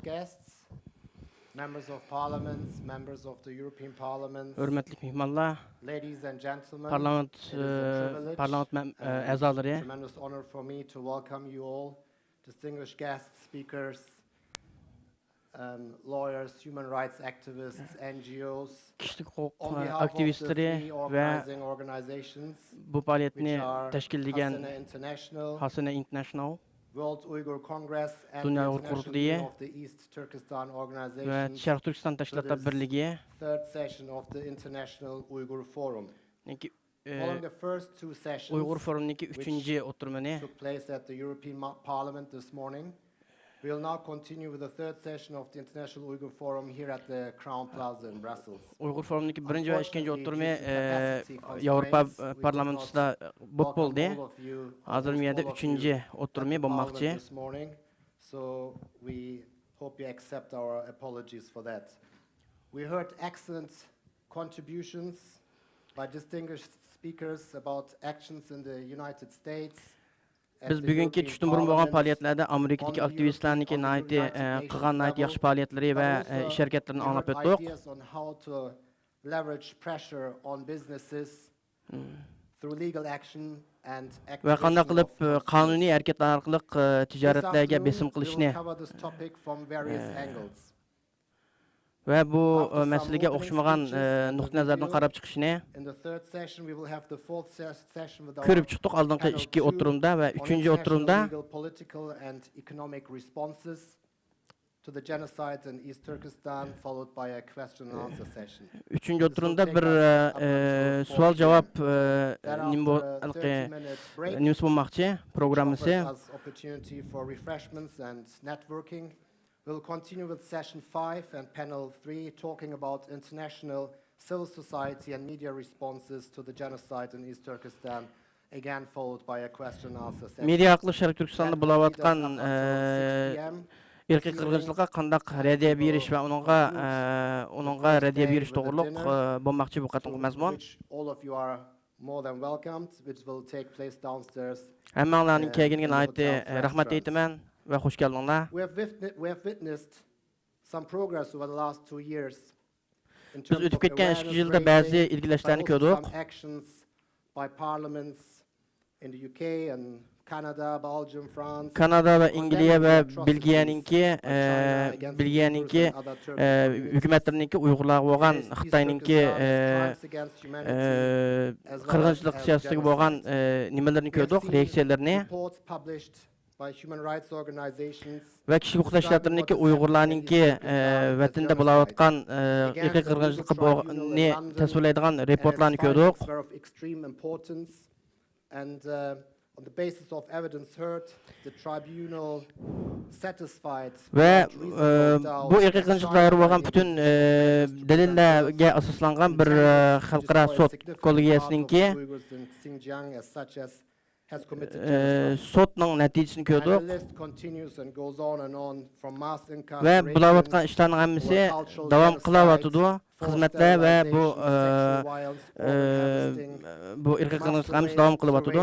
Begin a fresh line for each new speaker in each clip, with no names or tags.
guests, members of parliaments, members of the European Parliament,
Hürmetli mehmanlar,
ladies and gentlemen,
parlament
it is a privilege and
əzaları,
tremendous honor for me to welcome you all, distinguished guests, speakers, lawyers, human rights activists, NGOs,
kişilik hüquq
on behalf of the
aktivistleri
three
ve
organizing organizations,
bu faaliyetini
which are
təşkil
Hasena International,
Hasena International
World Uyghur Congress, and the
Dünya Uyghur
International
Kurultayı
Union of the East Turkestan
ve
Organization,
Şərq Türkistan Təşkilatlar Birliği
third session of the International Uyghur Forum.
ki
Following the first two sessions,
Uyghur Forumu'ndaki 3. oturumunu
took place at the European Parliament this morning, we will now continue with the third session of the International Uyghur Forum here at the Crown Plaza in Brussels.
Uyghur Forumu'ndaki 1. ve 2. oturumu Avrupa Parlamentosu'da bu oldu. Hazır mıydı 3. oturumu bulmakçı.
So we hope you accept our apologies for that. We heard excellent contributions by distinguished speakers about actions in the United States.
Biz bugünkü tushuntirib bo'lgan faoliyatlarda Amerikadagi aktivistlarniki nayti qilgan nayti yaxshi faoliyatlari va ish harakatlarini anglab o'tdik. Va qanday qilib qonuniy harakatlar orqali tijoratlarga besim qilishni va bu masalaga o'xshamagan nuqta nazardan qarab chiqishni ko'rib chiqdik oldingi 2 o'tirumda va 3. o'tirumda
to the genocide in East Turkestan, followed by a question and answer session.
3. o'turumda bir savol javob nimasi bo'lmoqchi programmasi.
Opportunity for refreshments and networking. We'll continue with session 5 and panel 3, talking about international civil society and media responses to the genocide in East Turkestan, again followed by a question and answer session.
Media arqali Sharq Turkistonda bo'layotgan irqiy qirg'inchilikqa qanday radiya berish va uningga radiya berish to'g'riliq bo'lmoqchi bu qatimgi mazmun.
All of you are more than welcomed, which will take place downstairs.
Hammanglarning kelganiga rahmat aytaman. Ve hoş geldinler.
We have witnessed some progress over the last 2 years.
Biz ötüp ketken 2 yılda bazı ilgileşlerini gördük.
Actions by parliaments in the UK and Canada, Belgium, France.
Kanada ve İngiltere ve Belgiyanınki hükümetlerinki Uygurlar bo'lgan Xitoyninki qirg'inchilik siyosatiga bo'lgan nimalarini ko'rdik, reaksiyalarini.
By human rights organizations
ve kişi hüquq tashkilotlarininki Uyg'urlarninki vatanda bo'layotgan irqiy qirg'inchilikni tasvirlaydigan reportlarni ko'rdik.
And on the basis of evidence heard, the tribunal satisfied
ve bu irqiy qirg'inchiliklar bo'lgan bütün dalillarga asoslangan bir xalqaro sud kollegiyasininki sotning natijasini ko'rdik ve bulayotgan ishlarning hammasi davom qilyapti. Xizmatlar ve bu irqiy qirg'inchilik hammasi davom qilyapti.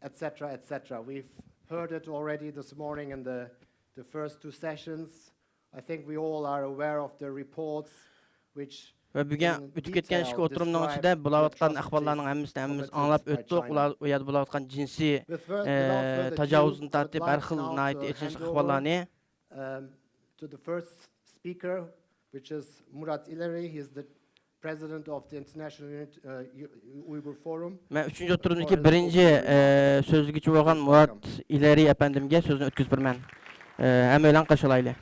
Etc. We've heard it already this morning in the first 2 sessions. I think we all are aware of the reports which
ve bugün ötüp ketken 2 oturumның içinde bulayotgan ahvallarning hammasini anlap o'tdik. Ular u yerda bulayotgan jinsi tajovuzdan tortib har xil etishli ahvallarni.
To the first speaker, which is Murat İleri, he is the president of the International Uyghur Forum.
Men 3. oturumdaki 1. sözlügüçü bo'lgan Murat İleri efendimge sözünü ötküzüp bermen. Hem öyle qaşılaylı.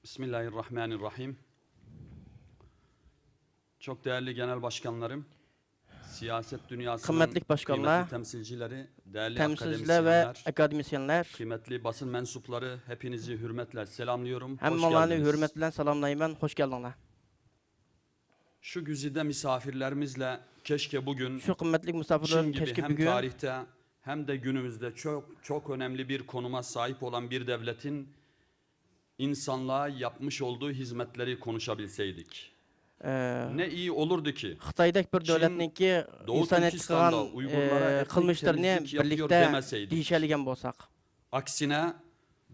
Bismillahirrahmanirrahim. Çok değerli genel başkanlarım, siyaset dünyasının kıymetli temsilcileri, değerli akademisyenler, kıymetli basın mensupları, hepinizi hürmetle selamlıyorum.
Hammalarni hürmet bilan salamlayman. Hoş geldinler.
Şu güzide misafirlerimizle keşke bugün
şu kıymetli misafirlerim keşke
hem
bugün
tarihte hem de günümüzde çok önemli bir konuma sahip olan bir devletin insanlığa yapmış olduğu hizmetleri konuşabilseydik. Ne iyi olurdu ki
Xitoydagi bir davlatniki
Doğu
insoniyatga
Türkistan'da
qilgan
Uygurlara etnik
qilmishlarini
temizlik yapıyor
birlikte
demeseydik.
deyishadigan bo'lsak.
Aksine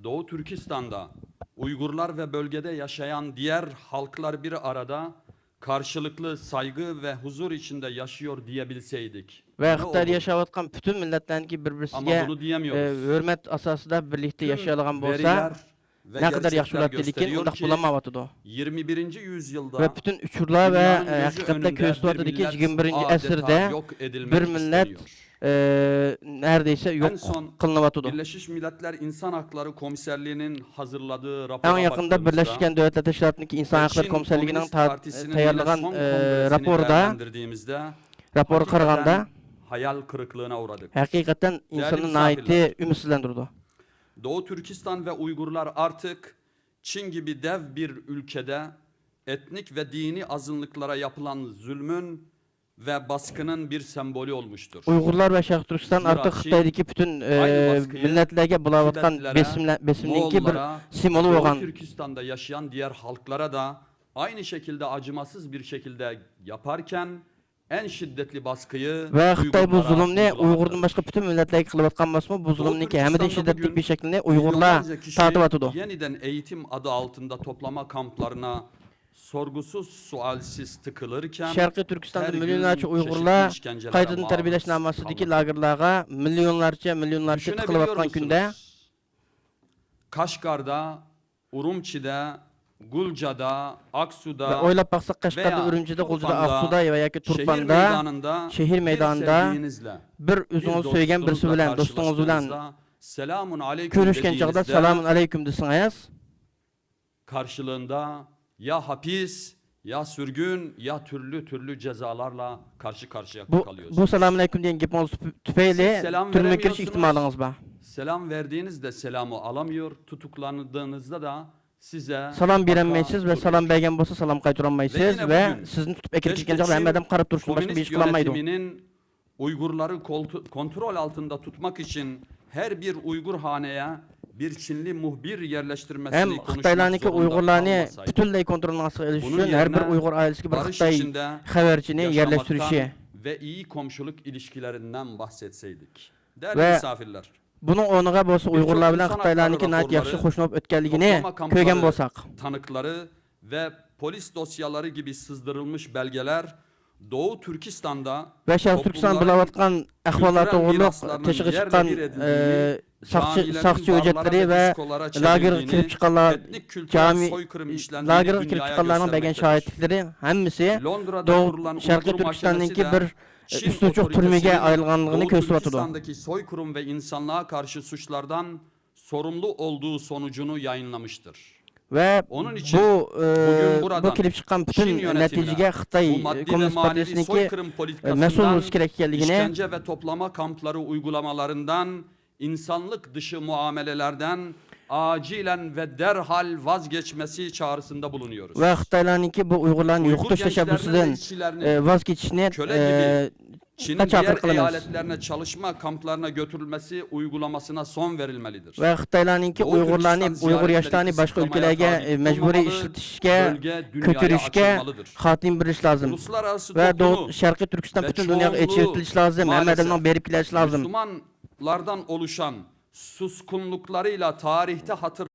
Doğu Türkistan'da Uygurlar ve bölgede yaşayan diğer halklar bir arada karşılıklı saygı ve huzur içinde yaşıyor diyebilseydik.
Ve
Ne
Xitoyda
olurdu?
yaşayotgan bütün milletlarniki
Ama
bir-birisiga
bunu diyemiyoruz.
hurmat asosida birlikte
Tüm
yaşaydigan bo'lsa,
veriler ve
ne kadar yaxshi
gerçekler
bo'lardi, lekin
gösteriyor
undaq
ki
bo'lolmayotidi.
21. yüzyılda
Ve bütün uçurlar ve
dünyanın gözü
hakikaten
önünde
köstüvatı
bir
ki
millet
21.
adeta
əsrdə
yok edilmek
bir millet
isteniyor.
neredeyse yok
En son
kılınatıdı.
Birleşmiş Milletler İnsan Hakları Komiserliği'nin hazırladığı
En
rapora
yakında
baktığımızda
Birleşik Devletler Teşkilatı'ndaki İnsan Hakları
Çin
Komiserliği'nin
Komünist Partisi'nin
tayarlanan
son kongresini
raporda
değerlendirdiğimizde
raporu
hakikaten
qaraganda
hayal kırıklığına uğradık.
hakikaten insanı
misafirler.
naiti ümitsizlendirdi.
Doğu Türkistan ve Uygurlar artık Çin gibi dev bir ülkede etnik ve dini azınlıklara yapılan zulmün ve baskının bir sembolü olmuştur.
Uygurlar ve Şarkı Türkistan
Zira
artık
Çin
Xitoydaki bütün
aynı baskıyı
milletlerge bulayotgan
Tibetlilere,
besimninki bir
Moğollara,
simvolu
Doğu
olgan.
Türkistan'da yaşayan diğer halklara da aynı şekilde acımasız bir şekilde yaparken en şiddetli baskıyı
Ve Xitoy bu
Uygurlara
zulümni
uygulamaktadır.
Uygurdan başka bütün milletlerge kılıbatgan basma bu zulümninki hem de
Türkistan'da
şiddetli
bugün
bir şekilde Uygurlar
milyonlarca kişi
tatıbatıdı.
yeniden eğitim adı altında toplama kamplarına sorgusuz sualsiz tıkılırken
Şarkı Türkistan'da
her gün
milyonlarca
çeşitli
Uygurlar
işkencelere
Qaytadan
maruz
terbiyeleşnamasındaki
kalır.
lagerlarga milyonlarca
Düşünebiliyor
tıkılıbatgan günde
musunuz? Kaşgar'da, Urumçi'de, Gulca'da,
ve
Aksu'da
oylap baksak Kaşgar'da,
veya
Ürümçi'de, Gulca'da,
Turpan'da,
Aksu'da veya ki
şehir
Turpan'da
meydanında,
şehir
bir
meydanında
sevdiğinizle,
bir
bir
özünüz söygen birisi
dostunuzla
bilen, dostunuz bilen
karşılaştığınızda, selamun aleyküm
görüşken çağda
dediğinizde
selamun aleyküm desiniz.
karşılığında ya hapis, ya sürgün, ya türlü cezalarla karşı karşıya kalıyorsunuz.
Bu selamun aleyküm diyen gepiniz tüfeyle
Siz selam
türlüme
veremiyorsunuz.
giriş ihtimaliniz var.
Selam verdiğinizde selamı alamıyor, tutuklandığınızda da size
Salam
haka
berenmeysiz ve
duruyor.
salam bergen bolsa salam
Ve
qaytaranmaysiz
yine
ve
bugün
sizin tutup ekirip
keşke
çekken çağda
Çin
hem adam qarab duruşun başka bir
komünist
iş kılanmaydı.
yönetiminin Uygurları kontrol altında tutmak için her bir Uygur haneye bir Çinli muhbir yerleştirmesini
Hem
konuşmak
Xitaylarniki
zorunda
Uygurlarni
kalmasaydı.
bütünley kontrolüne asılı
Bunun
ilişkin her bir
yerine
Uygur ailesi bir
barış
Xitay
içinde
habercini
yaşamaktan
yerleştirişi.
ve iyi komşuluk ilişkilerinden bahsetseydik. Değerli
Ve
misafirler,
bunun onuğa bolsa Uygurlar bilen
insan
Xitaylarniki
hakları
nayt yaxşı
raporları,
hoşlanıp ötkenligini
toplama kampları,
köygen bolsak.
tanıkları ve polis dosyaları gibi sızdırılmış belgeler Doğu Türkistan'da
Ve Şarkı Türkistan
toplumların
bulayotgan ahvalar
kültürel
toğırlık
miraslarının
teşkil
yerle
çıkan
bir edildiğini, camilerin
sakçı
barlara
ücretleri ve
diskolara
lager
çevrildiğini,
kirip çıkanlar
etnik kültürel
cami
soykırım işlendiğini
lager kirip
dünyaya
çıkanlarının belgen
göstermektedir.
şahitlikleri hemmisi
Londra'da kurulan
Doğu Şarkı
Uygur
Türkistan'daki
Mahkemesi de
bir
Çin
üstü çok
otoritesinin
türmege ayrılganlığını
Doğu
köstübatıdı.
Türkistan'daki soykırım ve insanlığa karşı suçlardan sorumlu olduğu sonucunu yayınlamıştır.
Ve
Onun için
bu
buradan
bu kirip çıkan
Çin
bütün
yönetimine
neticege
bu
Xitay
maddi ve
Komünist
manevi
Partisi'ninki
soykırım politikasından,
mesul kerekliligini
işkence ve toplama kampları uygulamalarından, insanlık dışı muamelelerden acilen ve derhal vazgeçmesi çağrısında bulunuyoruz.
ve Xitaylarninki bu Uygurların
Uygur
yokutuş
gençlerinin ve
teşebbüsüden
işçilerini
vazgeçişini
köle gibi Çin'in
kaç akıl
diğer
kılınız.
eyaletlerine çalışma kamplarına götürülmesi uygulamasına son verilmelidir.
Ve Xitaylarninki
Doğu
Uygurlarni,
Türkistan
Uygur
ziyaretleri
yaşlarını başka
kısıtlamaya
ülkelerge
tabi
mecburi
tutulmamalı,
işletişke,
bölge dünyaya
kötürüşke,
açılmalıdır.
hatim biriş lazım.
Uluslararası
Ve
toplumu
Doğu Şarkı Türkistan
ve
bütün dünyaya
çoğunluğu
içeritiliş lazım. Hem
maalesef
adamdan berip gidiş lazım.
Müslümanlardan oluşan suskunluklarıyla tarihte hatır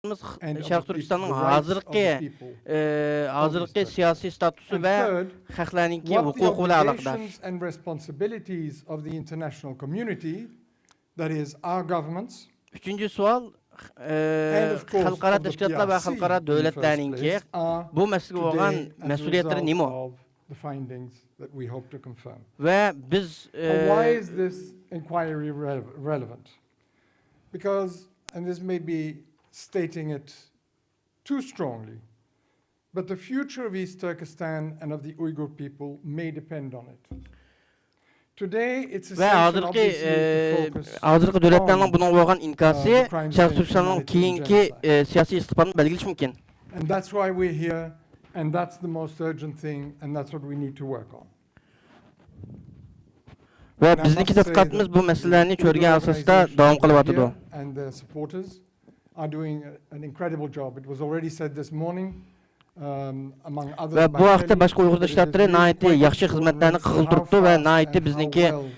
and of
Şərq
the
Türkistanın
rights of the people.
hazırki siyasi statusu
And
ve
third,
haklarınki
what the
hukuku ile alakadar.
obligations and responsibilities of the international community, that is our governments,
Üçüncü sual
and of course
xalqara
of the
teşkilatlar ve
PRC
xalqara
in the first
dövlətlərinki
place, are
bu məsələ olan
today as a
məsuliyyətləri
result
nimo?
of the findings that we hope to confirm.
Ve biz
Why is this inquiry relevant? Because, and this may be stating it too strongly, but the future of East Turkestan and of the Uyghur people may depend on it. Today, it's
ve
essential obviously to focus
hazırki dövlətlərin
on
bunun bolğan inkası
the crimes
Şərq
against
Türkistanın
humanity and
keyinki
genocide.
siyasi istiqbalını belgiliş mümkün.
And that's why we're here, and that's the most urgent thing, and that's what we need to work on.
Ve
And I
bizdeki
must say
tədqiqatımız
that
bu məsələlərini
the
körgə
Uyghur
asasda
organizations
davam
that
qılıb
are
atıdı.
here and their supporters are doing an incredible job. It was already said this morning, among others,
Ve
by
bu haqda
Kelly,
başqa Uyghur
that it is
təşkilatları
really
nəhayət
quite
yaxşı
extraordinary
xidmətlərini
to see
qızıl
how
tutdu ve
fast
nəhayət
and
bizdeki
how well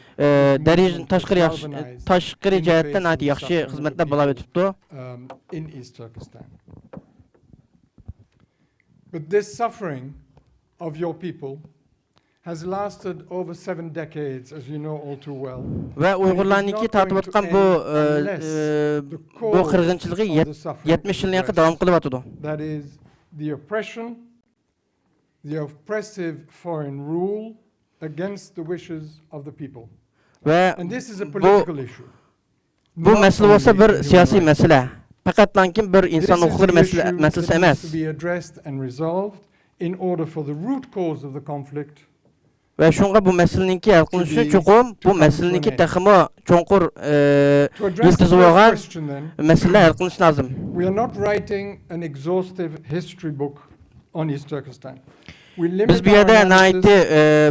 this
dərəcədən
movement
təşqir
was
yaxşı
galvanized
təşqiri
in the
cəhətdə
face
nəhayət
of the
yaxşı
suffering of the
xidmətlər bula
people,
tutdu.
in East Turkestan. But this suffering of your people has lasted over 7 decades, as you know all too well.
Ve Uygurlarınki tatip atkan bu kırgınçılığı 70 yılına yakın devam kılıp atıdı.
That is the oppression, the oppressive foreign rule against the wishes of the people.
Ve
And this is a political issue.
bu
not
mesele olsa
only a
bir
human
siyasi
rights.
mesele. Fakat lankin bir
This
insan
is an
hukukları
issue that
meselesi
needs
emas.
to be addressed and resolved in order for the root cause of the conflict
Ve şunga bu meseleninki hal kılınışı
to
çoğum
come
bu
to an
meseleninki
end.
takımı çoğunkur
To address the
yıldızı
first
olan
question then,
mesele hal kılınışı lazım.
we are not writing an exhaustive history book on East Turkestan. We limit
Biz bir
our
yerde
analysis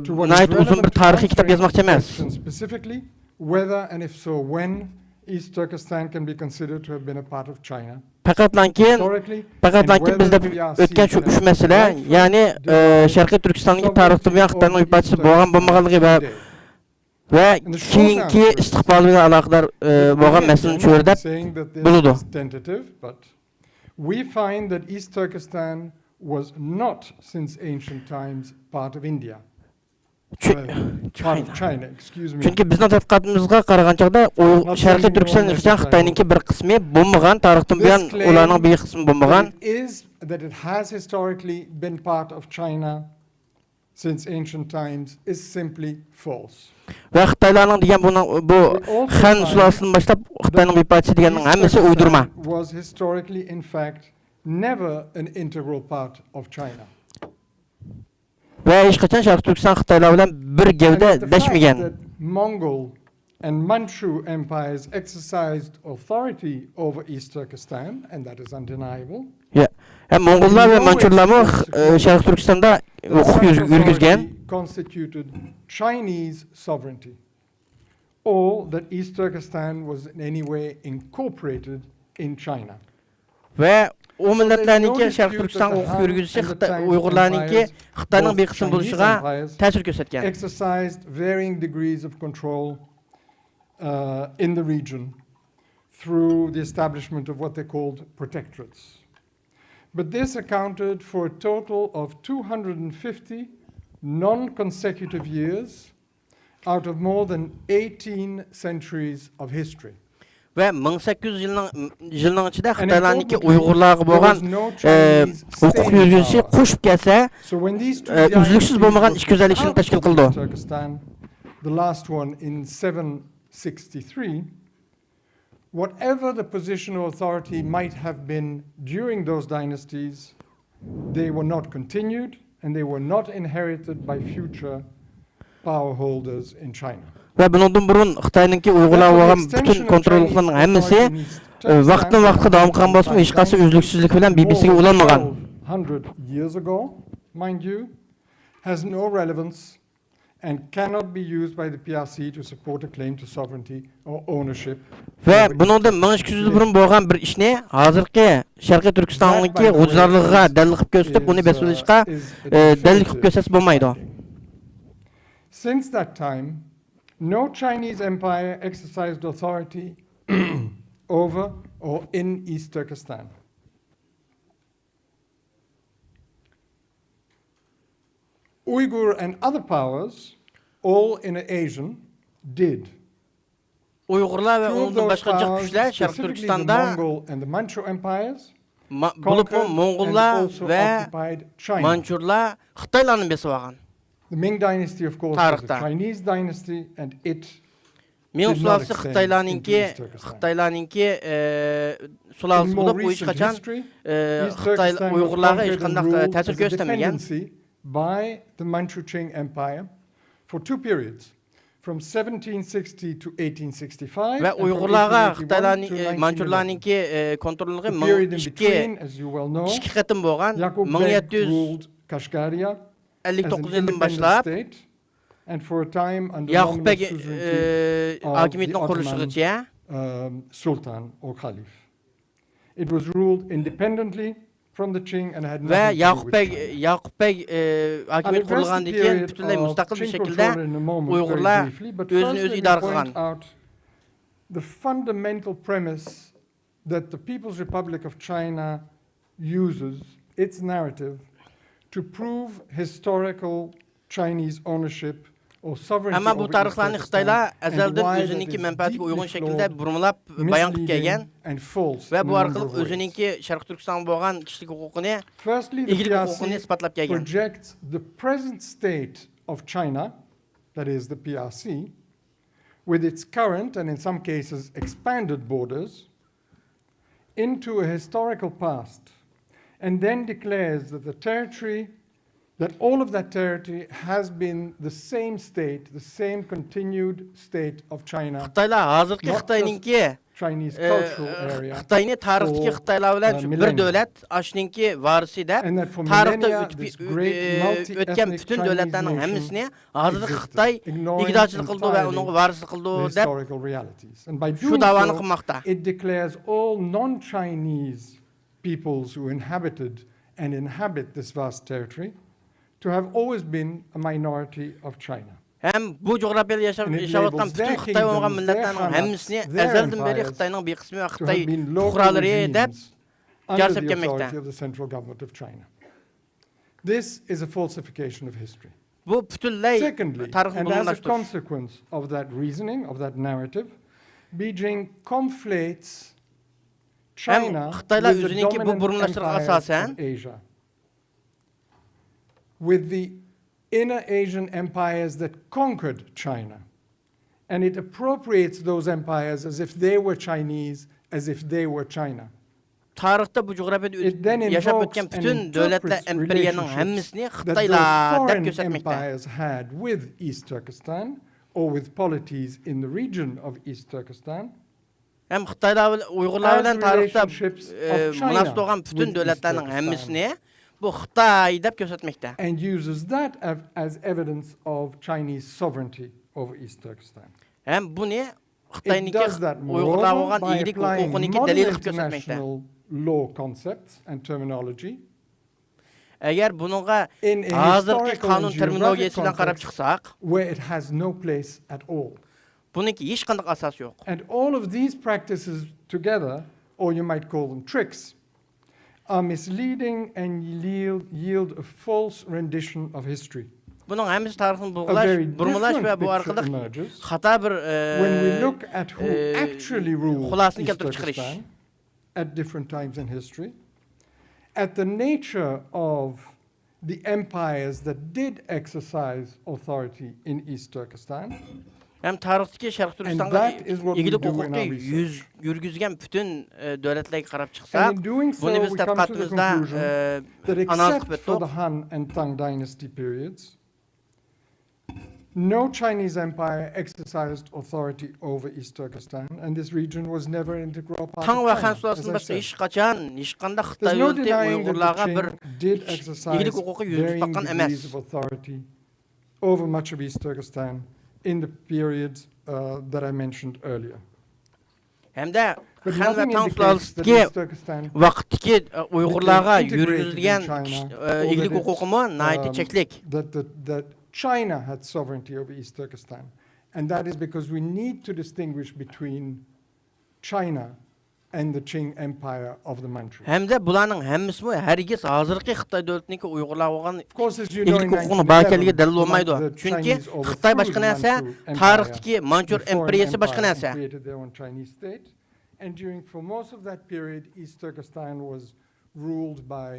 to what is
nait uzun bir
relevant to
tarihi kitap
answering
yazmak
the
istemez.
question specifically, whether and if so when East Turkestan can be considered to have been a part of China.
Fakat lankin
Historically,
Fakat
and
lankin
whether
bizde
the PRC
ötken şu
can
üç
have
mesele
rightfully
yani
derived
Şarkı Türkistan'daki
sovereignty
tarihte bir haklarının
over
uybatçı
East
boğan
Turkestan
bulmağalığı ve
today.
ve keyinki istiqbalı ile alakadar boğan meseleni çördep
saying that this
buludu.
is tentative, but we find that East Turkestan was not since ancient times part of India. Part of China, excuse me.
Çünkü bizden tədqiqatımızga qaragan çağda o Şarkı Türkistan ixtiyan Xitayninki bir qismi bulmagan, tarixten buyan ularning bir qismi bulmagan.
That it has historically been part of China since ancient times is simply false.
Ve Xitaylarning degan bu Han sulasından başlap Xitayning bir parçası deganning hammasi uydurma.
Was historically in fact never an integral part of China.
Ve hech qachon Şarkı Türkistan Xitaylar bilan bir gevde deşmegan.
Mongol and Manchu empires exercised authority over East Turkestan, and that is undeniable.
Hem Mongollar ve Manchurlar mı Şarkı Türkistan'da hukuk yürgüzgen.
Constituted Chinese sovereignty, or that East Turkestan was in any way incorporated in China.
Ve o milletlerninki Şarkı Türkistan hukuk yürgüzüşü Uygurlarninki Xitayning bir qismi bo'lishiga ta'sir ko'rsatgan.
Exercised varying degrees of control in the region through the establishment of what they called protectorates. But this accounted for a total of 250 non-consecutive years out of more than 18 centuries of history.
Ve 1800 yılının içinde Xitaylarninki Uygurlarga bo'lgan hukuk yürgüzüşü qo'shib kelsa, uzluksiz bo'lmagan 250 yilni tashkil qildi.
The last one in 763. Whatever the position of authority might have been during those dynasties, they were not continued and they were not inherited by future power holders in China.
Ve bundan burun Xitayninki Uygurlar bo'lgan bütün kontrolliklarning hammasi vaqtdan vaqtga davom qilgan bo'lsa, hech qanday uzluksizlik bilan BBC'ga ulanmagan.
100 years ago, mind you, has no relevance and cannot be used by the PRC to support a claim to sovereignty or ownership.
Ve bundan 1200 yıl burun bo'lgan bir ishni hozirgi Sharqiy Turkistonninki g'ujlarligiga dalil qilib ko'rsatib, uni besulishga dalil qilib ko'rsatsa bo'lmaydi.
Since that time, no Chinese empire exercised authority over or in East Turkestan. Uyghur and other powers, all in Asian, did.
Uyg'urlar ve
Two of
ondan
those
başka cık
powers,
güçler Şarkı
specifically the
Türkistan'da
Mongol and the Manchu empires,
bulup
conquered and
Moğollar
also
ve
occupied China.
Mançurlar Xitaylarni besip algan.
The Ming dynasty, of course, was a
Tarixta.
Chinese dynasty, and it
Ming
did not
sulası
extend
Xitaylarninki
into East
sulası
In more
bulup bu iş
recent
kaçan
history, East
Xitay
Turkestan was
Uyg'urlarga hech
conquered and
qanday
ruled
ta'sir
as a
ko'rsatmagan.
dependency by the Manchu Qing Empire for two periods, from 1760 to 1865,
Ve
and from
Uyg'urlarga
1881 to
Xitaylarning
1911.
Manchurlarninki kontrolligi
The period in
2
between, as you well know,
qatim bo'lgan.
Yaqub Beg
1759
ruled Kashgaria as an
yildan
independent
boshlab
state, and for a time under
Yaqub
nominal
Beg
suzerainty of
hokimiyatining
the Ottoman
qurilishigacha
Sultan or Caliph. It was ruled independently from the Qing and had
ve
nothing to do
Yaqub
with
Beg
China.
hokimiyat
I'll address the
qurilgandan keyin
period
butunlay
of
mustaqil bir
Qing
shaklda
control in a moment very
Uyg'urlar
briefly, but
o'zini
first
o'zi
let me
idora
point
qilgan.
out the fundamental premise that the People's Republic of China uses its narrative to prove historical Chinese ownership or sovereignty
Ama bu
over East
tarixlarni
Turkestan,
Xitoylar
and
azaldan
why that
o'zininki
is
manfaatiga
deeply
uygun
flawed,
shaklda burmilab bayon qilib kelgan
misleading and false
ve
in
bu
a
orqali
number of ways.
o'zininki Sharq Turkiston bo'lgan kishilik huquqini,
Firstly, the
egilik huquqini
PRC
isbotlab kelgan.
projects the present state of China, that is the PRC, with its current and in some cases expanded borders, into a historical past, and then declares that the territory, that all of that territory has been the same state, the same continued state of China,
Xitoylar hozirgi
Not
Xitoyninki
Chinese cultural area,
Xitoyni tarixdagi
for,
Xitoylar bilan shu bir
millennia.
davlat ashninki varisi deb
and that for
tarixda
millennia
o'tib
this great
o'tgan
multi-ethnic
butun
Chinese
davlatlarning
nation
hammasini hozirgi
existed,
Xitoy
ignoring
iqtidorchilik qildi va
entirely
uning varislik qildi
the
deb
historical realities. And by
shu
doing
da'voni
so,
qilmoqda.
it declares all non-Chinese peoples who inhabited and inhabit this vast territory to have always been a minority of China.
Hem bu coğrafyada
And it
yaşayotgan
labels
bütün
their
Xitoy bo'lgan
kingdoms, their
millatlarning
khanats,
hammasini
their
azaldan beri
empires
Xitoyning bir qismi va
to
Xitoy
have been local
fuqarolari deb
regimes under
jarsib
the
kelmoqda.
authority of the central government of China. This is a falsification of history.
Bu butunlay
Secondly,
tarixni
and as a
bulunmashtirish.
consequence of that reasoning, of that narrative, Beijing conflates China
Xitoylar
with the
o'zininki bu
dominant
burunlashtirishga
empires
asosan
of Asia, with the inner Asian empires that conquered China. And it appropriates those empires as if they were Chinese, as if they were China.
tarixda bu coğrafyada
It then
yaşap
invokes
o'tgan
and
bütün devletlar
interprets
imperiyaning
relationships
hammasini
that those
Xitoylar deb
foreign
ko'rsatmoqda.
empires had with East Turkestan or with polities in the region of East Turkestan.
Hem Xitoylar bilan Uyg'urlar bilan
As
tarixda
relationships of China
munosabat bo'lgan
with
bütün
East
devletlarning
Turkestan.
hammasini bu Xitoy deb ko'rsatmoqda.
And uses that as evidence of Chinese sovereignty over East Turkestan.
Hem bunu
It
Xitoyniki
does that
Uyg'urlar
moreover
bo'lgan
by
iyilik
applying
huquqiniki
modern
dalil qilib ko'rsatmoqda.
international law concepts and terminology
Agar buningga
in a
hozirgi
historical
qonun
and
terminologiyasi bilan
geographic
qarab
context
chiqsak,
where it has no place at all.
buniki hech qanday asos yo'q.
And all of these practices together, or you might call them tricks, are misleading and yield a false rendition of history.
Buning hammasi tarixni
A very
burmalash va
different
bu
picture
orqali
emerges
xato bir
when we look at who actually ruled
xulasini
East
keltirib chiqarish.
Turkestan at different times in history, at the nature of the empires that did exercise authority in East Turkestan,
Hem tarixdagi Sharq Turkistonga
that is what we
egilik
do in
huquqi
our research.
yurgizgan bütün davlatlarga qarab
and
chiqsak,
in doing so,
buni
we
biz
come to the
tadqiqotimizda
conclusion that
analiz
except
qilib
for the
o'tdik.
Han and Tang dynasty periods, no Chinese empire exercised authority over East Turkestan, and this region was never an integral part
Tang
of
va
China.
Han
as
Sulasidan
I
boshqa
said.
hech qachon hech qanday Xitoy
There's no
yo'lida
denying that
Uyg'urlarga
the
bir
Qing did exercise
egilik huquqi yurgizib
varying
boqqan
degrees
emas.
of authority over much of East Turkestan in the periods that I mentioned earlier.
Hamda
But
Han va
nothing
Tang
indicates that
Sulasidagi
East Turkestan
vaqtdagi Uyg'urlarga
integrated in
yurgizilgan
China, or
egilik
that it's,
huquqimi nihoyatda cheklik.
that China had sovereignty over East Turkestan. And that is because we need to distinguish between China and the Qing Empire of the Manchu.
Hem de bularning hammasi hergiz hozirgi Xitoy davlatiniki Uyg'urlar bo'lgan
Of course, as you know, in
ilk huquqini
1911,
barkaligiga dalil bo'lmaydi.
the
Chunki
Chinese
Xitoy
overthrew
boshqa
the
narsa,
Manchu Empire,
tarixdagi Manchur
the foreign
imperiyasi boshqa
empire,
narsa.
and created their own Chinese state. And for most of that period, East Turkestan was ruled by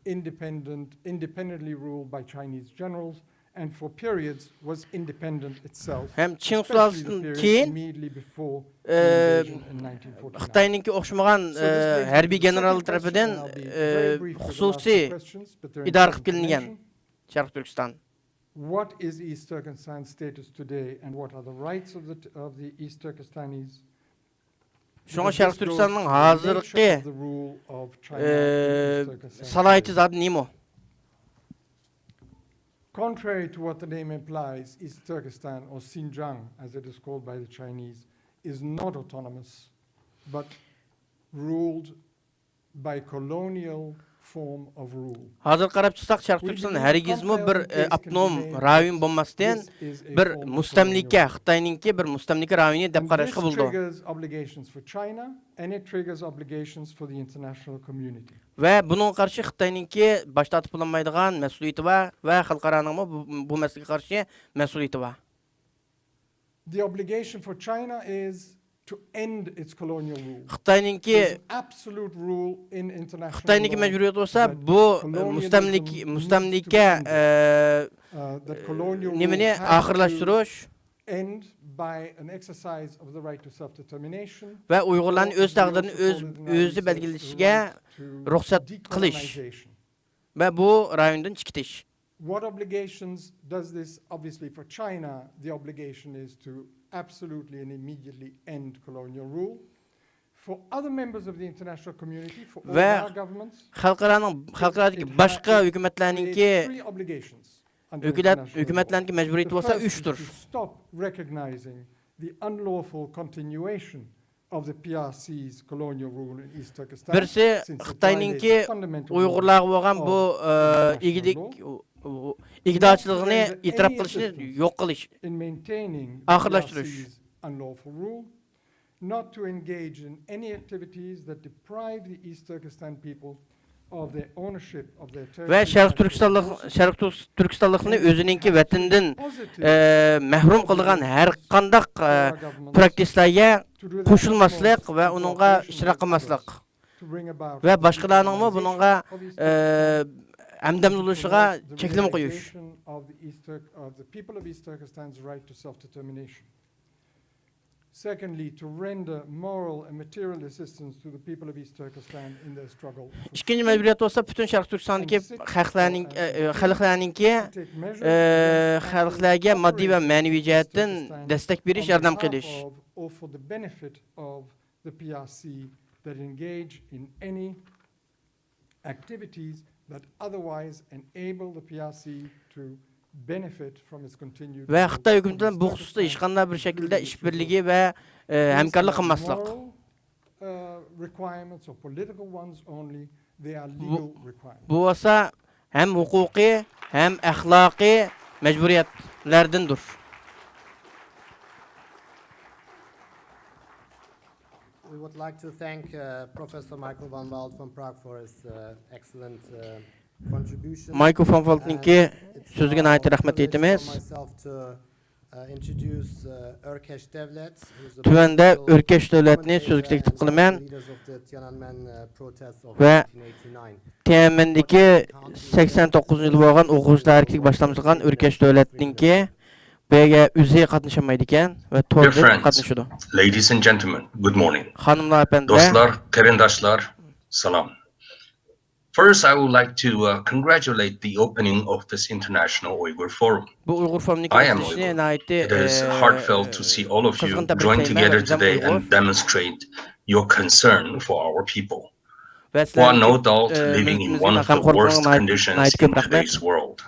independently ruled by Chinese generals, and for periods was independent itself.
Hem Çin
Especially the
sulasından
period
keyin
immediately before the invasion in 1949.
Xitoyninki o'xshamagan harbiy general tarafidan xususiy idora qilib kelingan Sharq Turkiston.
What is East Turkestan's status today, and what are the rights of the East Turkestanis?
Şoňa Sharq Turkistonning hozirgi salohiyati zodi nima?
Contrary to what the name implies, East Turkestan, or Xinjiang as it is called by the Chinese, is not autonomous, but ruled by colonial form of rule.
Hozir qarab chiqsak Sharq Turkiston hargizmi bir avtonom rayon bo'lmasdan bir mustamlika, Xitoyninki bir mustamlika rayoni deb qarashga
This
bo'ldi.
triggers obligations for China, and it triggers obligations for the international community.
Va bunun qarshi Xitoyninki bosh tortib bo'lmaydigan mas'uliyati va xalqaroning bu masalaga qarshi mas'uliyati bor.
The obligation for China is to end its colonial rule.
Xitoyninki
There's absolute rule in international
Xitoyninki
law
majburiyati bo'lsa
that
bu
colonialism
mustamlika
that colonial
nimani
rule has
oxirlashtirish
to end by an exercise of the right to self-determination
va Uyg'urlarning o'z taqdirini o'zi
to
belgilashiga ruxsat qilish
decolonization.
va bu rayondan chiqitish.
What obligations does this? Obviously, for China, the obligation is to absolutely and immediately end colonial rule. For other members of the international community, for all
Ve
our governments,
xalqaradagi boshqa hukumatlarninki
creates three obligations under international law.
hukumatlarninki majburiyati
The
bo'lsa
first is
3 tur.
to stop recognizing the unlawful continuation of the PRC's colonial rule in East Turkestan.
Birisi
since it
Xitoyninki
violates fundamental laws
Uyg'urlarga bo'lgan bu
of
igilik
international
igdorchiligini e'tirof qilishni yo'q qilish.
in maintaining
Akhirlashtirish.
PRC's unlawful rule, not to engage in any activities that deprive the East Turkestan people of their ownership of their
Va
territory.
Sharq Turkistonlikni o'zininki vatandan mahrum qilgan har qanday praktikalarga qo'shilmaslik va uningga ishtirok qilmaslik va boshqalarning buningga hamdamli bo'lishiga cheklama qo'yish.
Of the people of East Turkestan's right to self-determination. Secondly, to render moral and material assistance to the people of East Turkestan in their struggle.
Ikkinchi majburiyat bo'lsa butun Sharq Turkistondagi xalqlarninki xalqlarga moddiy va ma'naviy jihatdan destak berish, yordam qilish.
Or for the benefit of the PRC that engage in any activities that otherwise enable the PRC to benefit from its continued.
Va Xitoy hukumatidan bu xususda hech qanday bir shaklda ishbirligi va hamkorlik qilmaslik.
Requirements or political ones only, they are legal requirements.
Bu bo'lsa ham huquqiy, ham axloqiy majburiyatlardandir.
We would like to thank Professor Michael van Walt from Prague for his excellent contribution.
Michael van Waltninki so'ziga nihoyat rahmat aytamiz. Tuvanda Örkesh davlatni so'zga taklif qilaman va Tiananmendagi 89-yil bo'lgan o'quvchilar harakatiga boshlangan Örkesh davlatninki Bega o'zi qatnashamaydi ekan va to'g'ri qatnashadi.
Ladies and gentlemen, good morning.
Xonimlar, apandilar,
Dostlar, qarindoshlar, salam. First, I would like to congratulate the opening of this International Uyghur Forum.
bu Uyg'ur forumning
I am Uyghur. It is heartfelt to see all of you join together today and demonstrate your concern for our people, who are no doubt living in one of the worst conditions in today's world.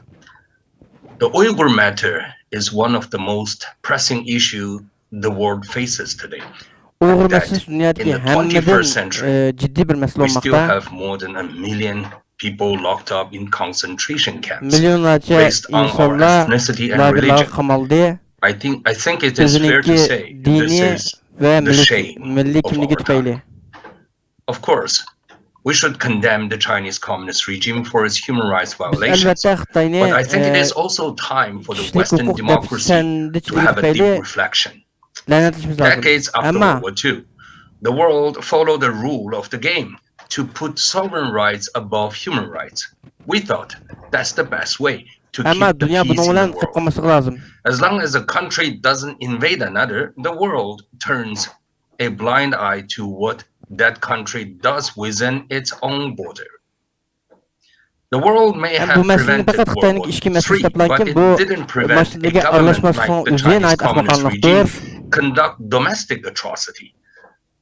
The Uyghur matter is one of the most pressing issues the world faces today.
Uyg'ur masalasi dunyodagi hammadan jiddiy bir masala
We still
bo'lmoqda.
have more than 1 million people locked up in concentration camps
Millionlarcha
based on our
insonlar
ethnicity and
lagerlarga
religion.
qamaldi.
I think it is fair to
O'zininki
say this
diniy
is
va
the shame
milliy
of
kimligi
our
tufayli.
time. Of course, we should condemn the Chinese Communist regime for its human rights violations. But I think it is also time for the Western democracy to have a deep reflection. Decades after World War II, the world followed the rule of the game to put sovereign rights above human rights. We thought that's the best way to keep the peace in the world. As long as a country doesn't invade another, the world turns a blind eye to what that country does within its own border. The world may have prevented World War III, but it didn't prevent a government like the Chinese Communist regime conduct domestic atrocity,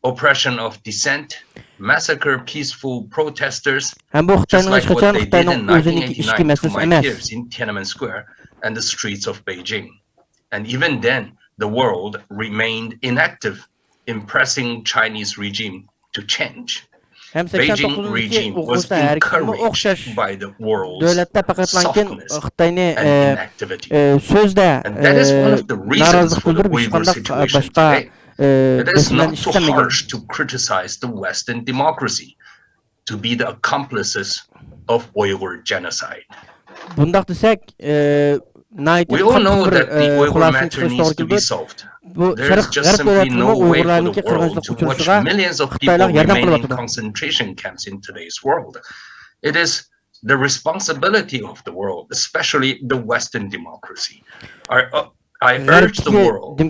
oppression of dissent, massacre peaceful protesters, just like what they did in 1989 to my peers in Tiananmen Square and the streets of Beijing. And even then, the world remained inactive in pressing Chinese regime to change. Beijing regime was encouraged by the world's softness and inactivity. And that is one of the reasons for the Uyghur situation today. It is not too harsh to criticize the Western democracy, to be the accomplices of Uyghur genocide. We all know that the Uyghur matter needs to be solved. There is just simply no way for the world to watch millions of people remain in concentration camps in today's world. It is the responsibility of the world, especially the Western democracy. I urge the world to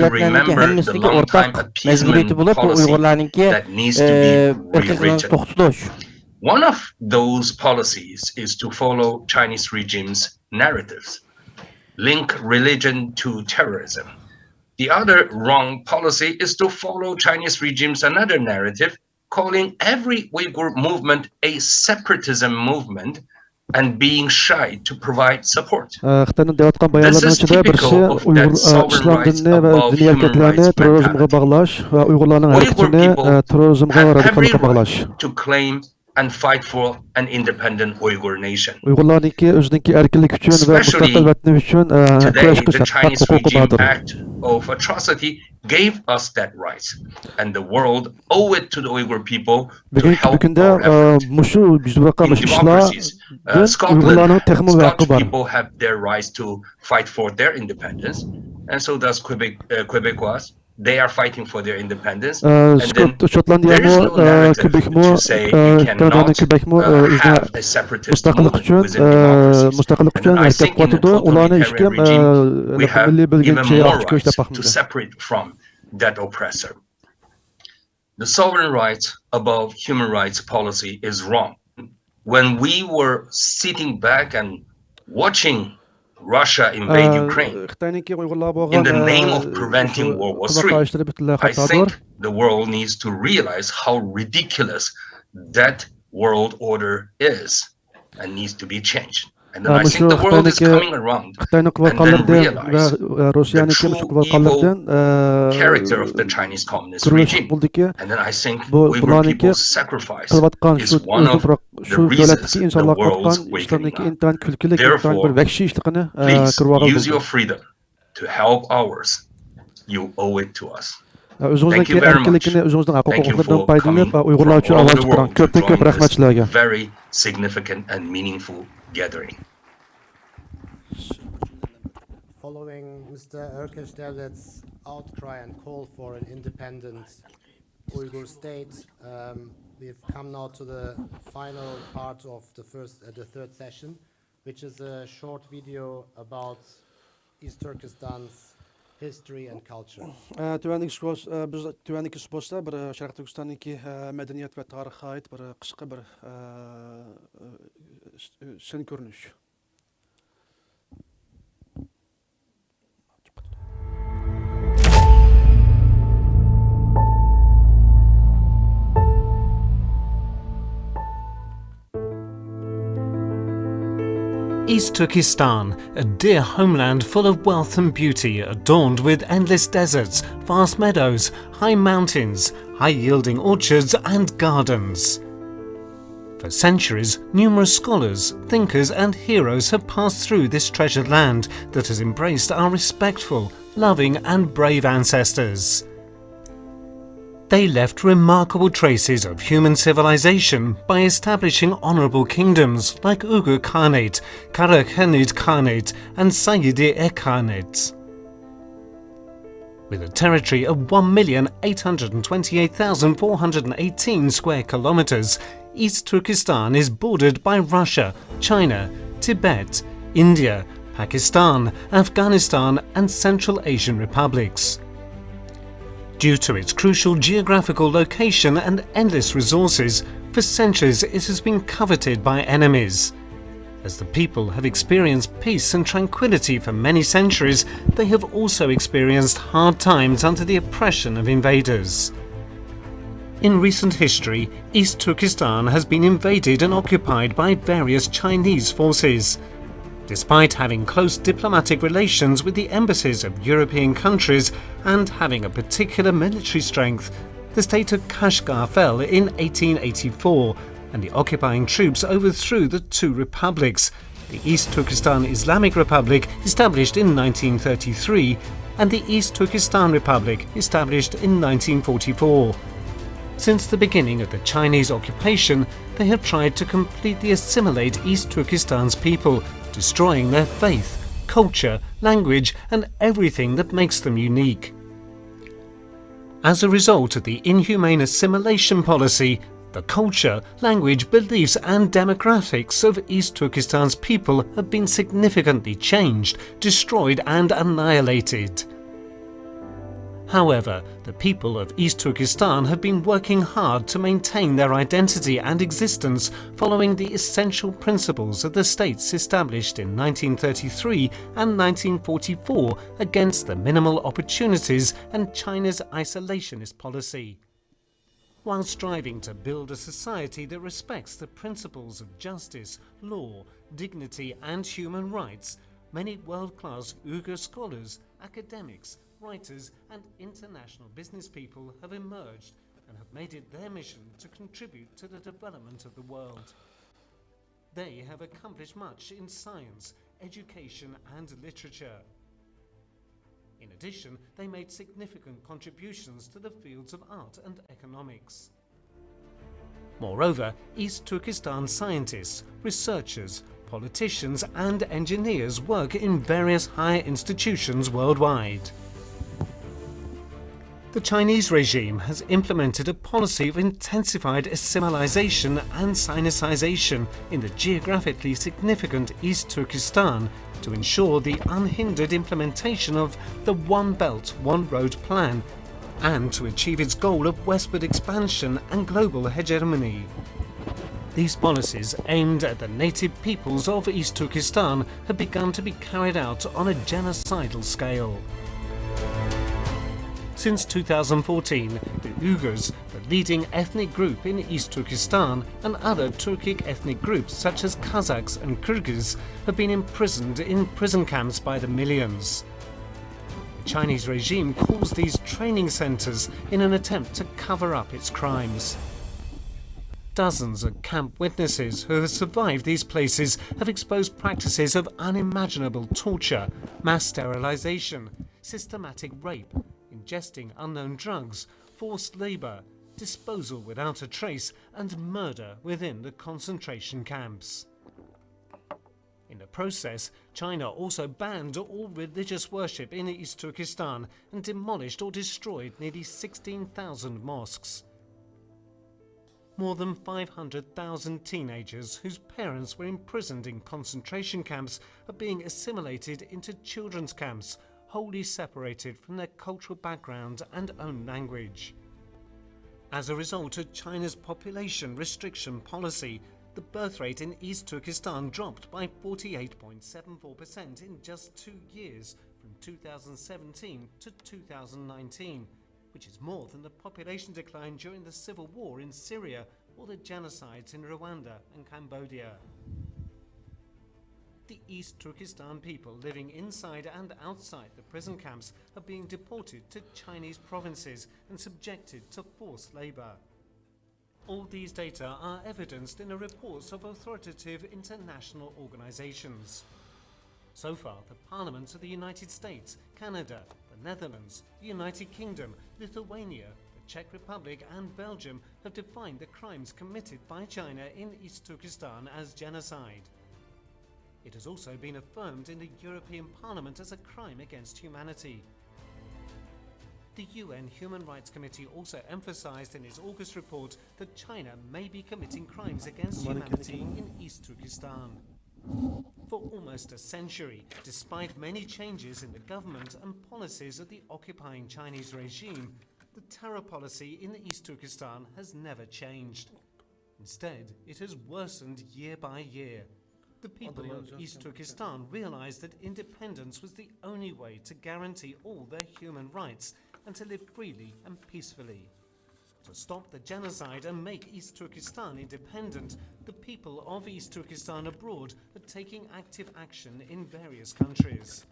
remember the long-time appeasement policy that needs to be rewritten. One of those policies is to follow Chinese regime's narratives, link religion to terrorism. The other wrong policy is to follow Chinese regime's another narrative, calling every Uyghur movement a separatism movement and being shy to provide support. This is typical of that sovereign rights above human rights mentality. Uyghur people have every right to claim and fight for an independent Uyghur nation. Especially today, the Chinese regime act of atrocity gave us that right, and the world owe it to the Uyghur people to help our effort. In democracies, Scotch people have their rights to fight for their independence, and so does Quebecois. They are fighting for their independence, and then there is no narrative to say you cannot have a separatist movement within democracies. And I think in a totalitarian regime, we have even more rights to separate from that oppressor. The sovereign rights above human rights policy is wrong. When we were sitting back and watching Russia invade Ukraine in the name of preventing World War III, I think the world needs to realize how ridiculous that world order is and needs to be changed. And then I think the world is coming around and then realize the true evil character of the Chinese Communist regime. And then I think Uyghur people's sacrifice is one of the reasons the world's wakening up. Therefore, please use your freedom to help ours. You owe it to us. Thank you very much. Thank you for coming from all over the world to join this very significant and meaningful gathering.
Following Mr. Erkesh Devlet's outcry and call for an independent Uyghur state, we've come now to the final part of the third session, which is a short video about East Turkestan's history and culture.
Төәнники споста бір Шарқ Түркістанники мәдениет ва тарихқа ait бір қысқа бір сын көрініш.
East Turkestan, a dear homeland full of wealth and beauty, adorned with endless deserts, vast meadows, high mountains, high-yielding orchards and gardens. For centuries, numerous scholars, thinkers and heroes have passed through this treasured land that has embraced our respectful, loving and brave ancestors. They left remarkable traces of human civilization by establishing honorable kingdoms like Uyghur Khanate, Karakhanid Khanate and Sayyidi Khanate. With a territory of 1,828,418 square kilometers, East Turkestan is bordered by Russia, China, Tibet, India, Pakistan, Afghanistan and Central Asian republics. Due to its crucial geographical location and endless resources, for centuries it has been coveted by enemies. As the people have experienced peace and tranquility for many centuries, they have also experienced hard times under the oppression of invaders. In recent history, East Turkestan has been invaded and occupied by various Chinese forces. Despite having close diplomatic relations with the embassies of European countries and having a particular military strength, the state of Kashgar fell in 1884 and the occupying troops overthrew the two republics, the East Turkestan Islamic Republic established in 1933 and the East Turkestan Republic established in 1944. Since the beginning of the Chinese occupation, they have tried to completely assimilate East Turkestan's people, destroying their faith, culture, language and everything that makes them unique. As a result of the inhumane assimilation policy, the culture, language, beliefs and demographics of East Turkestan's people have been significantly changed, destroyed and annihilated. However, the people of East Turkestan have been working hard to maintain their identity and existence following the essential principles of the states established in 1933 and 1944 against the minimal opportunities and China's isolationist policy. While striving to build a society that respects the principles of justice, law, dignity and human rights, many world-class Uyghur scholars, academics, writers and international business people have emerged and have made it their mission to contribute to the development of the world. They have accomplished much in science, education and literature. In addition, they made significant contributions to the fields of art and economics. Moreover, East Turkestan scientists, researchers, politicians and engineers work in various higher institutions worldwide. The Chinese regime has implemented a policy of intensified assimilation and Sinicization in the geographically significant East Turkestan to ensure the unhindered implementation of the One Belt, One Road plan and to achieve its goal of westward expansion and global hegemony. These policies aimed at the native peoples of East Turkestan have begun to be carried out on a genocidal scale. Since 2014, the Uyghurs, the leading ethnic group in East Turkestan, and other Turkic ethnic groups such as Kazakhs and Kyrgyz have been imprisoned in prison camps by the millions. The Chinese regime calls these training centers in an attempt to cover up its crimes. Dozens of camp witnesses who have survived these places have exposed practices of unimaginable torture, mass sterilization, systematic rape, ingesting unknown drugs, forced labor, disposal without a trace, and murder within the concentration camps. In the process, China also banned all religious worship in East Turkestan and demolished or destroyed nearly 16,000 mosques. More than 500,000 teenagers whose parents were imprisoned in concentration camps are being assimilated into children's camps, wholly separated from their cultural background and own language. As a result of China's population restriction policy, the birth rate in East Turkestan dropped by 48.74% in just 2 years, from 2017 to 2019, which is more than the population decline during the civil war in Syria or the genocides in Rwanda and Cambodia. The East Turkestan people living inside and outside the prison camps are being deported to Chinese provinces and subjected to forced labor. All these data are evidenced in the reports of authoritative international organizations. So far, the parliaments of the United States, Canada, the Netherlands, the United Kingdom, Lithuania, the Czech Republic and Belgium have defined the crimes committed by China in East Turkestan as genocide. It has also been affirmed in the European Parliament as a crime against humanity. The UN Human Rights Committee also emphasized in its August report that China may be committing crimes against humanity in East Turkestan. For almost a century, despite many changes in the government and policies of the occupying Chinese regime, the terror policy in East Turkestan has never changed. Instead, it has worsened year by year. The people of East Turkestan realized that independence was the only way to guarantee all their human rights and to live freely and peacefully. To stop the genocide and make East Turkestan independent, the people of East Turkestan abroad are taking active action in various countries.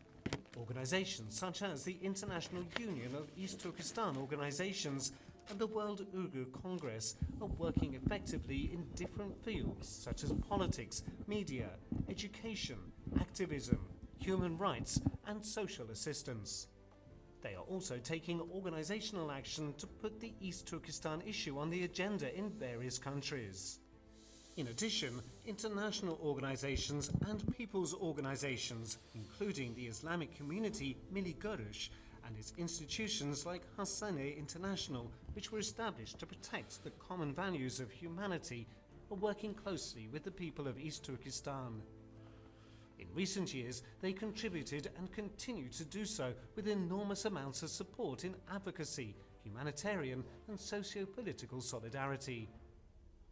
Organizations such as the International Union of East Turkestan Organizations and the World Uyghur Congress are working effectively in different fields such as politics, media, education, activism, human rights, and social assistance. They are also taking organizational action to put the East Turkestan issue on the agenda in various countries. In addition, international organizations and people's organizations, including the Islamic community Milli Görüş and its institutions like Hassane International, which were established to protect the common values of humanity, are working closely with the people of East Turkestan. In recent years, they contributed and continue to do so with enormous amounts of support in advocacy, humanitarian and socio-political solidarity.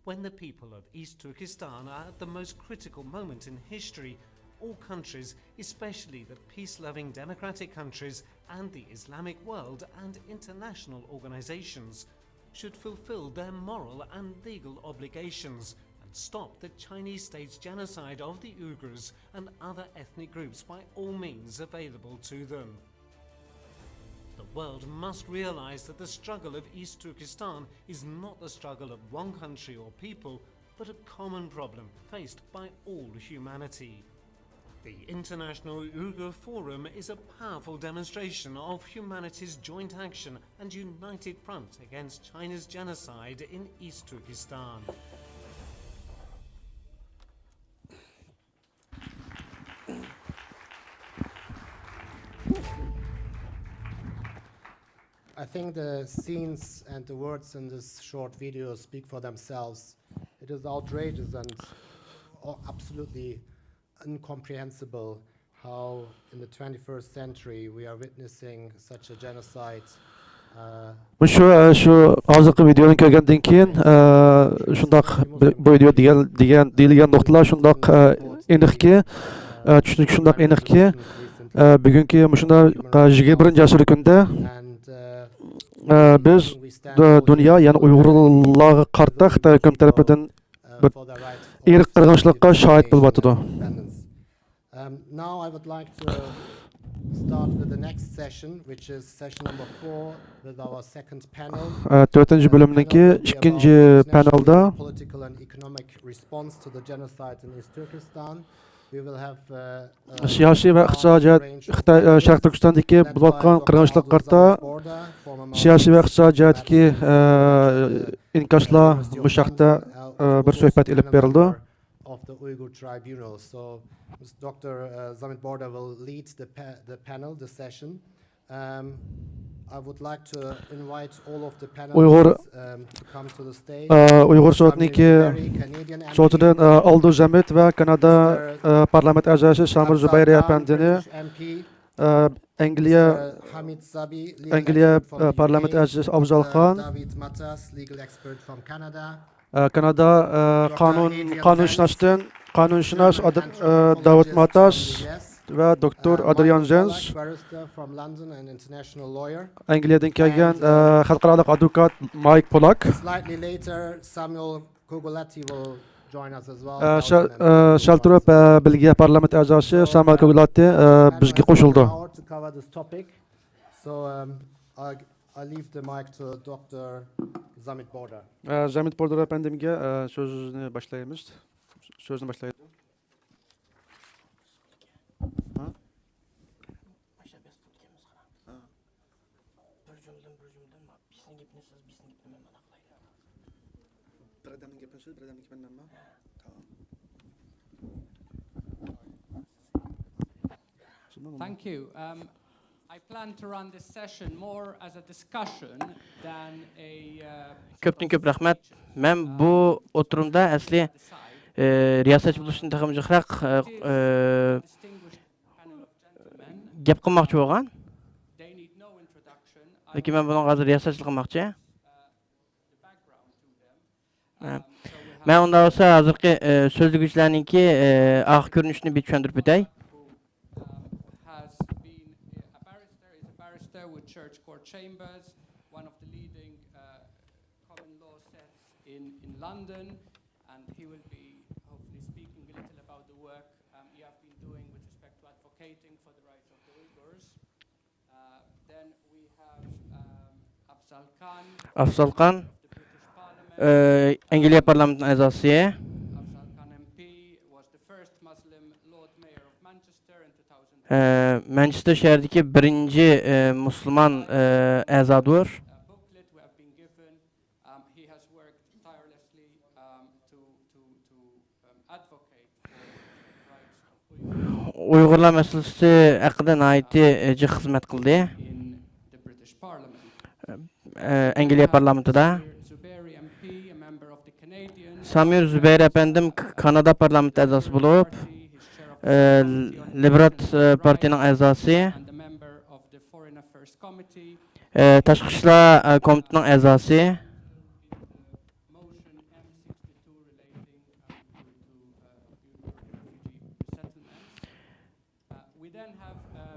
When the people of East Turkestan are at the most critical moment in history, all countries, especially the peace-loving democratic countries and the Islamic world and international organizations, should fulfill their moral and legal obligations and stop the Chinese state's genocide of the Uyghurs and other ethnic groups by all means available to them. The world must realize that the struggle of East Turkestan is not the struggle of one country or people, but a common problem faced by all humanity. The International Uyghur Forum is a powerful demonstration of humanity's joint action and united front against China's genocide in East Turkestan.
I think the scenes and the words in this short video speak for themselves. It is outrageous and absolutely incomprehensible how in the 21st century we are witnessing such a genocide.
Shu hozirgi videoni ko'rgandan keyin shundoq bu video deyilgan nuqtalar shundoq aniqki, tushunlik shundoq aniqki, bugungi shunday 21-asr kunda biz dunyo, ya'ni Uyg'urlarga qarta Xitoy hukumat tarafidan bir irq qirg'inchilikqa shohid bo'lyapti.
Now I would like to start with the next session, which is session number 4 with our second panel.
4-chi bo'limdagi ikkinchi panelda
political and economic response to the genocide in East Turkestan. We will have
siyosiy va iqtisodiyot Sharq Turkistondagi bo'layotgan qirg'inchilikqa qarta siyosiy va iqtisodiyotdagi inkaslar bu haqda bir suhbat ilib berildi.
Of the Uyghur Tribunal. So Dr. Zamit Borda will lead the panel, the session. I would like to invite all of the panelists to come to the stage.
Uyg'ur so'tniki so'tidan Aldo Zamit va Kanada parlament a'zosi Samir Zubayri apandini, Angliya parlament a'zosi Afzal Khan,
David Matas, legal expert from Canada.
Kanada qanunshunos David Matas va doktor Adrian Jens, Angliyadan kelgan xalqaro advokat Mike Polak.
Slightly later, Samuel Kogolati will join us as well.
Shalturab Belgiya parlament a'zosi Samuel Kogolati bizga qo'shildi.
To cover this topic, so I leave the mic to Dr. Zamit Borda.
Zamit Borda pandemiga so'zni boshlaymiz. So'zni boshlaydi.
Thank you. I plan to run this session more as a discussion than a
Köptün köp rahmet. Men bu oturumda asli riyasatçı buluşun takımcıqraq gap qilmoqchi bo'lgan. Lekin men buni hozir riyasatchilik qilmoqchi. Men unda olsa hozirgi so'zliguvchilarningki oq ko'rinishini bir tushuntirib o'tay.
Church Court Chambers, one of the leading common law sets in London, and he will be hopefully speaking a little about the work you have been doing with respect to advocating for the rights of the Uyghurs. Then we have Afzal Khan.
Afzal Khan, Angliya parlamentinin a'zosi.
Afzal Khan MP was the first Muslim Lord Mayor of Manchester in 2000.
Manchester şəhərdəki birinci Müslüman əzadır. Uyğurlar məsələsi haqqında nəhayət ciddi xidmət qıldı. Angliya parlamentida. Samir Zübeyir əfəndim Kanada parlamenti əzası olub. Liberat Partiyaning a'zosi, Tashqi ishlar komitetining a'zosi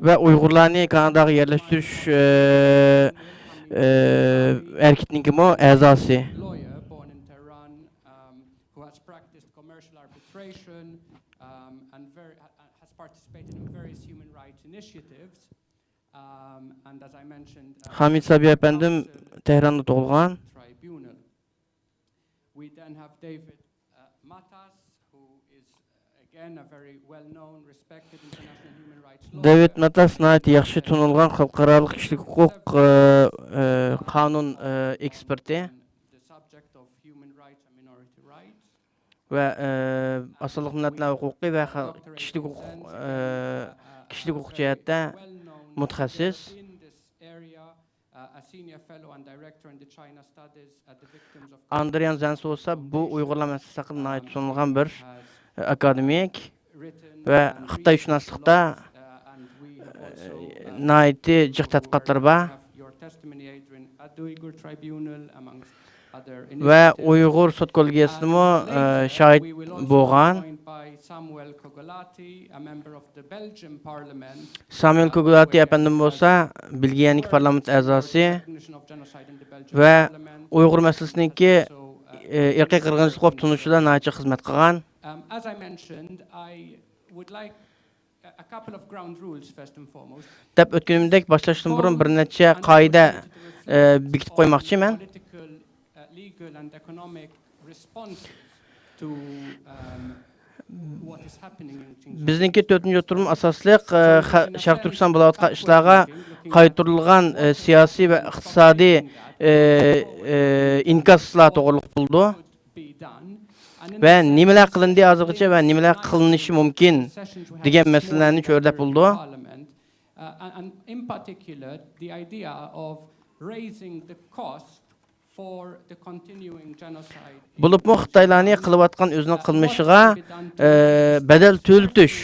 va Uyg'urlarni Kanadaga yerlashtirish harakatining a'zosi. Hamid Sabi efendim Tehran'da doğulgan.
We then have David Matas, who is again a very well-known, respected international human rights lawyer.
David Matas nəhayət yaxşı tanınған xalqarалық kişilik hüquq qanun eksperti və asılıq millətlər hüquqi və kişilik hüquq cəhətdə mütəxəssis. Andrian Zens olsa bu Uyğurlar məsələsi haqqında aid sunulğan bir akademik və Xitayşünaslıqda nəhayət cıq tədqiqatları var. Və Uyğur sud kollegiyasının şahid bolğan. Samuel Kogulati efendim bolsa Belgiyaning parlament a'zosi və Uyğur məsələsiningki irqiy qırğınçılıq olub tunuşida nəhayət xizmət qilgan. Dəb ötkünümdək başlaşdan burun bir neçə qayda bekitib qoymoqchi mən. Bizningki 4-cü oturum asaslıq Şərq Türkistan bulayotgan işlərə qaytırılğan siyasi və iqtisadi inkaslar to'g'riliq bo'ldi və nimalar qilindi hozirgacha və nimalar qilinishi mumkin degan masalalarni ko'rib bo'ldi. Bulubmu Xitoylarni qilayotgan o'zining qilmishiga badal to'latish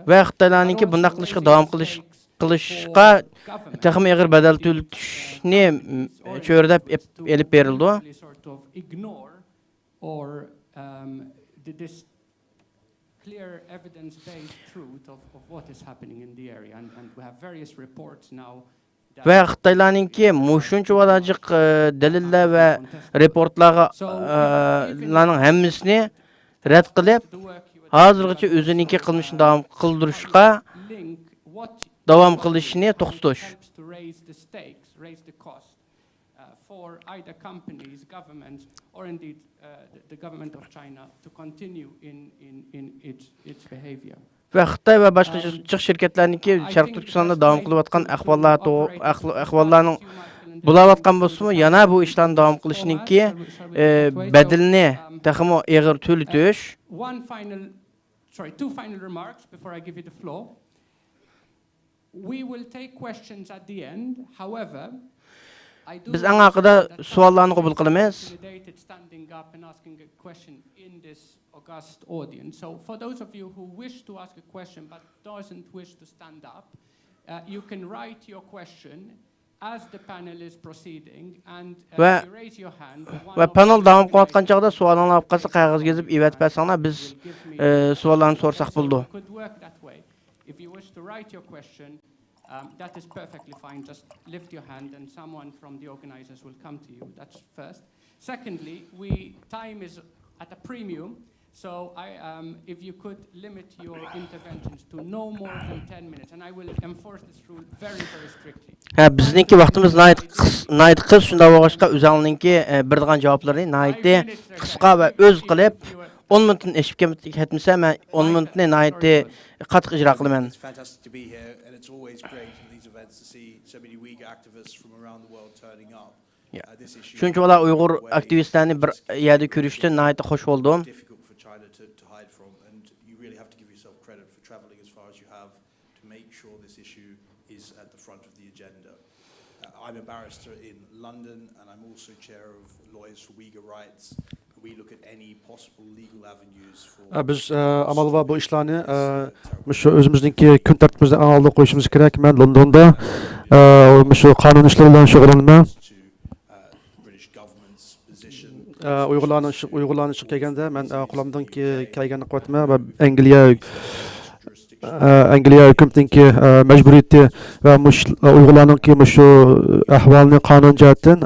va Xitoylarningki bunday qilishga davom qilishga texmi ig'ir badal to'latishni cho'rdab elib berildi.
Clear evidence-based truth of what is happening in the area, and we have various reports now.
Və Xitoylarninki mushuncha valajıq dalillar və reportlarning hammasini rad qilib, hozirgacha o'zininki qilmishini davom qildirishga davom qilishni to'xtatish.
for either companies, governments, or indeed the government of China to continue in its behavior.
Ve Xitay ve başka çık şirketlerninki Şarkı Türkistan'da devam kılıvatkan ahvallarning bulavatkan bolsunmu yana bu işlerin devam kılışınınki bedelini texmo ağır tölütüş.
Two final remarks before I give you the floor. We will take questions at the end. However,
Biz en akıda suallarını kabul kılımız.
Standing up and asking a question in this august audience. So for those of you who wish to ask a question but doesn't wish to stand up, you can write your question as the panel is proceeding and you raise your hand.
Ve panel devam kılatkan çağda sualını alıp kalsa kağıt gezip evet persana biz suallarını sorsak buldu.
If you wish to write your question, that is perfectly fine. Just lift your hand and someone from the organizers will come to you. That's first. Secondly, time is at a premium. So if you could limit your interventions to no more than 10 minutes, and I will enforce this rule very, very strictly.
Bizninki vaxtımız nayt qız şunda boğaşqa özalninki birdiğen cevaplarını nayti qısqa ve öz qilib 10 minutun eşip ketmese mən 10 minutunu nayti qatıq icra qılıman.
It's fantastic to be here and it's always great in these events to see so many Uyghur activists from around the world turning up.
Çünki ola Uyghur aktivistlerini bir yerde görüşdü, nayti xoş oldum.
I'm a barrister in London and I'm also chair of Lawyers for Uyghur Rights. We look at any possible legal avenues for
Biz amalva bu işlerini şu özümüzdeki gün tartibimizde aldı koyuşumuz gerek. Ben London'da şu kanun işlerinden şug'ullanma. Uyg'urlarni chiqib kelganda men qo'limdan kelganini qilyapman va Angliya hukumatiniki majburiyati va Uyg'urlarninki shu ahvolni qonun jihatdan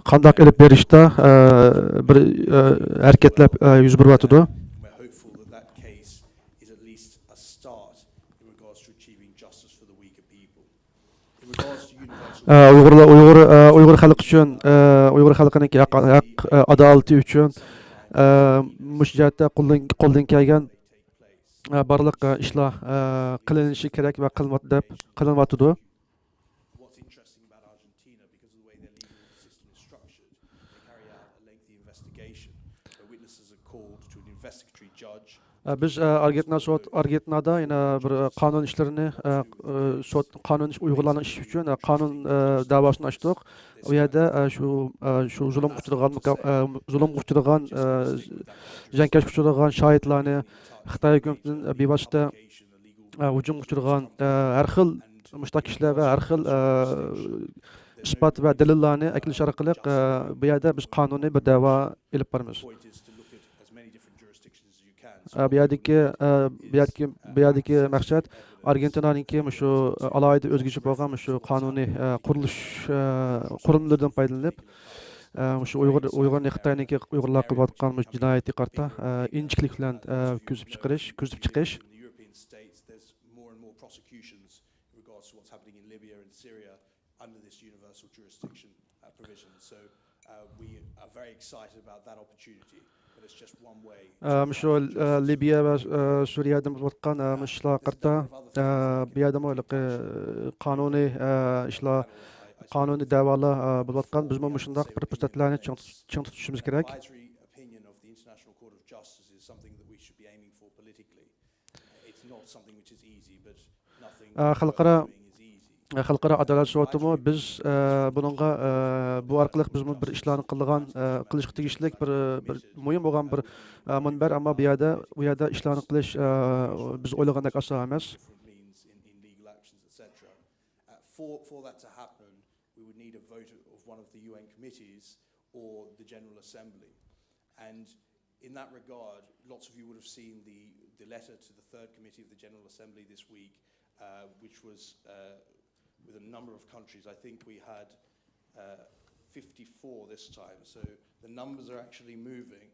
qandaq ilib berishda bir harakatlar yuz beryapti. Uyghur xalqi uchun, Uyghur xalqining haq adolati uchun mush jihatda qo'ldan kelgan barliq ishlar qilinishi kerak va qilinyapti. Biz Argentinada yana bir qonun ishlarini Uyg'urlarning ishi uchun qonun davosini ochdik. U yerda shu zulm uchragan jankash uchragan shohidlarni Xitoy hukumatining bevosita hujum uchragan har xil mushtaq va har xil isbot va dalillarni aklish orqali bu yerda biz qonuniy bir da'vo olib boramiz. Bu yerdagi maqsad Argentinaningki shu alohida o'zgacha bo'lgan shu qonuniy qurilmalardan foydalanib shu Uyg'urni Xitoyniki Uyg'urlar qilayotgan jinoyatga qarta injiqlik bilan kuzatib chiqish. Shu Libiya va Suriyada bo'layotgan ishlar qarta bu yerda qonuniy ishlar, qonuniy da'volar bo'layotgan. Biz mana shunday bir fursatlarni ching tutishimiz kerak. Xalqaro adolat sudimi biz buningga bu orqali biz bir ishlarni qilishga tegishli bir muhim bo'lgan bir munbar, ammo bu yerda ishlarni qilish biz o'ylagandek oson emas.
For that to happen, we would need a vote of one of the UN committees or the General Assembly. And in that regard, lots of you would have seen the letter to the third committee of the General Assembly this week, which was with a number of countries. I think we had 54 this time, so the numbers are actually moving.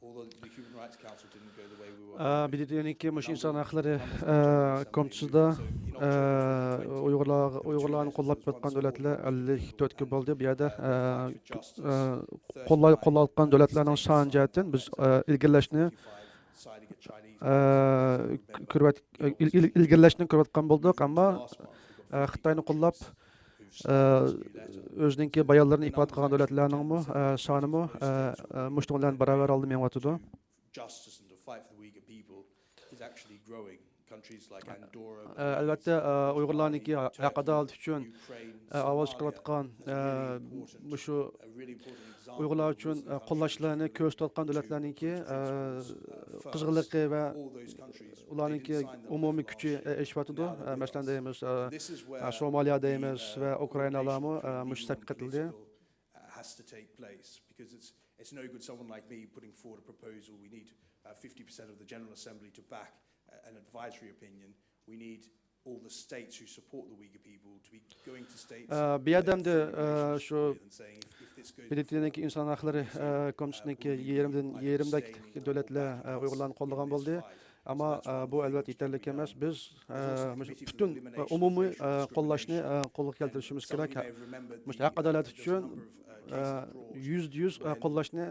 although the Human Rights Council didn't go the way we were.
BDT'ninki mush insan hakları komitesida Uyg'urlarni qo'llab atgan davlatlar 54 ga bo'ldi. Bu yerda qo'llayotgan davlatlarning soni jihatdan biz ilgirlashni ko'rayotgan bo'ldik, ammo Xitoyni qo'llab o'zininki bayonlarini ifoda qilgan davlatlarning sonimi mushtu bilan barobar oldi menyapti.
Justice and to fight for the Uyghur people is actually growing. Countries like Andorra,
albatta Uyg'urlarniki haqida uchun ovoz chiqarayotgan shu Uyg'urlar uchun qo'llashlarni ko'rsatayotgan davlatlarniki qizg'inligi va ularniki umumiy kuchi eshityapti. Masalan deymiz Somaliya deymiz va Ukrainalarmi mushtak qitildi.
has to take place because it's no good someone like me putting forward a proposal. We need 50% of the General Assembly to back an advisory opinion. We need all the states who support the Uyghur people to be going to states
bir yerdamda shu BDT'ninki inson haqlari komitesininki yerimdek davlatlar Uyg'urlarni qo'llagan bo'ldi. Ammo bu albatta yetarli emas. Biz butun umumiy qo'llashni qo'lga keltirishimiz kerak. Haq adolat uchun %100 qo'llashga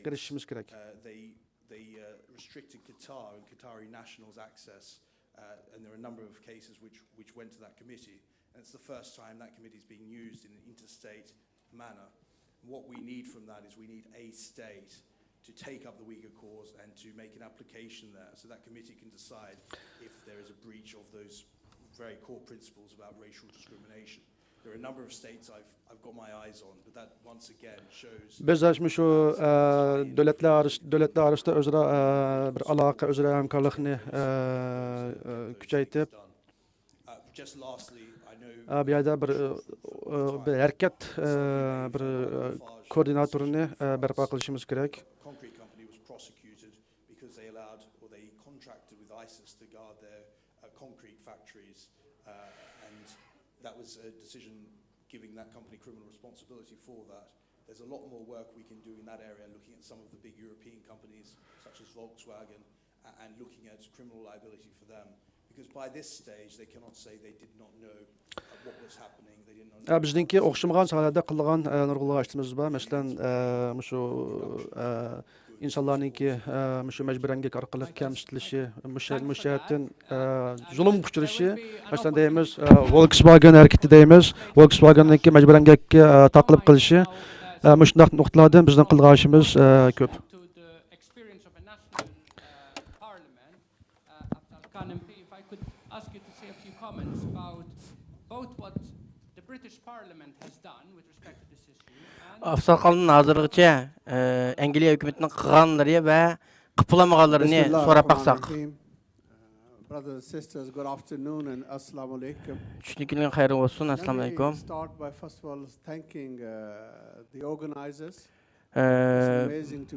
erishishimiz kerak.
They restricted Qatar and Qatari nationals access, and there are a number of cases which went to that committee. And it's the first time that committee is being used in an interstate manner. What we need from that is we need a state to take up the Uyghur cause and to make an application there, so that committee can decide if there is a breach of those very core principles about racial discrimination. There are a number of states I've got my eyes on, but that once again shows.
Biz shu davlatlar orasida o'zaro bir aloqa, o'zaro hamkorlikni kuchaytirib,
Just lastly, I know
bu yerda bir harakat, bir koordinatorini barpo qilishimiz kerak.
Concrete company was prosecuted because they allowed or they contracted with ISIS to guard their concrete factories, and that was a decision giving that company criminal responsibility for that. There's a lot more work we can do in that area, looking at some of the big European companies such as Volkswagen and looking at criminal liability for them. Because by this stage they cannot say they did not know what was happening. They did not know.
Bizningki o'xshamagan sohalarda qilgan nurg'unlagan ishlarimiz bor. Masalan, shu insonlarningki shu majburiylik orqali kamsitilishi, mushatdan zulm uchrashi, masalan deymiz Volkswagen harakati deymiz, Volkswagenningki majburiylikka taqlib qilishi, shunday nuqtalardan bizning qilgan ishimiz ko'p.
Ask you to say a few comments about both what the British Parliament has done with respect to this issue.
Afsaqalın hazırlıqça Angliya hökumətinin qılğanları və qıpılamaganlarını soraq baxsaq.
Brothers and sisters, good afternoon and assalamu alaikum.
Tushunkilik xeyir olsun. Assalamu alaikum.
Start by first of all thanking the organizers.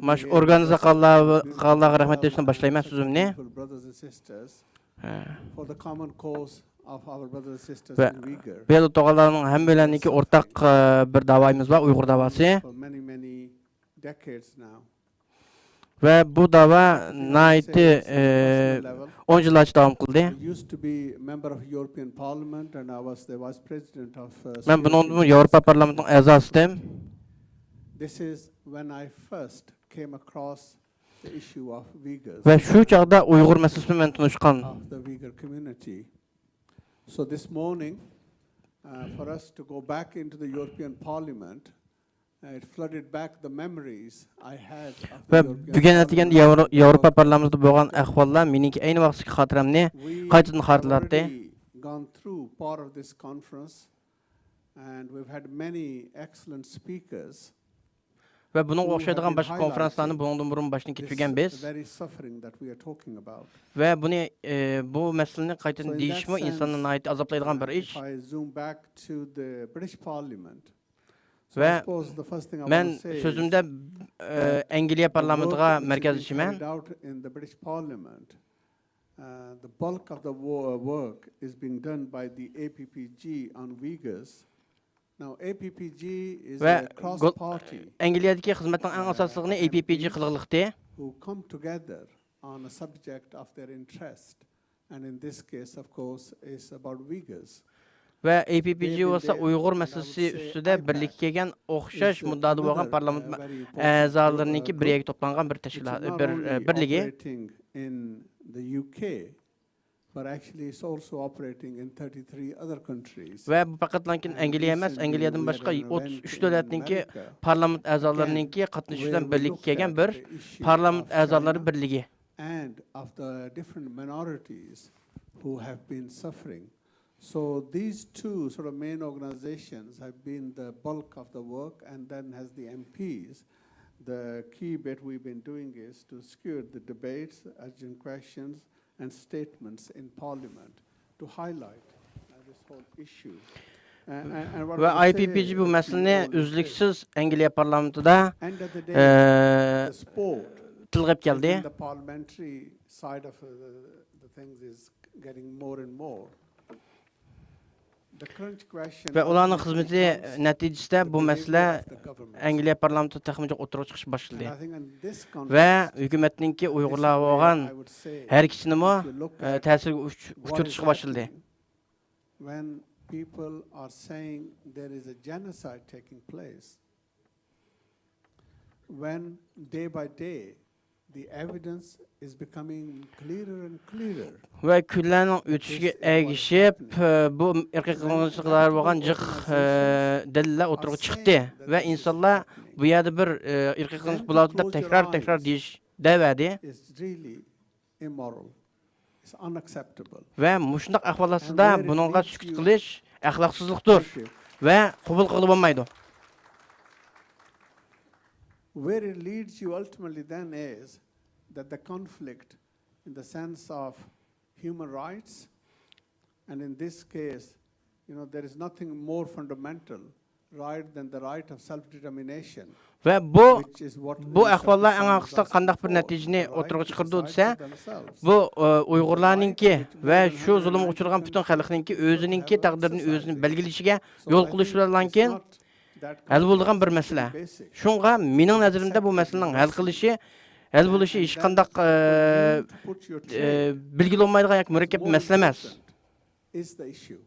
Maş organizatorlarga rahmet etishni başlayman sözümni.
Brothers and sisters, for the common cause of our brothers and sisters
in
Uyghur.
Belə toğalarının həmlərinki ortaq bir davayımız var, Uyğur davası.
For many decades now.
Və bu dava naiti 10 yıllarca davam qıldı.
I used to be member of European Parliament and I was the vice president of
Mən bunun Avropa Parlamentinin əzasıydım.
This is when I first came across the issue of Uyghurs.
Və şu çağda Uyğur məsələsini mən tanışqan.
The Uyghur community. So this morning, for us to go back into the European Parliament, it flooded back the memories I had of the
European Parliament. Ve Avropa Parlamentida bo'lgan ahvollar meniki ayni vaqtdagi xotiramni qaytadan xatırlatdı.
Gone through part of this conference and we've had many excellent speakers.
Ve bunun o'xshaydigan boshqa konferanslarni bundan burun boshdan kechirgan biz. Ve bunu bu masalani qaytadan deyishmi insonni nihoyat azoblaydigan bir ish. Ve ben sözümde Angliya parlamentiga markazlashiman.
The bulk of the work is being done by the APPG on Uyghurs. Now, APPG is
Ve
a cross-party
Angliyadagi xizmatning eng asosligini APPG qilg'iliqdi.
who come together on a subject of their interest. And in this case, of course, is about Uyghurs.
Ve APPG bo'lsa Uyg'ur masalasi ustida birlikka kelgan o'xshash muddada bo'lgan parlament a'zolarininki bir yerga to'plangan bir tashkilot, birligi.
Operating in the UK, but actually it's also operating in 33 other countries.
Ve bu faqatlankin Angliya emas, Angliyadan boshqa 33 davlatninki parlament a'zolarininki qatnashishidan birlikka kelgan bir parlament a'zolari birligi.
And of the different minorities who have been suffering. So these two sort of main organizations have been the bulk of the work, and then has the MPs. The key bit we've been doing is to secure the debates, urgent questions, and statements in Parliament to highlight this whole issue. And what
Ve
I say
IPPG bu
to
meseleni
all is
üzlüksüz Angliya parlamentida
end of the day, the sport
tilg'ib keldi.
in the parliamentary side of the things is getting more and more. The current question
Ve ularning
ultimately
xizmati
comes
natijasida
the
bu
behavior
masala
of the government.
Angliya parlamentida taxminan o'tirib chiqish boshladi.
And I think in this
Ve
context,
hukumatninki
this is
Uyg'urlar
where
bo'lgan
I would say,
her ikkisinimi
if you look at
ta'sirga
what is
uchratishga boshladi.
happening, when people are saying there is a genocide taking place, when day by day the evidence is becoming clearer and clearer.
Ve kunlarning o'tishiga ergishib bu irqiy qirg'inchiliklar bo'lgan jiq dalillar o'tirib chiqdi ve insonlar bu yerda bir irqiy qirg'inchilik bo'ladi deb takrar deyish davadi
It's really immoral. It's unacceptable.
ve mushundaq ahvollarda buningga sukut qilish axloqsizlikdir ve qabul qilib bo'lmaydi.
Where it leads you ultimately then is that the conflict in the sense of human rights, and in this case, there is nothing more fundamental right than the right of self-determination,
Ve bu
which is what
bu
Minister
ahvollar eng
Pakistan
axırda
was
qandaq bir
for,
natijani
the right
o'tirg'a
to
chiqardi
decide
desa,
for themselves.
bu Uyg'urlarninki ve şu zulmga uchragan butun xalqninki o'zininki taqdirini o'zini belgilishiga yo'l qo'yish bilan keyin hal bo'ladigan bir masala. Shunga mening nazarimda bu masalaning hal bo'lishi hech qanday belgili olmaydigan yoki murakkab masala emas.
Is the issue.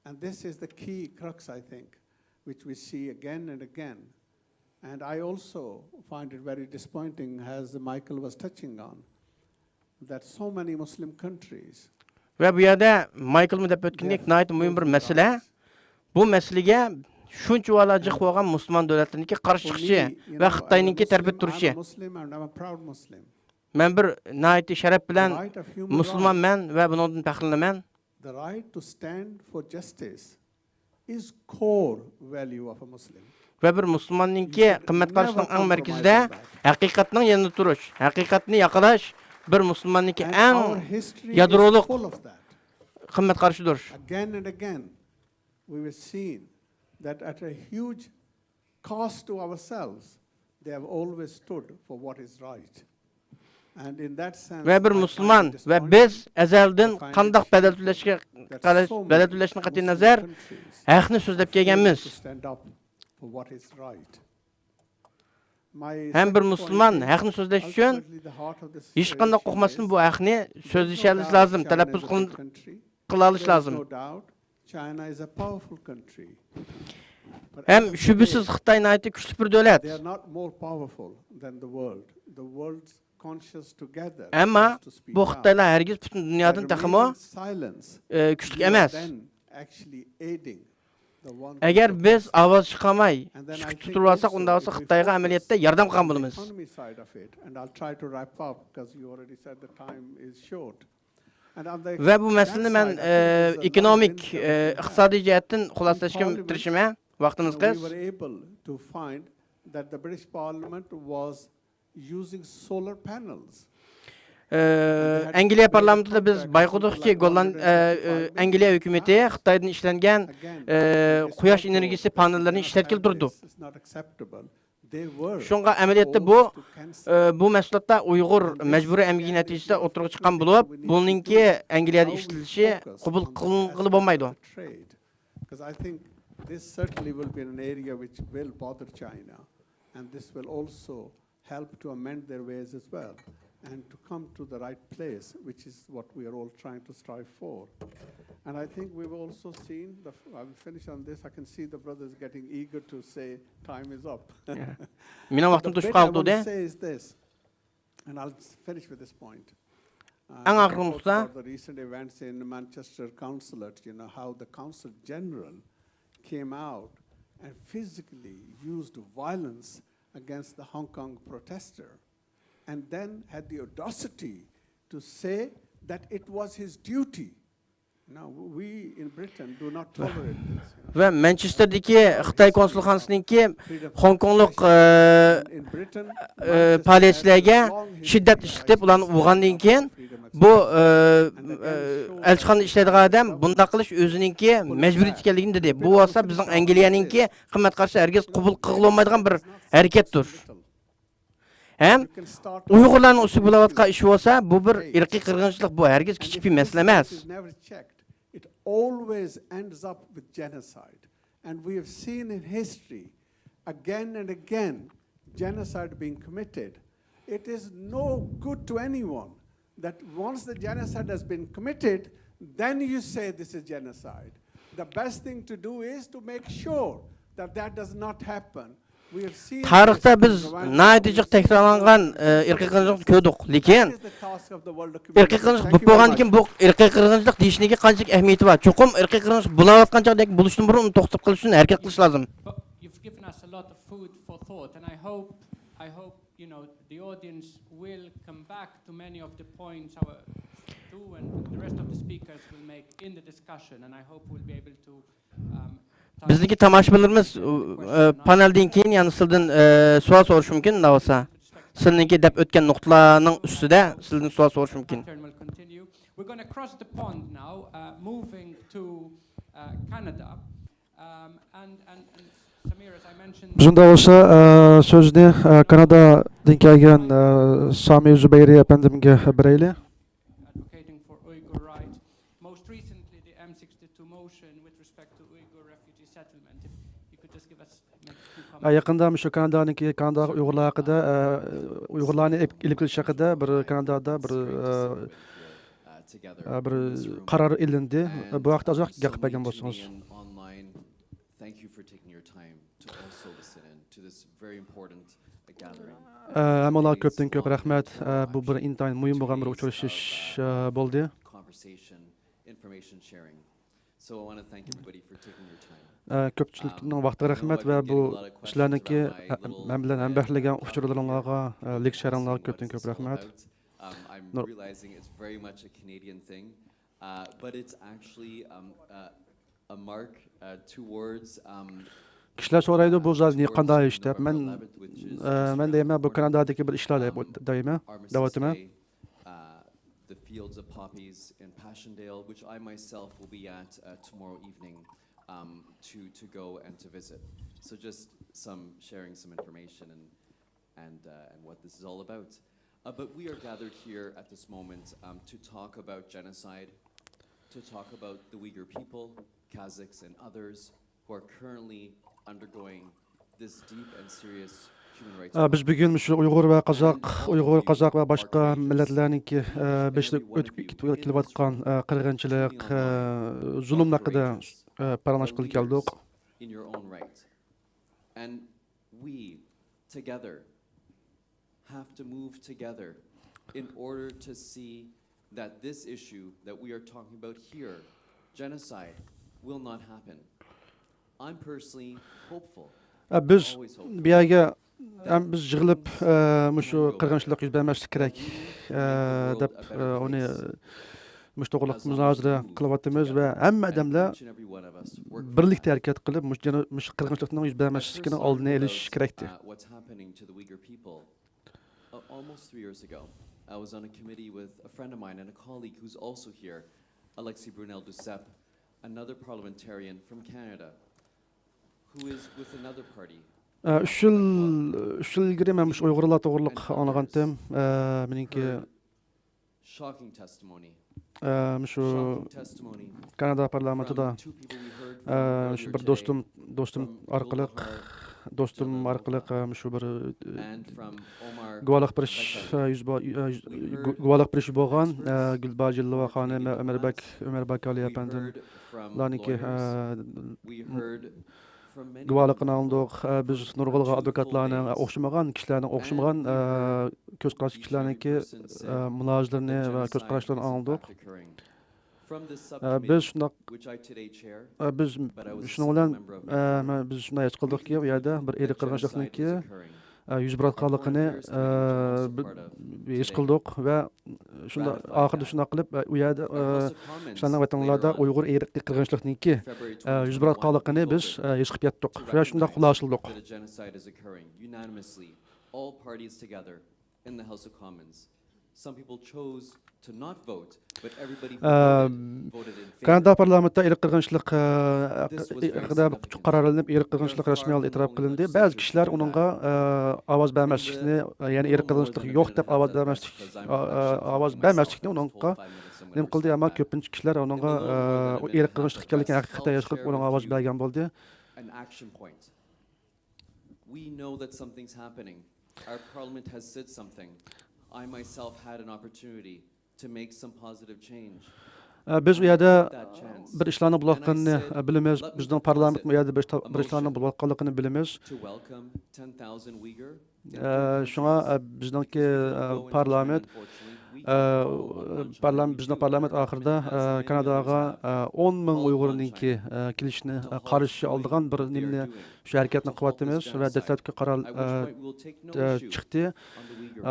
And this is the key crux, I think, which we see again and again. And I also find it very disappointing, as Michael was touching on, that so many Muslim countries
Ve bu yerda Michael deb o'tgandek nayt muhim bir masala. Bu masalaga shuncha valajiq bo'lgan musulmon davlatlarniki qarshi chiqishi va Xitoyninki tarbiya turishi. Men bir nayt sharaf bilan musulmonman va bundan faxrlanaman.
The right to stand for justice is core value of a Muslim.
Ve bir musulmonninki qimmat qarashining eng markazida haqiqatning yanında turish, haqiqatni yaqalash bir musulmonninki eng yadroliq qimmat qarashidir.
Again and again, we were seen that at a huge cost to ourselves, they have always stood for what is right. And in that sense,
Ve bir musulmon ve biz ezelden qandaq bedel to'lashni qat'iy nazar haqni so'zlab kelganmiz. Hem bir musulmon haqni so'zlash uchun hech qanday qo'rqmasdan bu haqni so'zlashingiz lozim, talaffuz qila olish lozim.
China is a powerful country.
Hem şüphesiz Xitoy nayeti kuchli bir davlat.
They are not more powerful than the world. The world's conscious together.
Ama bu Xitoylar hergiz butun dunyodan taxmo kuchli emas. Agar biz ovoz chiqarmay, sukut tutib olsak, unda bo'lsa Xitoyga amaliyotda yordam qilgan bo'lamiz. Ve bu meseleni ben ekonomik, iqtisodiy jihatdan xulosalashga tirishimga vaqtimiz qis.
We were able to find that the British Parliament was using solar panels.
Angliya parlamentida biz bayqudukki Angliya hukumati Xitoydan ishlangan quyosh energiyasi panellerini ishlatib turdi. Şunga amaliyotda bu mahsulotda Uyg'ur majburiy emgigi natijasida o'tirib chiqqan bo'lib, buningki Angliyada ishlatishi qabul qilib bo'lmaydi.
this certainly will be an area which will bother China, and this will also help to amend their ways as well, and to come to the right place, which is what we are all trying to strive for. And I think we've also seen, I will finish on this, I can see the brothers getting eager to say time is up.
Менің вақтым
The
тұшып
bit I
қалды
want to
де.
say is this, and I'll finish with this point.
Ең
I
ақырғы
talked
нұқта,
about the recent events in Manchester Consulate, you know, how the Consul General came out and physically used violence against the Hong Kong protester, and then had the audacity to say that it was his duty. Now, we in Britain do not tolerate this.
ve Manchester'daki Xitoy konsulxonasininki Hong Kongluk
In Britain,
faoliyatchilarga shiddat ishlatib, ularni urgandan keyin bu elchixona ishlaydigan odam bunday qilish o'zininki majburiyat ekanligini dedi. Bu bo'lsa bizning Angliyaninki qimmat qarshi hargiz qabul qilib olmaydigan bir harakatdir. Hem Uyg'urlarning ustiga bo'layotgan ish bo'lsa, bu bir irqiy qirg'inchilik, bu hargiz kichik bir masala emas.
It always ends up with genocide. And we have seen in history, again and again, genocide being committed. It is no good to anyone that once the genocide has been committed, then you say this is genocide. The best thing to do is to make sure that that does not happen.
Tarixda biz natijiq takrorlangan irqiy qirg'inchilik ko'rdik, lekin irqiy qirg'inchilik bo'lib bo'lgandan keyin bu irqiy qirg'inchilik deyishniga qanchalik ahamiyati bor. Cho'qim irqiy qirg'inchilik bo'layotganchalik bo'lishdan burun uni to'xtatib qilish uchun harakat qilish lozim.
You've given us a lot of food for thought, and I hope you know the audience will come back to many of the points our two and the rest of the speakers will make in the discussion, and I hope we'll be able to.
Bizdeki tomoshabinlarimiz paneldan keyin yana sizdan savol so'rash mumkin, nima bo'lsa. Sizningki deb o'tgan nuqtalarning ustida sizdan savol so'rash mumkin.
We're going to cross the pond now, moving to Canada, and Samir, as I mentioned.
Bizda bo'lsa so'zni Kanadadan kelgan Samir Zubayri apandimga beraylik.
Advocating for Uyghur rights. Most recently, the M62 motion with respect to Uyghur refugee settlement. If you could just give us a few comments.
Yaqında shu Kanada Uyg'urlar haqida, Uyg'urlarni ilib kelish haqida bir Kanadada bir qaror ilindi. Bu haqda uzoq gapirgan bo'lsangiz.
Thank you for taking your time to also listen in to this very important gathering.
Hammalar ko'pdan ko'p rahmat. Bu bir intayin muhim bo'lgan bir uchrashish bo'ldi.
Conversation, information sharing. So I want to thank everybody for taking your time.
Ko'pchilikning vaqtiga rahmat va bu sizlarniki men bilan hambahlagan uchrashuvlaringizga, leksiyalaringizga ko'pdan ko'p rahmat.
I'm realizing it's very much a Canadian thing, but it's actually a mark towards.
Kişiler so'raydi bu zaten qanday ish deb. Men deyman bu Kanadadagi bir ishlar deb deyman. Davatimi.
The fields of poppies in Passchendaele, which I myself will be at tomorrow evening to go and to visit. So just sharing some information and what this is all about. But we are gathered here at this moment to talk about genocide, to talk about the Uyghur people, Kazakhs and others who are currently undergoing this deep and serious human rights.
Biz bugun shu Uyg'ur, Qozoq va boshqa millatlarningki o'tib kelayotgan qirg'inchilik, zulm haqida parlash qilib keldik.
In your own right. And we together have to move together in order to see that this issue that we are talking about here, genocide, will not happen. I'm personally hopeful.
Biz bu yerga biz yig'ilib shu qirg'inchilik yuz bermaslik kerak deb uni to'g'riliq munozara qilyapmiz va hamma odamlar birlikda harakat qilib shu qirg'inchilikning yuz bermasligini oldini olish kerakdir.
Almost 3 years ago, I was on a committee with a friend of mine and a colleague who's also here, Alexis Brunel-Duceppe, another parliamentarian from Canada, who is with another party.
Şu ilgili men shu Uyg'urlar to'g'riliq olgandim. Meniki
shocking testimony
Şu Kanada parlamentida şu bir dostum arqılıq şu bir guvalıq bir iş bolğan Gülbacilova xanım Ömerbek Ali efendim laniki guvalığını aldıq. Biz nurgulga advokatlarning o'xshamagan kishilarning o'xshamagan ko'z qarash kishilarniki mulozimlarni va ko'z qarashlarini aldıq. Biz şunun bilan biz shunday his qildikki, u yerda bir erk qirg'inchilikniki yuz berayotganligini his qildik va shunda oxirida shunday qilib u yerda shularning vatanlarda Uyg'ur erk qirg'inchilikniki yuz berayotganligini biz his qilib yetdik va shunda xulosaldik.
All parties together in the House of Commons. Some people chose to not vote, but everybody voted in favor.
Kanada parlamentda erk qirg'inchilik haqida qarorlanib, erk qirg'inchilik rasmiy e'tirof qilindi. Ba'zi kishilar uningga ovoz bermaslikni, ya'ni erk qirg'inchilik yo'q deb ovoz bermaslikni uningga nim qildi, ammo ko'pincha kishilar uningga erk qirg'inchilik ekanligini haqiqatan his qilib uningga ovoz bergan bo'ldi.
An action point. We know that something's happening. Our parliament has said something. I myself had an opportunity to make some positive change.
Biz u yerda bir ishlarni bo'layotganini bilamiz. Bizning parlament u yerda bir ishlarni bo'layotganligini bilamiz. Shunga bizningki parlament bizning parlament oxirida Kanadaga 10,000 Uyg'urninki kelishni qarshi oldigan bir nimni shu harakatni qilyapmiz va dastlabki qaror chiqdi.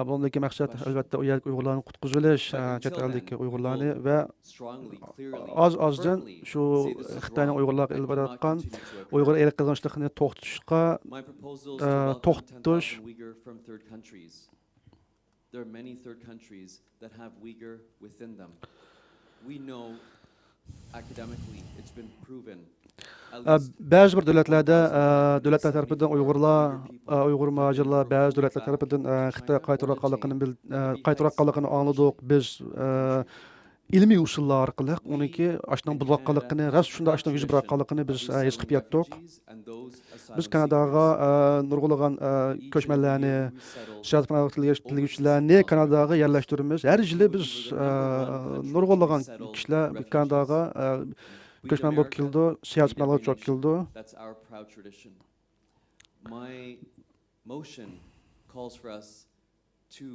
Bundaki maqsad albatta u yerlik Uyg'urlarni qutqizish, chet eldagi Uyg'urlarni va ozdan shu Xitoyning Uyg'urlarga ilib borayotgan Uyg'ur erk qirg'inchiligini to'xtatish.
There are many third countries that have Uyghur within them. We know academically it's been proven.
Ba'zi bir davlatlarda davlatlar tarafidan Uyg'ur muhojirlar ba'zi davlatlar tarafidan Xitoy qaytarayotganligini angladik. Biz ilmiy usullar orqali uniki ashunday bo'layotganligini, rost shunday ashunday yuz berayotganligini biz his qilib yetdik. Biz Kanadaga nurg'ulagan ko'chmanlarni, siyosat tilaguvchilarni Kanadaga yerlashtiramiz. Har yili biz nurg'ulagan kishilar Kanadaga ko'chman bo'lib keldi, siyosat bilan çok keldi.
That's our proud tradition. My motion calls for us to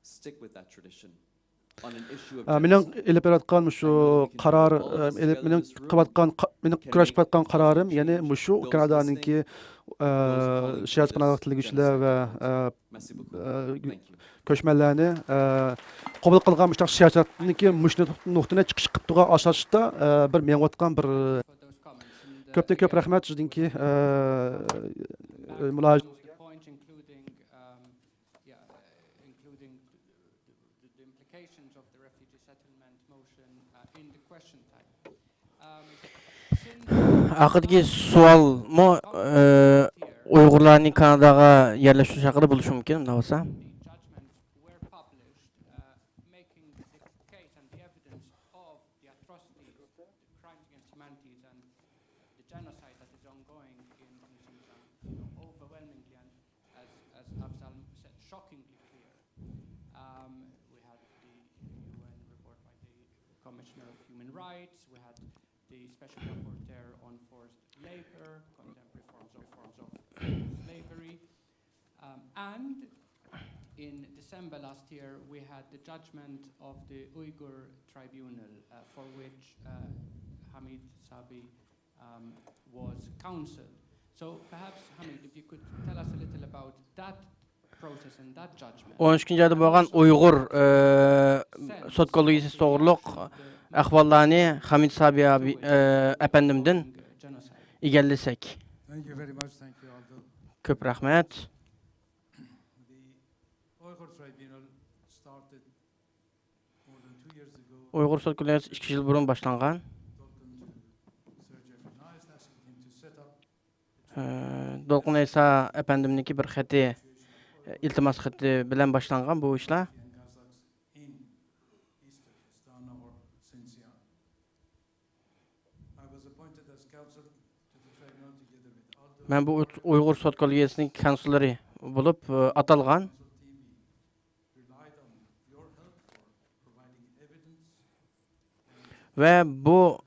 stick with that tradition.
Mening ilib berayotgan shu qaror, mening kurashib atgan qarorim, ya'ni shu Kanadaninki siyosat bilan tilaguvchilar va ko'chmanlarni qabul qilgan mushtaq siyosatniki mushni nuqtani chiqish qilib asosida bir mengayotgan bir ko'pdan ko'p rahmat sizningki
Oxirdagi savol Uyg'urlarning Kanadaga yerlashish haqida bo'lishi mumkin, unda bo'lsa.
Commissioner of Human Rights, we had the Special Rapporteur on Forced Labor, Contemporary Forms of Slavery, and in December last year we had the judgment of the Uyghur Tribunal for which Hamid Sabi was counseled. So perhaps, Hamid, if you could tell us a little about that process and that judgment.
13-yilda bo'lgan Uyg'ur sud kollegiyasi to'g'riliq ahvollarni Hamid Sabi efendimdan egallasak.
Thank you very much. Thank you, Aldo.
Ko'p rahmat.
The Uyghur Tribunal started more than 2 years ago.
Uyg'ur sud kollegiyasi 2 yil burun boshlangan. Dolqun Esa efendimniki bir xati iltimos xati bilan boshlangan bu ishlar.
Xinjiang. I was appointed as counsel to the tribunal together with other
Ben bu Uyghur Sot Kollegiyasining konsullari bo'lib atalgan.
relied on your help for providing evidence.
Ve bu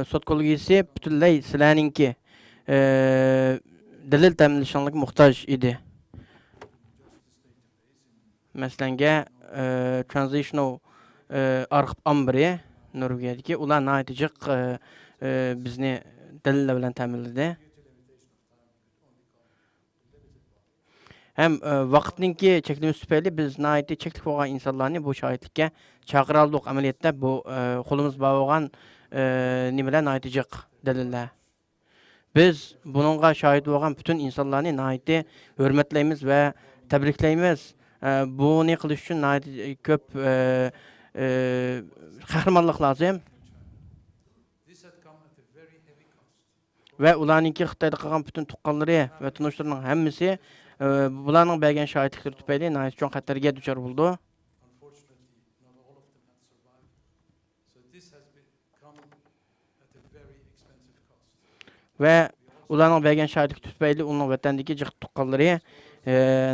Sot Kollegiyasi butunlay sizlarningki dalil ta'minlashingizga muhtoj edi. Masalanga Transitional Arxiv Ambri Norvegiyadagi ular naytijiq bizni dalillar bilan ta'minladi. Hem vaqtninki cheklimiz tufayli biz nayti cheklik bo'lgan insonlarni bu shohidlikka chaqira oldik. Amaliyotda bu qo'limiz bor bo'lgan nimalar naytijiq dalillar. Biz buningga shohid bo'lgan butun insonlarni nayti hurmatlaymiz va tabriklaymiz. Buni qilish uchun ko'p qahramonlik lozim. Va ularningki Xitoyda qolgan butun tuqqanlari va tunishlarining hammasi bularning bergan shohidliklari tufayli nihoyat cho'ng xatarga duchor bo'ldi. Va ularning bergan shohidlik tufayli uning vatandagi jiq tuqqanlari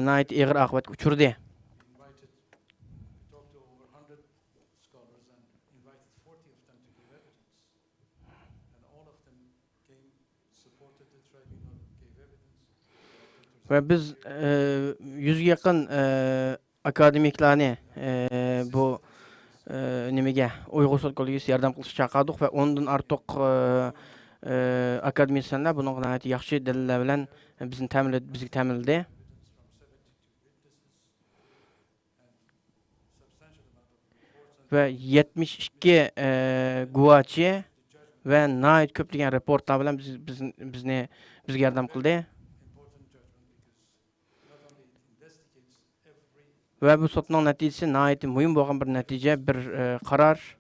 nihoyat og'ir oqibatga uchirdi. Ve biz 100 yakın akademiklarni bu nimege Uyghur Sot Kollegiyasi yordam qilishga chaqirdik ve ondan ortiq akademisyenler bunun gayet yaxshi dalillar bilan bizga ta'minladi. Ve 72 guvochi ve nayet ko'plagan raportlar bilan bizga yordam qildi. Ve bu sotning natijasi nayet muhim bo'lgan bir natija, bir qaror.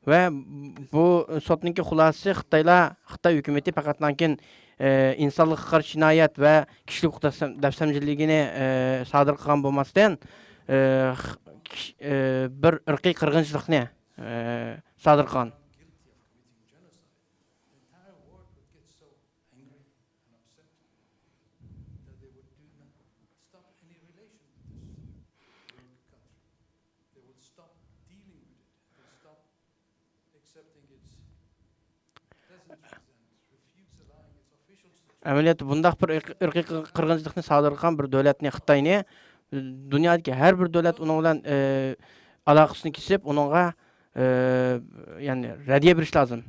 Ve bu sotninki xulosasi Xitoy hukumati faqatlankin insonlikqa qarshi jinoyat va kishilik dafsamchiligini sodir qilgan bo'lmasdan bir irqiy qirg'inchilikni sodir qilgan. Amaliyotda bundaq bir irqiy qirg'inchilikni sodir qilgan bir davlatni Xitoyni dunyodagi har bir davlat uning bilan aloqasini kesib, uningga ya'ni radiya berish lozim.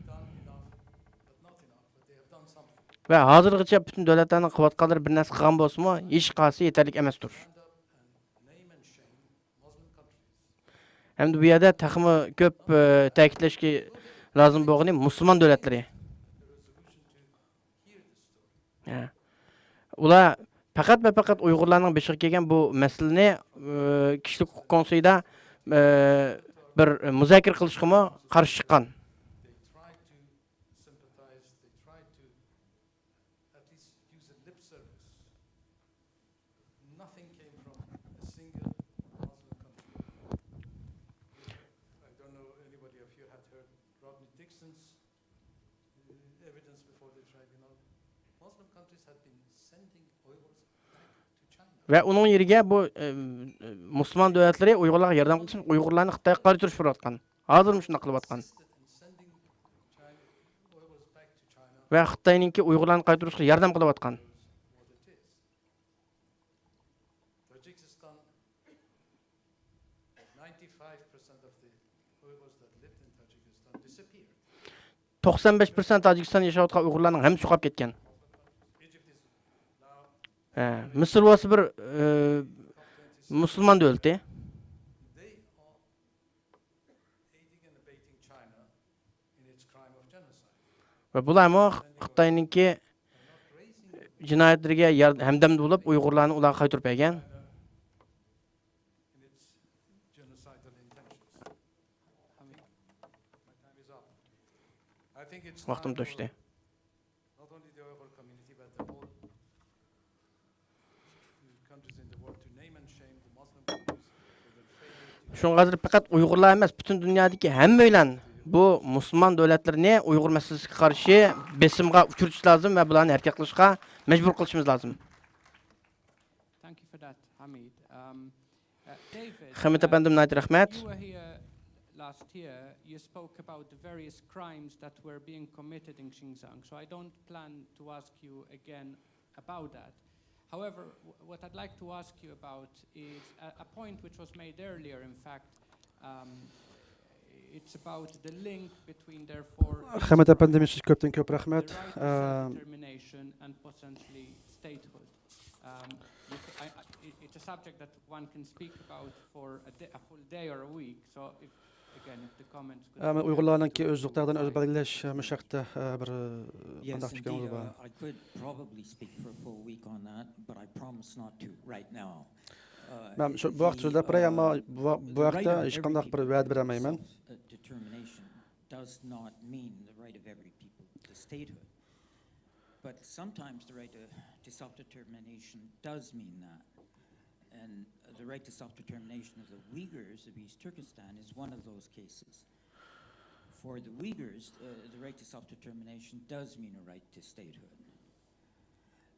Va hozirgacha butun davlatlarning qilayotganlari bir narsa qilgan bo'lsa-mu, hech qaysi yetarli emasdir. Hamda bu yerda taxmi ko'p ta'kidlashga lozim bo'lgani musulmon davlatlari. Ular faqat va faqat Uyg'urlarning beshiga kelgan bu masalani kishilik huquq konseyida bir muzokara qilishga qarshi chiqqan. Ve onun yerine bu Müslüman devletleri Uygurlarga yardım qilib, Uygurlarni Xitoyga qarshi turish bo'layotgan. Hozirmi shunday qilyotgan. Ve Xitoyningki Uygurlarni qaytarishga yardım qilyotgan. %95% Tojikistonda yashayotgan Uygurlarning hammasi yo'qolib ketgan. Mısır olsa bir Müslüman devleti. Ve bularmı Xitoyninki jinoyatlarga hamdam bo'lib, Uyg'urlarni ularga qaytarib bergan. Vaqtim to'shdi.
only the Uyghur community, but the whole countries in the world to name and shame the Muslim countries for their failure to
Şoňa fakat Uygurlar emas, bütün dünýädäki hemmeýlen bu musulman döwletlerini Uygur meselesine karşı besimga uçuruş lazım ve bularni hareket kılışga mecbur kılışımız lazım.
Thank you for that, Hamid. David,
Hamid efendim, nayt rahmet.
you were here last year. You spoke about the various crimes that were being committed in Xinjiang. So I don't plan to ask you again about that. However, what I'd like to ask you about is a point which was made earlier, in fact. It's about the link between, therefore,
Hamid efendim, siz köpten köp rahmet.
the right to self-determination and potentially statehood. It's a subject that one can speak about for a full day or a week. So, if the comments could.
Uygurlarınki özlüklerden öz belgileş meşakta bir
Yes,
andak çıkan
indeed.
olur.
I could probably speak for a full week on that, but I promise not to right now.
Ben şu bu vaqt sözlep biray, ama bu vaqtda hiç qandaq bir va'd beremeymen.
Determination does not mean the right of every people to statehood. But sometimes the right to self-determination does mean that. And the right to self-determination of the Uyghurs of East Turkestan is one of those cases. For the Uyghurs, the right to self-determination does mean a right to statehood.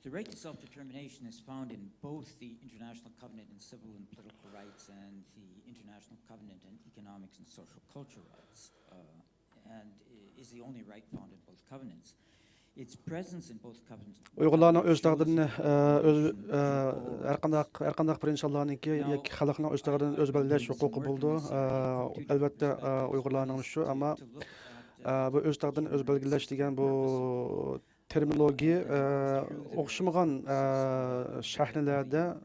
The right to self-determination is found in both the International Covenant on Civil and Political Rights and the International Covenant on Economics and Social Cultural Rights, and is the only right found in both covenants. Its presence in both covenants.
Uygurlarning öz taqdirini her qandaq bir insanlarnınki ýa-ki halkynyň öz taqdirini öz belgileş hukuky boldy. Elbetde Uygurlarning şu, ama bu öz taqdirini öz belgileş digen bu terminologiya oxşamagan şählerde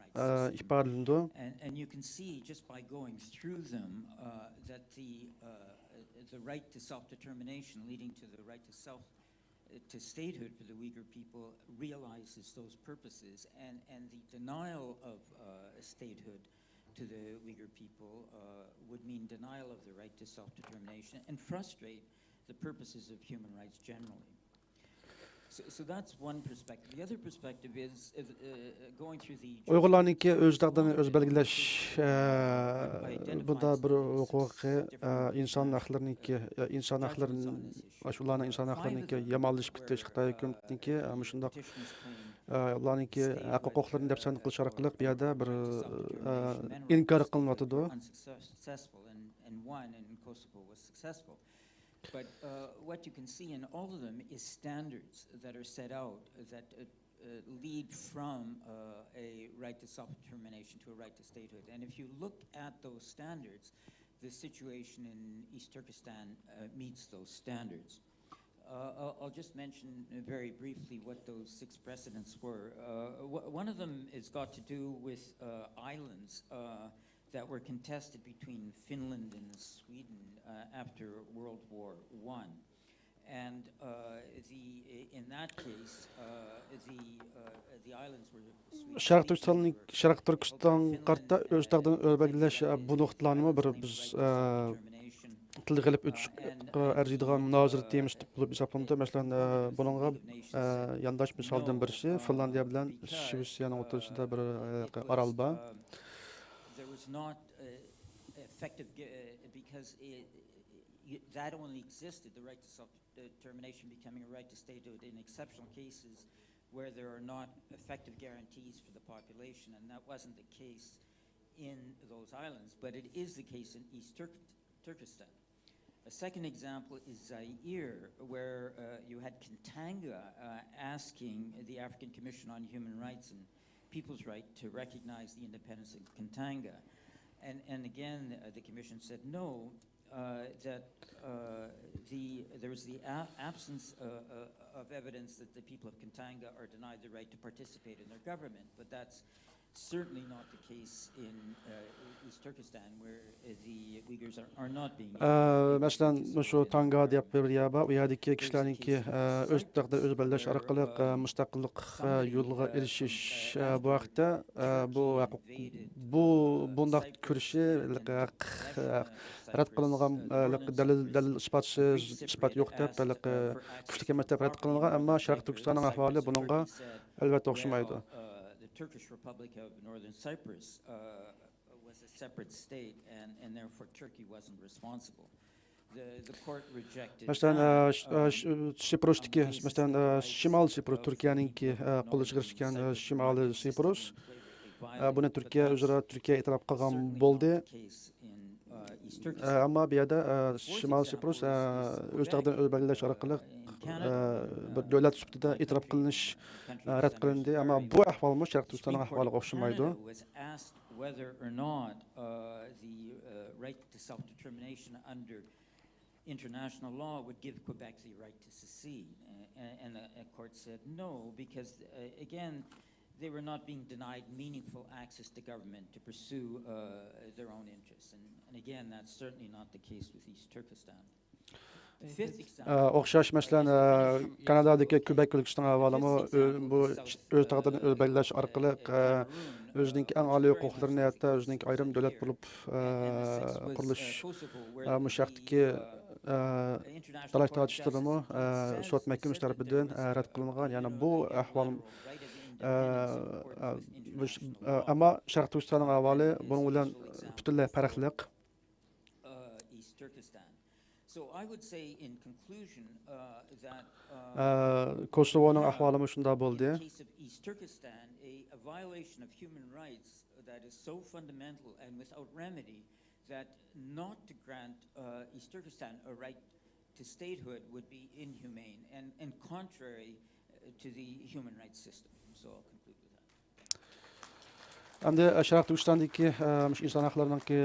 ifadelandi.
And you can see just by going through them that the right to self-determination leading to the right to statehood for the Uyghur people realizes those purposes, and the denial of statehood to the Uyghur people would mean denial of the right to self-determination and frustrate the purposes of human rights generally. So that's one perspective. The other perspective is going through the
Uygurlarnınki öz taqdirini öz belgileş bu da bir hukuky insan haklarınınki insan haklarının aşularına insan haklarınınki yamanlaşıp gitmiş Xitay hökümetininkki ama şundaq ularnınki hukuklarını dep san kılış arkalyk bir ýerde bir inkar kılınmatydy.
Unsuccessful, and one in Kosovo was successful. But what you can see in all of them is standards that are set out that lead from a right to self-determination to a right to statehood. And if you look at those standards, the situation in East Turkestan meets those standards. I'll just mention very briefly what those 6 precedents were. One of them has got to do with islands that were contested between Finland and Sweden after World War I. And in that case, the islands were
Şarq Türkistan qarta öz taqdirini öz belgileş bu noktalarını bir biz tilde gelip üç erzidigan münazir temiz bulup hesaplandı. Mesela bununla yandaş misaldan birisi Finlandiya bilen Şweýçariýanyň oturuşunda bir aral bar.
There was not effective because that only existed, the right to self-determination becoming a right to statehood in exceptional cases where there are not effective guarantees for the population, and that wasn't the case in those islands, but it is the case in East Turkestan. A second example is Zaire, where you had Katanga asking the African Commission on Human Rights and People's Right to recognize the independence of Katanga. And again, the Commission said no, that there was the absence of evidence that the people of Katanga are denied the right to participate in their government, but that's certainly not the case in East Turkestan, where the Uyghurs are not being.
Mesela şu Tanga deyip bir yaba, u yerdeki kişilerinki öz taqdir öz belleş arqalıq müstaqillik yoluna erişiş bu vaqtda bu bundaq kurişi rad qilingan dalil isbat yo'q deb kuchli emas deb rad qilingan, ammo Sharq Turkistonning ahvoli buningga albatta o'xshamaydi.
The Turkish Republic of Northern Cyprus was a separate state, and therefore Turkey wasn't responsible. The court rejected.
Mesela Siprus'taki, mesela Şimal Siprus, Türkiye'ninki qo'lga chiqarishgan Şimali Siprus, buni Turkiya o'zaro Turkiya e'tirof qilgan bo'ldi. Ammo bu yerda Şimal Siprus o'z taqdirini o'zi belgilash orqali bir davlat sifatida e'tirof qilinish rad qilindi, ammo bu ahvolmi Sharq Turkistonning ahvoliga o'xshamaydi.
Whether or not the right to self-determination under international law would give Quebec the right to secede, and the court said no, because again, they were not being denied meaningful access to government to pursue their own interests, and again, that's certainly not the case with East Turkestan.
O'xshash masalan Kanadadagi Quebec ülkəsinin ahvolimi bu öz taqdirini öz belgilash orqali o'zining eng oliy huquqlarini hatto o'zining ayrim davlat bo'lib qurilish mushaqdagi talab tortishlarimi sud mahkamasi tomonidan rad qilingan. Ya'ni bu ahvol ammo Sharq Turkistonning ahvoli buning bilan butunlay farqli.
So I would say in conclusion that
Kosovoning ahvolimi shunda bo'ldi.
in the case of East Turkestan, a violation of human rights that is so fundamental and without remedy that not to grant East Turkestan a right to statehood would be inhumane and contrary to the human rights system. So I'll conclude with that.
Endi Sharq Turkistondagi inson haqlarininki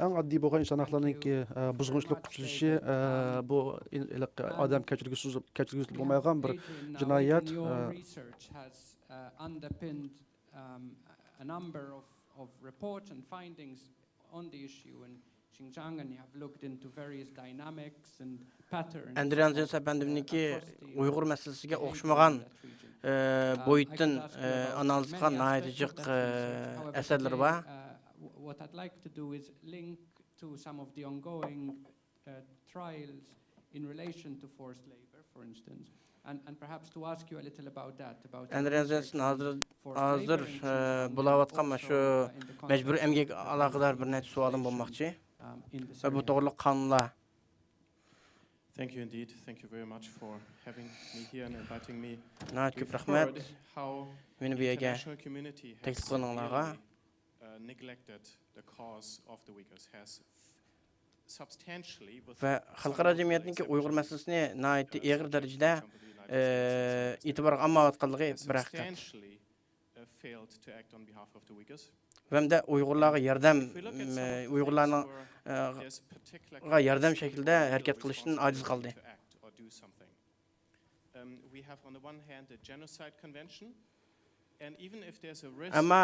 eng oddiy bo'lgan inson haqlarininki buzg'unchilik qilishi bu odam kechirgisi bo'lmagan bir jinoyat.
Your research has underpinned a number of reports and findings on the issue in Xinjiang, and you have looked into various dynamics and patterns.
Andrian Zensapandimniki Uyg'ur masalasiga o'xshamagan boyutdan analiz qilgan naytijiq asarlar bor.
What I'd like to do is link to some of the ongoing trials in relation to forced labor, for instance, and perhaps to ask you a little about that.
Andrian Zensin hazır bulavatqan shu majburiy emgak aloqador bir necha savolim bo'lmoqchi. Va bu to'g'riliq qonunlar.
Thank you indeed. Thank you very much for having me here and inviting me.
Ko'p rahmat. Meni bu yerga taklif qilganlarga.
Neglected the cause of the Uyghurs has substantially
va xalqaro jamiyatning Uyg'ur masalasini nihoyatda og'ir darajada e'tibor olmayotganligi bir haqiqat. Hamda Uyg'urlarga yordam shaklida harakat qilishdan ojiz qoldi.
We have on the one hand the genocide convention.
Ama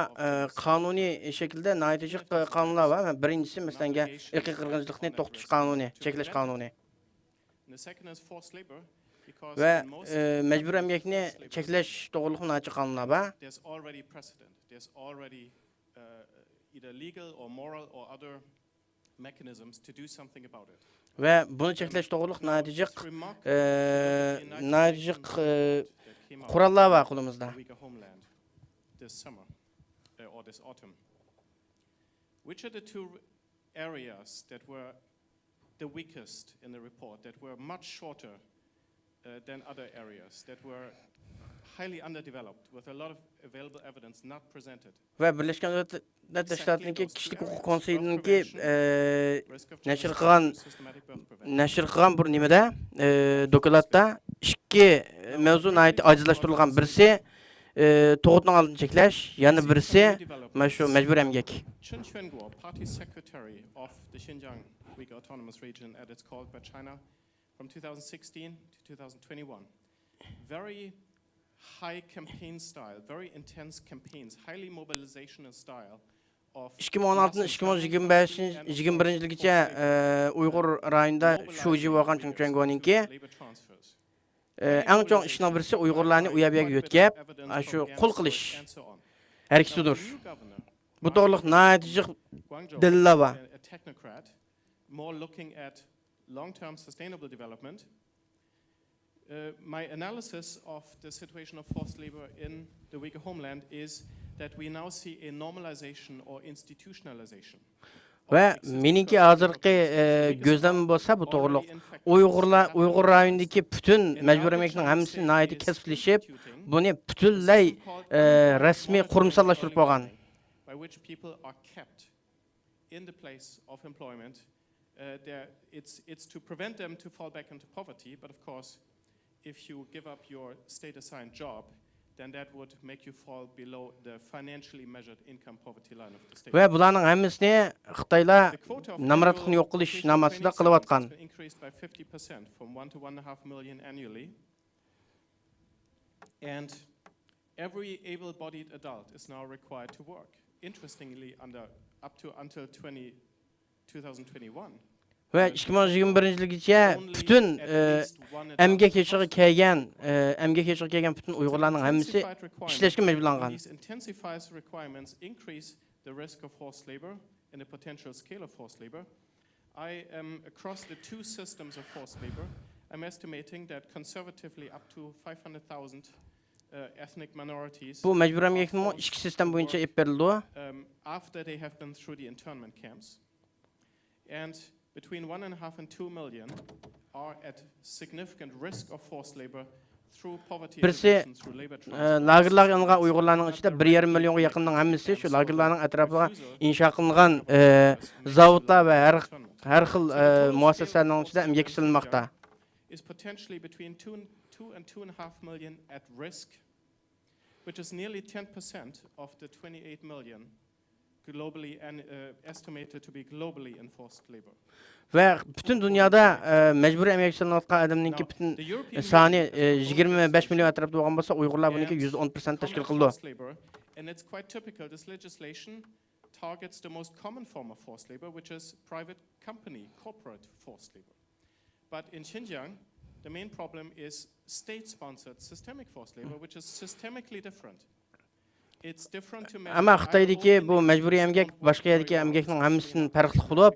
qonuniy shaklda naytijiq qonunlar bor. Birinchisi masalan irqiy qirg'inchilikni to'xtatish qonuni, cheklash qonuni. Va majburiy emgakni cheklash to'g'riliq naytijiq qonunlar bor.
There's already precedent. There's already either legal or moral or other mechanisms to do something about it.
Va buni cheklash to'g'riliq naytijiq qurollar bor qo'limizda.
This summer or this autumn. Which are the two areas that were the weakest in the report, that were much shorter than other areas, that were highly underdeveloped with a lot of available evidence not presented?
Va Birlashgan Davlatlar Tashkilotining kishilik huquq konseyining nashr qilgan bir nimada dokladda ikki mavzu nihoyat ojizlashtirilgan. Birisi to'g'itning oldini cheklash, yana birisi mana shu majburiy emgak.
Chen Quanguo, party secretary of the Xinjiang Uyghur Autonomous Region, as it's called by China, from 2016 to 2021, very high campaign style, very intense campaigns, highly mobilizational style of
2016-2021 yilgacha Uyg'ur rayonida shu yil bo'lgan Chunchanggoninki eng chong ishning birisi Uyg'urlarni u yerga yo'tkab, shu qul qilish harakatidir. Bu to'g'riliq natija dalillar bor.
More looking at long-term sustainable development. My analysis of the situation of forced labor in the Uyghur homeland is that we now see a normalization or institutionalization.
Va meningki hozirgi gözlemim bo'lsa bu to'g'riliq Uyg'ur rayonidagi butun majburiy emgakning hammasini nihoyat kasblashib, buni butunlay rasmiy qurumsallashtirib qo'ygan.
By which people are kept in the place of employment. It's to prevent them to fall back into poverty, but of course, if you give up your state-assigned job, then that would make you fall below the financially measured income poverty line of the state.
Ve bularning hammasini Xitoylar namratlikni yo'q qilish namasida qilib atgan.
Increased by 50% from 1 to 1.5 million annually. And every able-bodied adult is now required to work. Interestingly, until 2021.
Ve 2021 yilgacha bütün emgak yoshiga kelgan bütün Uyg'urlarning hammasi ishlashga majburlangan.
These intensifies requirements increase the risk of forced labor and the potential scale of forced labor. I am across the two systems of forced labor. I'm estimating that conservatively up to 500,000 ethnic minorities.
Bu majburiy emgakning ikki sistem bo'yicha olib berildi.
After they have been through the internment camps. And between 1.5 and 2 million are at significant risk of forced labor through poverty eviction, through labor transfer.
Lagerlarga yongan Uyg'urlarning ichida 1.5 millionga yaqinning hammasi shu lagerlarning atrofiga insho qilingan zavodlar va har xil muassasalarning ichida emgak qilinmoqda.
Is potentially between 2 and 2.5 million at risk, which is nearly 10% of the 28 million globally estimated to be globally enforced labor.
Ve bütün dünyada mecburi emek qilinayotgan adamninki bütün sani 25 milyon atrofida bo'lgan bo'lsa, Uyg'urlar buniki 110% tashkil qildi.
And it's quite typical. This legislation targets the most common form of forced labor, which is private company, corporate forced labor. But in Xinjiang, the main problem is state-sponsored systemic forced labor, which is systemically different.
Ama Xitoydagi bu majburiy emgak boshqa yerdagi emgakning hammasidan farqli bo'lib,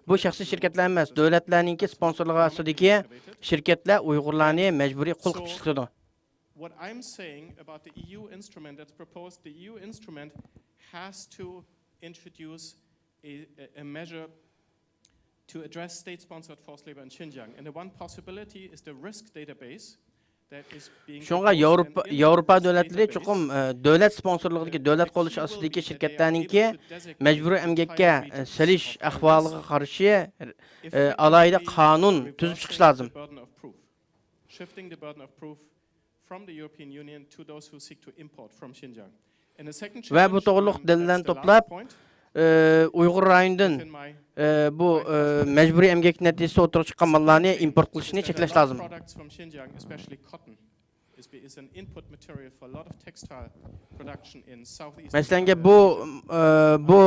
bu shaxsiy shirkatlar emas, davlatlarningki sponsorligi ostidagi shirkatlar Uyg'urlarni majburiy qul qilib chiqadi.
What I'm saying about the EU instrument that's proposed, the EU instrument has to introduce a measure to address state-sponsored forced labor in Xinjiang. And the one possibility is the risk database.
Şunga Avrupa devletleri çokum devlet sponsorluğundaki devlet qolish ostidagi shirkatlarninki majburiy emgakka selish ahvoliga qarshi alayda qonun tuzib chiqish lozim.
Shifting the burden of proof from the European Union to those who seek to import from Xinjiang. And the second challenge,
ve bu to'g'riliq dalillarni to'plab Uyg'ur rayonidan bu majburiy emgak natijasida o'tirib chiqqan mallarni import qilishni cheklash lozim. Masalan, bu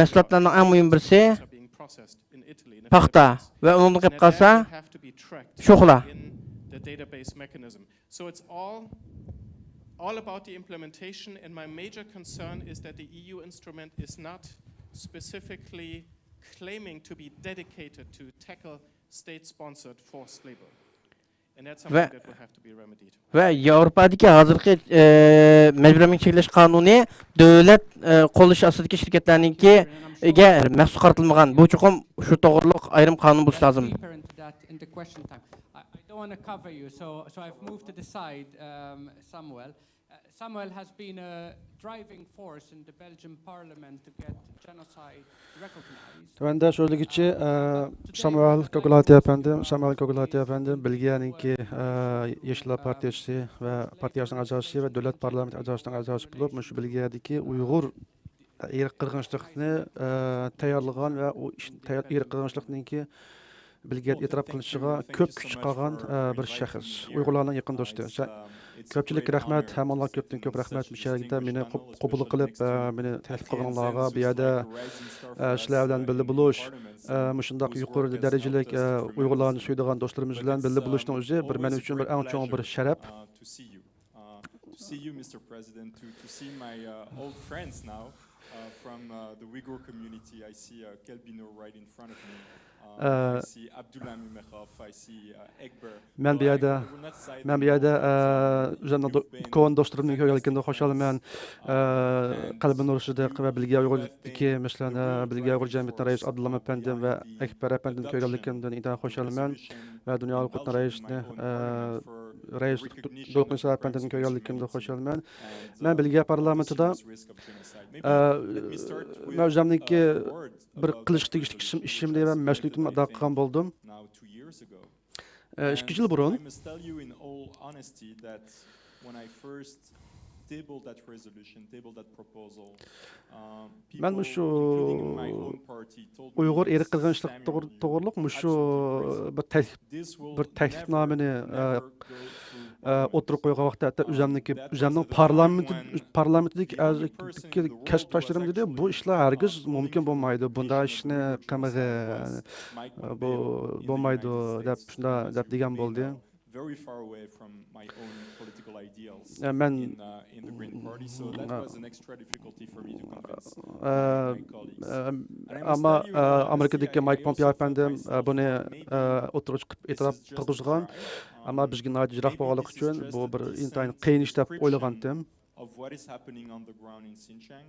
mahsulotlarning eng muhim birisi paxta ve onun qilib qolsa sho'xla.
So it's all about the implementation, and my major concern is that the EU instrument is not specifically claiming to be dedicated to tackle state-sponsored forced labor. And that's something that will have to be remedied.
Ve Avrupa'daki hazırki mecburi emgak cheklash qonuni davlat qolish ostidagi shirkatlarninki maxsus qaratilmagan. Bu chuqum shu to'g'riliq ayrim qonun bo'lishi lozim.
I don't want to cover you, so I've moved to the side, Samuel. Samuel has been a driving force in the Belgian parliament to get genocide recognized.
Tövende söylediği Samuel Kogulati efendim, Belgiyanınki Yeşiller Partisi ve partiyasının azası ve devlet parlamenti azasının azası bulup, şu Belgiyadaki Uygur irq qirg'inchilikni tayyorlagan va u irq qirg'inchilikninki Belgiyada e'tirof qilinishiga ko'p kuch chiqargan bir shaxs, Uyg'urlarning yaqin do'sti. Ko'pchilik rahmat, hammalarga ko'pdan ko'p rahmat. Mishagida meni qabul qilib, meni taklif qilganlarga bu yerda sizlar bilan birga bo'lish, shundoq yuqori darajalik Uyg'urlarni suydigan do'stlarimiz bilan birga bo'lishning o'zi men uchun bir eng chong bir sharaf.
To see you, Mr. President, to see my old friends now from the Uyghur community. I see Kelbino right in front of me. I see Abdullah Mimekhov, I see Ekber.
Men bu yerda o'zimning ko'n do'stlarimni ko'rganligimda xushalman. Qalbin Nursidiq va Bilga Uyg'urdagi, masalan, Bilga Uyg'ur jamiyatining rais Abdullah Apandim va Ekber Apandimni ko'rganligimdan intan xushalman va dunyo huquqi raisini rais Do'qinsa Apandimni ko'rganligimda xushalman. Men Bilga parlamentida o'zimniki bir qilish tegishli ishimni va mas'uliyatimni ado qilgan bo'ldim. 2 yil burun men shu Uyg'ur erk qirg'inchilik to'g'riliq shu bir taklifnomani o'tirib qo'ygan vaqtda hatto o'zimning parlamentdagi kasbdoshlarim dedi, bu ishlar hargiz mumkin bo'lmaydi, bunday ishni qilmag'i bu bo'lmaydi deb shunda deb degan bo'ldi.
Very far away from my own political ideals
Men
in the Green Party, so that was an extra difficulty for me to convince my colleagues.
Ama Amerikadagi Mike Pompeo efendim buni o'tirib chiqib e'tirof qilgan, ammo bizga noyat jiroq bo'lganligi uchun bu bir intayin qiyin ish deb o'ylagandim.
Of what is happening on the ground in Xinjiang,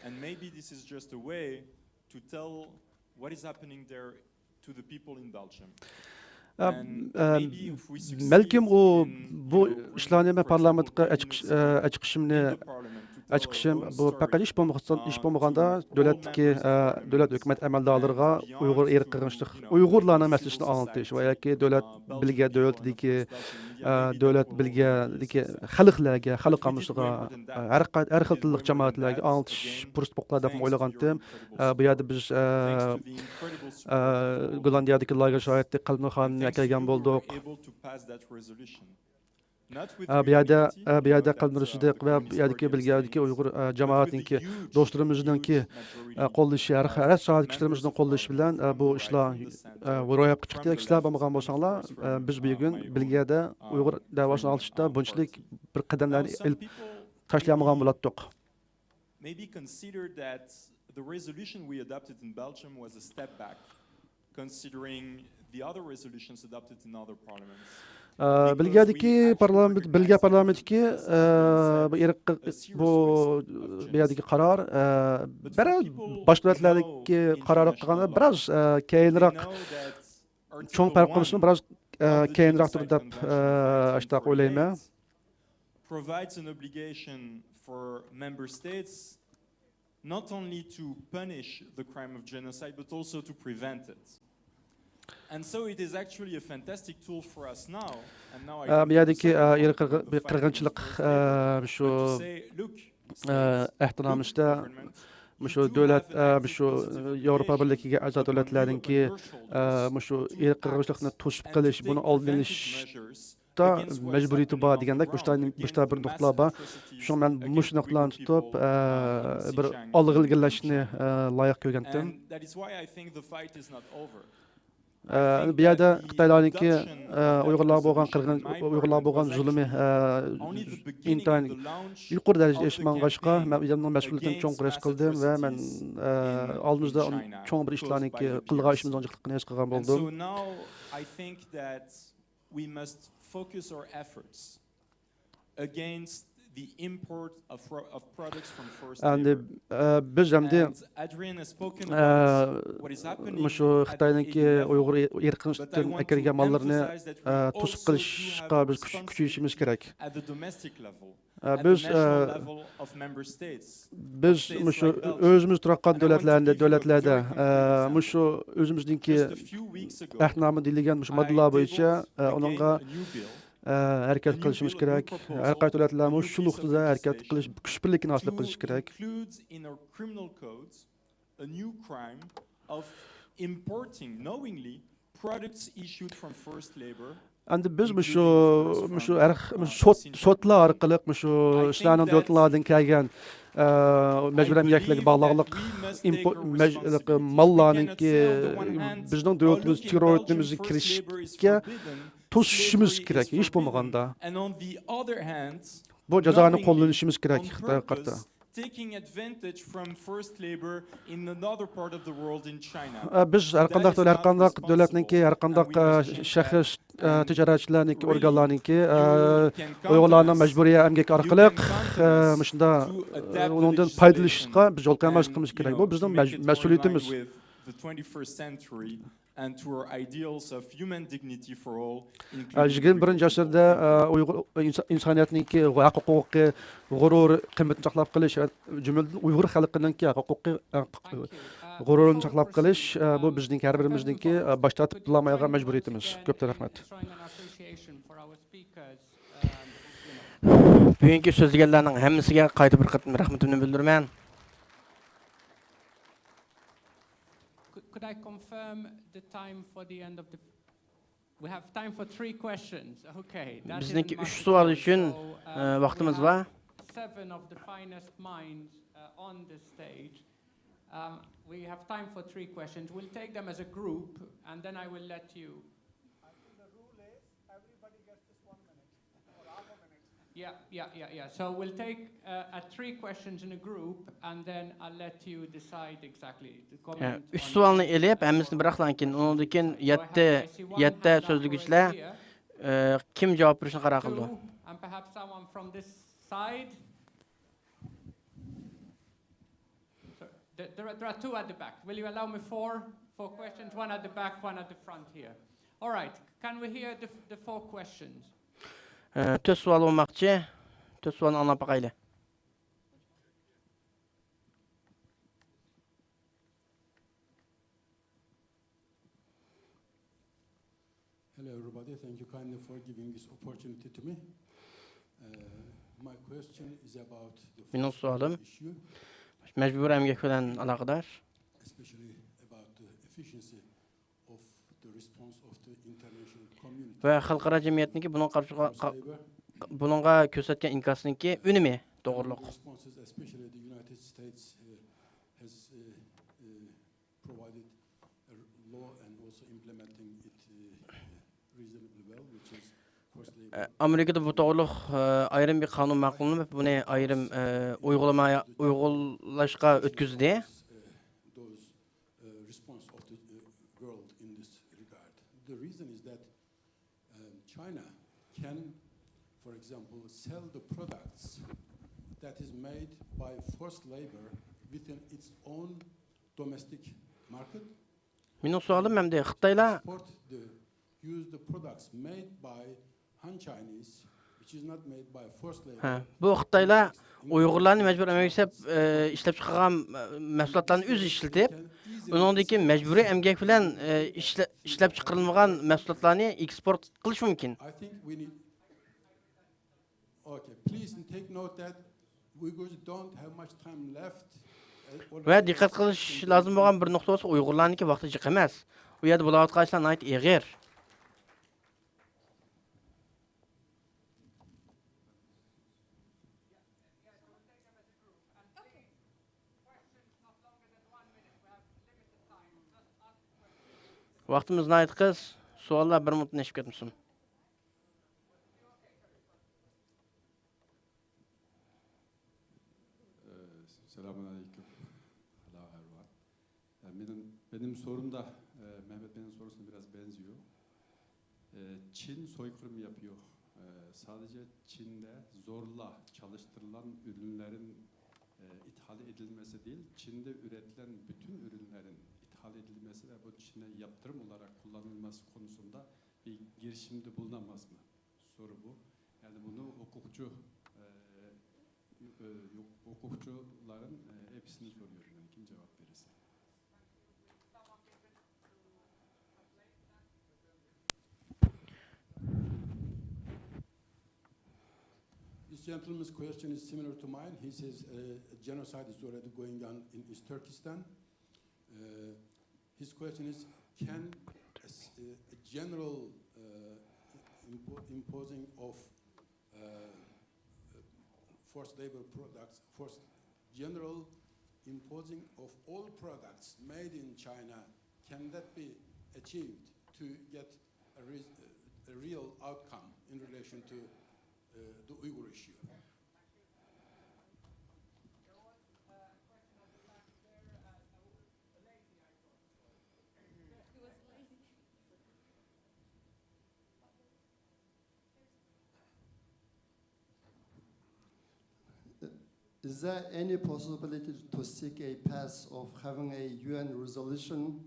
and maybe this is just a way to tell what is happening there to the people in Belgium. Balkim bu ishlarni parlamentga chiqishim bu faqat ish bo'lmaganda davlat hukumat amaldorlariga Uyg'ur erk qirg'inchilik Uyg'urlarning masalasini anglatish va yoki davlat bilga davlat bilga xalqlarga xalq qamushiga har xil tillik jamoatlarga anglatish fursat bo'ladi deb o'ylagandim. Bu yerda biz Gollandiyadagi lager shohidi Qalbnurxonni kelgan bo'ldik. Bu yerda Qalbnursidiq va bu yerdagi bilgadagi Uyg'ur jamoatiniki do'stlarimizninki qo'llashi, har soat kishilarimizning qo'llashi bilan bu ishlar ro'yobga chiqdi. Sizlar bo'lmagan bo'lsanglar, biz bugun Bilgada Uyg'ur davosini olishda bunchalik bir qadamlarni ilib tashlamagan bo'lardik. Maybe consider that the resolution we adopted in Belgium was a step back, considering the other resolutions adopted in other parliaments.
Bilgadagi parlamentdagi bu yerdagi qaror boshqa davlatlardagi qarorga qaraganda biroz keyinroq cho'ng farq qilishini biroz keyinroqdir deb o'ylayman.
Provides an obligation for member states not only to punish the crime of genocide but also to prevent it. And so it is actually a fantastic tool for us now. And now I
qirg'inchilik shu ehtiromishda shu davlat shu Yevropa Birligiga a'zo davlatlarningki shu qirg'inchilikni to'sib qilish, buni oldini olishda majburiyati bor degandek boshqa bir nuqtalar bor. Shu men shu nuqtalarni tutib bir olg'a ilgirlashni loyiq ko'rgandim.
That is why I think the fight is not over.
Bu yerda Xitoylarniki Uyg'urlar bo'lgan zulmi intayin yuqori darajada eshmang'ashqa men o'zimning mas'uliyatimni cho'nqir his qildim va men oldimizda cho'ng bir ishlarni qilgan ishimiz onjiqligini his qilgan bo'ldim.
So now I think that we must focus our efforts against the import of products from forced labor.
Biz hamda
Adrian has spoken about what is happening.
Shu Xitoyningki Uyg'ur erkinlikdan akirgan mallarni to'sib qilishga biz kuchayishimiz kerak.
At the domestic level.
Biz shu o'zimiz turgan davlatlarda shu o'zimizningki ahdnoma deyilgan shu moddalar bo'yicha uningga harakat qilishimiz kerak. Har qaysi davlatlar shu nuqtada harakat qilish, kuch birlikni hosil qilish kerak.
In our criminal codes a new crime of importing knowingly products issued from forced labor.
endi biz sotlar orqali shu ishlarning do'tlardan kelgan mecbur emgaklarga bog'liqlik mallarninki bizning davlatimiz terrorizmga kirishga to'sishimiz kerak hech bo'lmaganda bu jazoni qo'llanishimiz kerak Xitoyga qarata
taking advantage from forced labor in another part of the world in China.
Biz har qanday davlatningki har qanday shaxs tijoratchilarniki organlarniki Uyg'urlarning majburiy emgak orqali shunda undan foydalanishga biz yo'l qo'ymasligimiz kerak. Bu bizning mas'uliyatimiz.
The 21st century and to our ideals of human dignity for all.
21 asrda Uyg'ur insoniyatningki huquqi, g'urur, qimmatni saqlab qilish, jumladan Uyg'ur xalqininki huquqi g'ururini saqlab qilish bu bizning har birimizningki bosh tortib turolmaydigan majburiyatimiz. Ko'p rahmat.
Bugungi so'zlaganlarning hammasiga qayta bir qatim rahmatimni bildiraman.
Could I confirm the time for the end of the... We have time for 3 questions. Okay.
Bizniki 3 savol uchun vaqtimiz bor.
7 of the finest minds on the stage. We have time for 3 questions. We'll take them as a group, and then I will let you...
I think the rule is everybody gets just 1 minute or half a minute.
Yeah. So we'll take 3 questions in a group, and then I'll let you decide exactly the comment.
3 savolni elib, hammasini biraqdan keyin undan keyin 7 so'zlaguvchilar kim javob berishni qaror qildi.
And perhaps someone from this side. So there are 2 at the back. Will you allow me 4 questions? 1 at the back, 1 at the front here. All right. Can we hear the 4 questions?
4 savol olmoqchi. 4 savolni anglab boqaylik.
Hello everybody, thank you kindly for giving this opportunity to me. My question is about the
Mening savolim
issue,
majburiy emgak bilan aloqador.
especially about the efficiency of the response of the international community.
Va xalqaro jamiyatniki buningga ko'rsatgan inkosniki unumi, to'g'riliq.
Responses, especially the United States has provided a law and also implementing it reasonably well, which is forced labor.
Amerikada bu to'g'riliq ayrim bir qonun ma'qullanib, buni ayrim uyg'urlashga o'tkazdi.
Those response of the world in this regard. The reason is that China can, for example, sell the products that is made by forced labor within its own domestic market.
Mening savolim hamda Xitoylar
Use the products made by Han Chinese, which is not made by forced labor.
Bu Xitoylar Uyg'urlarni majbur emgak ishlab chiqargan mahsulotlarni o'zi ishlatib, undan keyin majburiy emgak bilan ishlab chiqarilmagan mahsulotlarni eksport qilish mumkin.
I think we need. Okay, please take note that Uyghurs don't have much time left.
Va diqqat qilish lozim bo'lgan bir nuqta bo'lsa, Uyg'urlarniki vaqti jiq emas. U yerda bo'layotgan ishlar nihoyat eg'ir. Vaqtimiz nihoyat qis. Savollar 1 minutni eshib ketmisin.
Selamünaleyküm. Hello everyone. Benim sorum da Mehmet Bey'in sorusuna biraz benziyor. Çin soykırım yapıyor. Sadece Çin'de zorla çalıştırılan ürünlerin ithal edilmesi değil, Çin'de üretilen bütün ürünlerin ithal edilmesi ve bu Çin'e yaptırım olarak kullanılması konusunda bir girişimde bulunamaz mı? Soru bu. Yani bunu hukukçuların hepsini soruyorum. Yani kim cevap verirse.
This gentleman's question is similar to mine. He says genocide is already going on in East Turkestan. His question is, can a general imposing of forced labor products, general imposing of all products made in China, can that be achieved to get a real outcome in relation to the Uyghur issue?
Is there any possibility to seek a path of having a UN resolution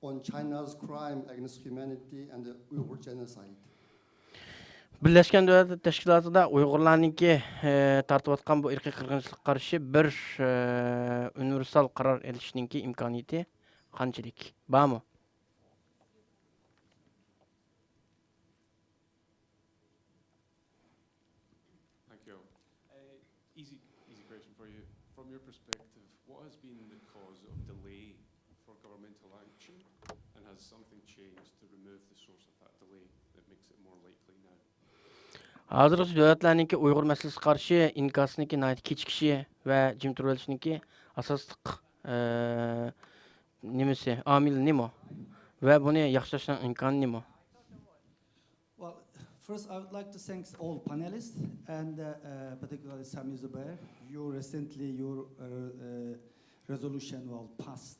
on China's crime against humanity and the Uyghur genocide?
Birleşken Devletler Teşkilatı'da Uygurlarınki tartып atkan bu irqi qırgınçılık karşı bir universal karar elişninki imkaniyeti qanchalik? Barmı?
Thank you. Easy question for you. From your perspective, what has been the cause of delay for governmental action, and has something changed to remove the source of that delay that makes it more likely now?
Hazırki devletlerninki Uygur meselesi karşı inkasınınki nayet keçikişi ve Jim Turvelişninki asaslık nimesi, amil nimo ve bunu yaxşılaşan imkanı nimo?
Well, first I would like to thank all panelists and particularly Sami Zubair. Your resolution was passed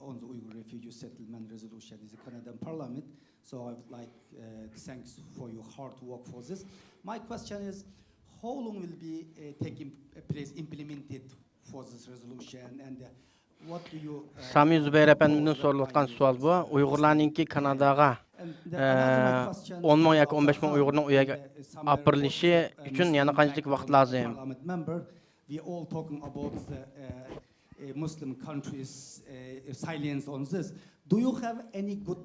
on the Uyghur refugee settlement resolution in the Canadian Parliament. So I would like to thank for your hard work for this. My question is, how long will be taking place implemented for this resolution, and what do you?
Sami Zübeyir Efendimiz'den sorulatkan sual bu. Uygurlarınki Kanadaga 10 min yoki 15 min Uygurning uyaga apirilishi uchun yana qanchalik vaqt lozim?
We all talking about the Muslim countries' silence on this. Do you have any good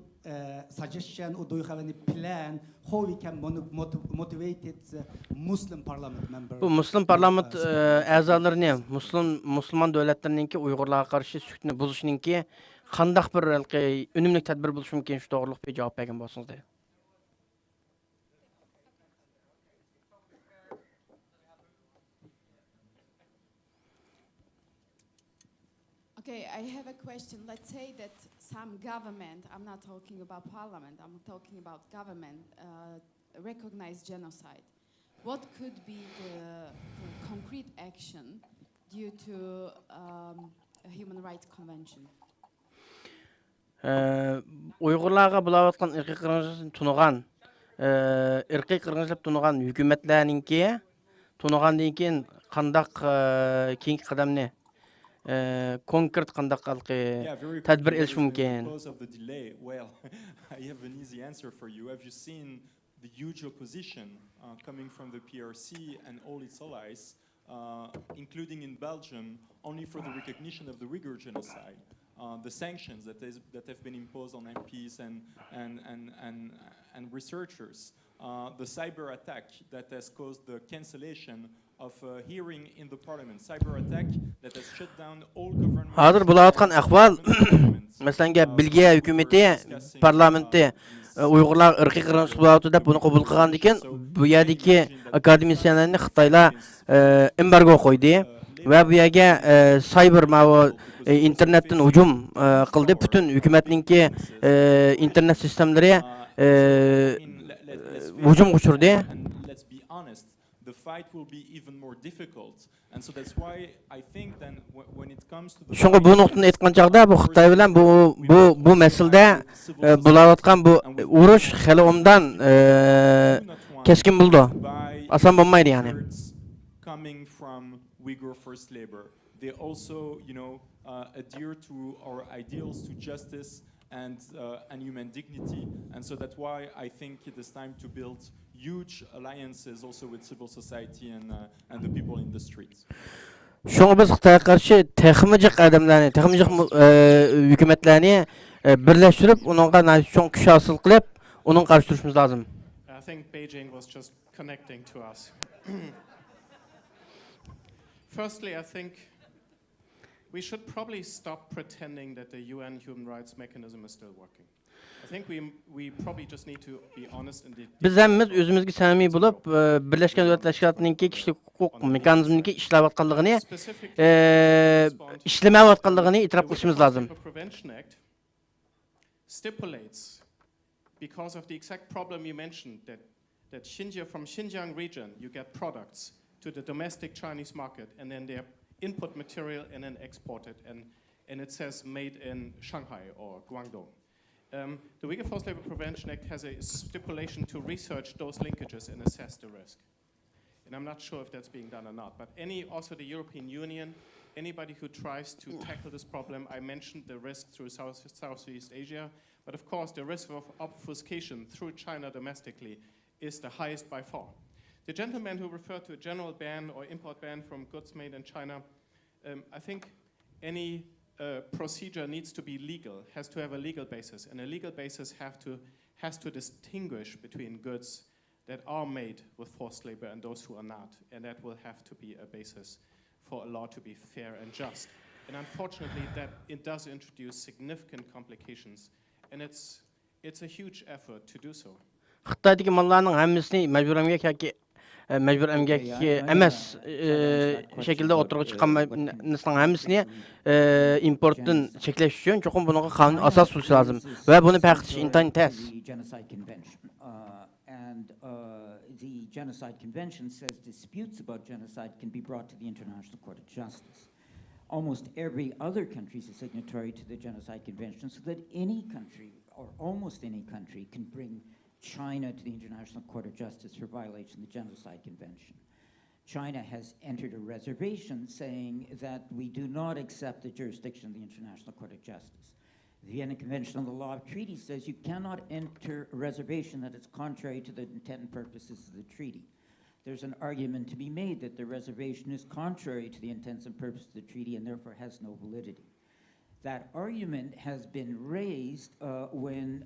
suggestion, or do you have any plan how we can motivate the Muslim parliament members?
Bu Muslim parlament a'zolarini, Müslüman devletlerinki Uygurlarga qarshi sukutni buzishninki qandaq bir unumli tadbir bo'lishi mumkin, shu to'g'riliq bir javob bergan bo'lsangiz deydi.
Okay, I have a question. Let's say that some government, I'm not talking about parliament, I'm talking about government, recognize genocide. What could be the concrete action due to a human rights convention?
Uygurlarga bulayotgan irqiy qirg'inchilikni tunugan, irqiy qirg'inchilik tunugan hukumatlarninki tunugandan keyin qandaq keyingi qadamni konkret qandaq tadbir elish mumkin?
Because of the delay, well, I have an easy answer for you. Have you seen the huge opposition coming from the PRC and all its allies, including in Belgium, only for the recognition of the Uyghur genocide? The sanctions that have been imposed on MPs and researchers, the cyber attack that has caused the cancellation of a hearing in the parliament, cyber attack that has shut down all government.
Hazır bulayotgan ahval, mesela Belgiya hükümeti parlamenti Uygurlar irqiy qirg'inchilik bo'lyapti deb buni qabul qilgandan keyin bu yerdagi akademisyenlarni Xitoylar embargo qo'ydi va bu yerga cyber internetdan hujum qildi. Butun hukumatninki internet sistemlari hujum uchirdi.
The fight will be even more difficult, and so that's why I think then when it comes to the
Şunga bu nuqtani aytgan chaqda bu Xitoy bilan bu masalada bo'layotgan bu urush hali undan keskin bo'ldi. Oson bo'lmaydi yani.
Coming from Uyghur forced labor, they also, adhere to our ideals, to justice and human dignity, and so that's why I think it is time to build huge alliances also with civil society and the people in the streets.
Şoňa biz Xitoyga qarşı texmijik adamlarni, texmijik hükümetlerini birleştirip, onunğa çoğ güç hasil qilib, onun qarşı turishimiz lazım.
I think Beijing was just connecting to us. Firstly, I think we should probably stop pretending that the UN human rights mechanism is still working. I we probably just need to be honest in the
Biz hemmimiz özümüzge samimiy bolup, Birleşken Milletler Teşkilatynyňki kişilik hukuk mexanizminiňki işläwatganlygyny, işlemäwatganlygyny itiraf kılışymyz lazım.
Prevention Act stipulates, because of the exact problem you mentioned, that from Xinjiang region you get products to the domestic Chinese market, and then they're input material and then exported, and it says made in Shanghai or Guangdong. The Uyghur Forced Labor Prevention Act has a stipulation to research those linkages and assess the risk. And I'm not sure if that's being done or not, but also the European Union, anybody who tries to tackle this problem, I mentioned the risk through Southeast Asia, but of course the risk of obfuscation through China domestically is the highest by far. The gentleman who referred to a general ban or import ban from goods made in China, I think any procedure needs to be legal, has to have a legal basis, and a legal basis has to distinguish between goods that are made with forced labor and those who are not, and that will have to be a basis for a law to be fair and just. And unfortunately, that it does introduce significant complications, and it's a huge effort to do so.
Xitoydagi mallarning hammasini majbur emgak yoki majbur emgak emas şekilde o'tirg'i chiqqan narsaning hammasini importdan cheklash uchun cho'qim bunga qonun asos bo'lishi lozim va buni paxtish intayin tez.
And the Genocide Convention says disputes about genocide can be brought to the International Court of Justice. Almost every other country is a signatory to the Genocide Convention, so that any country, or almost any country, can bring China to the International Court of Justice for violation of the Genocide Convention. China has entered a reservation saying that we do not accept the jurisdiction of the International Court of Justice. The Vienna Convention on the Law of Treaties says you cannot enter a reservation that is contrary to the intent and purposes of the treaty. There's an argument to be made that the reservation is contrary to the intents and purposes of the treaty and therefore has no validity. That argument has been raised when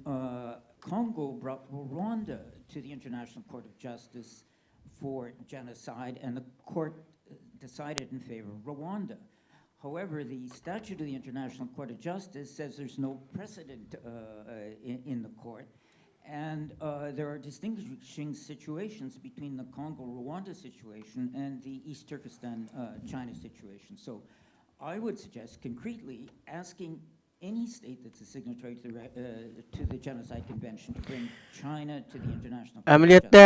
Congo brought Rwanda to the International Court of Justice for genocide, and the court decided in favor of Rwanda. However, the statute of the International Court of Justice says there's no precedent in the court, and there are distinguishing situations between the Congo-Rwanda situation and the East Turkestan-China situation. So I would suggest concretely asking any state that's a signatory to the Genocide Convention to bring China to the International Court of
Ameliyatda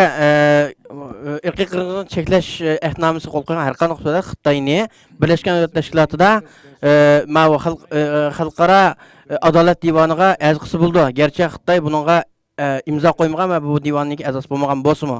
irqiy qirg'inlikni cheklash ahdnomasi qo'l qo'ygan har qanday nuqtada Xitoyni Birleşken Milletler Teşkilatyda xalqaro adolat divoniga a'zosi bo'ldi. Gerçi Xitoy buningga imzo qo'ymagan va bu divonning a'zosi bo'lmagan bo'lsa-mu.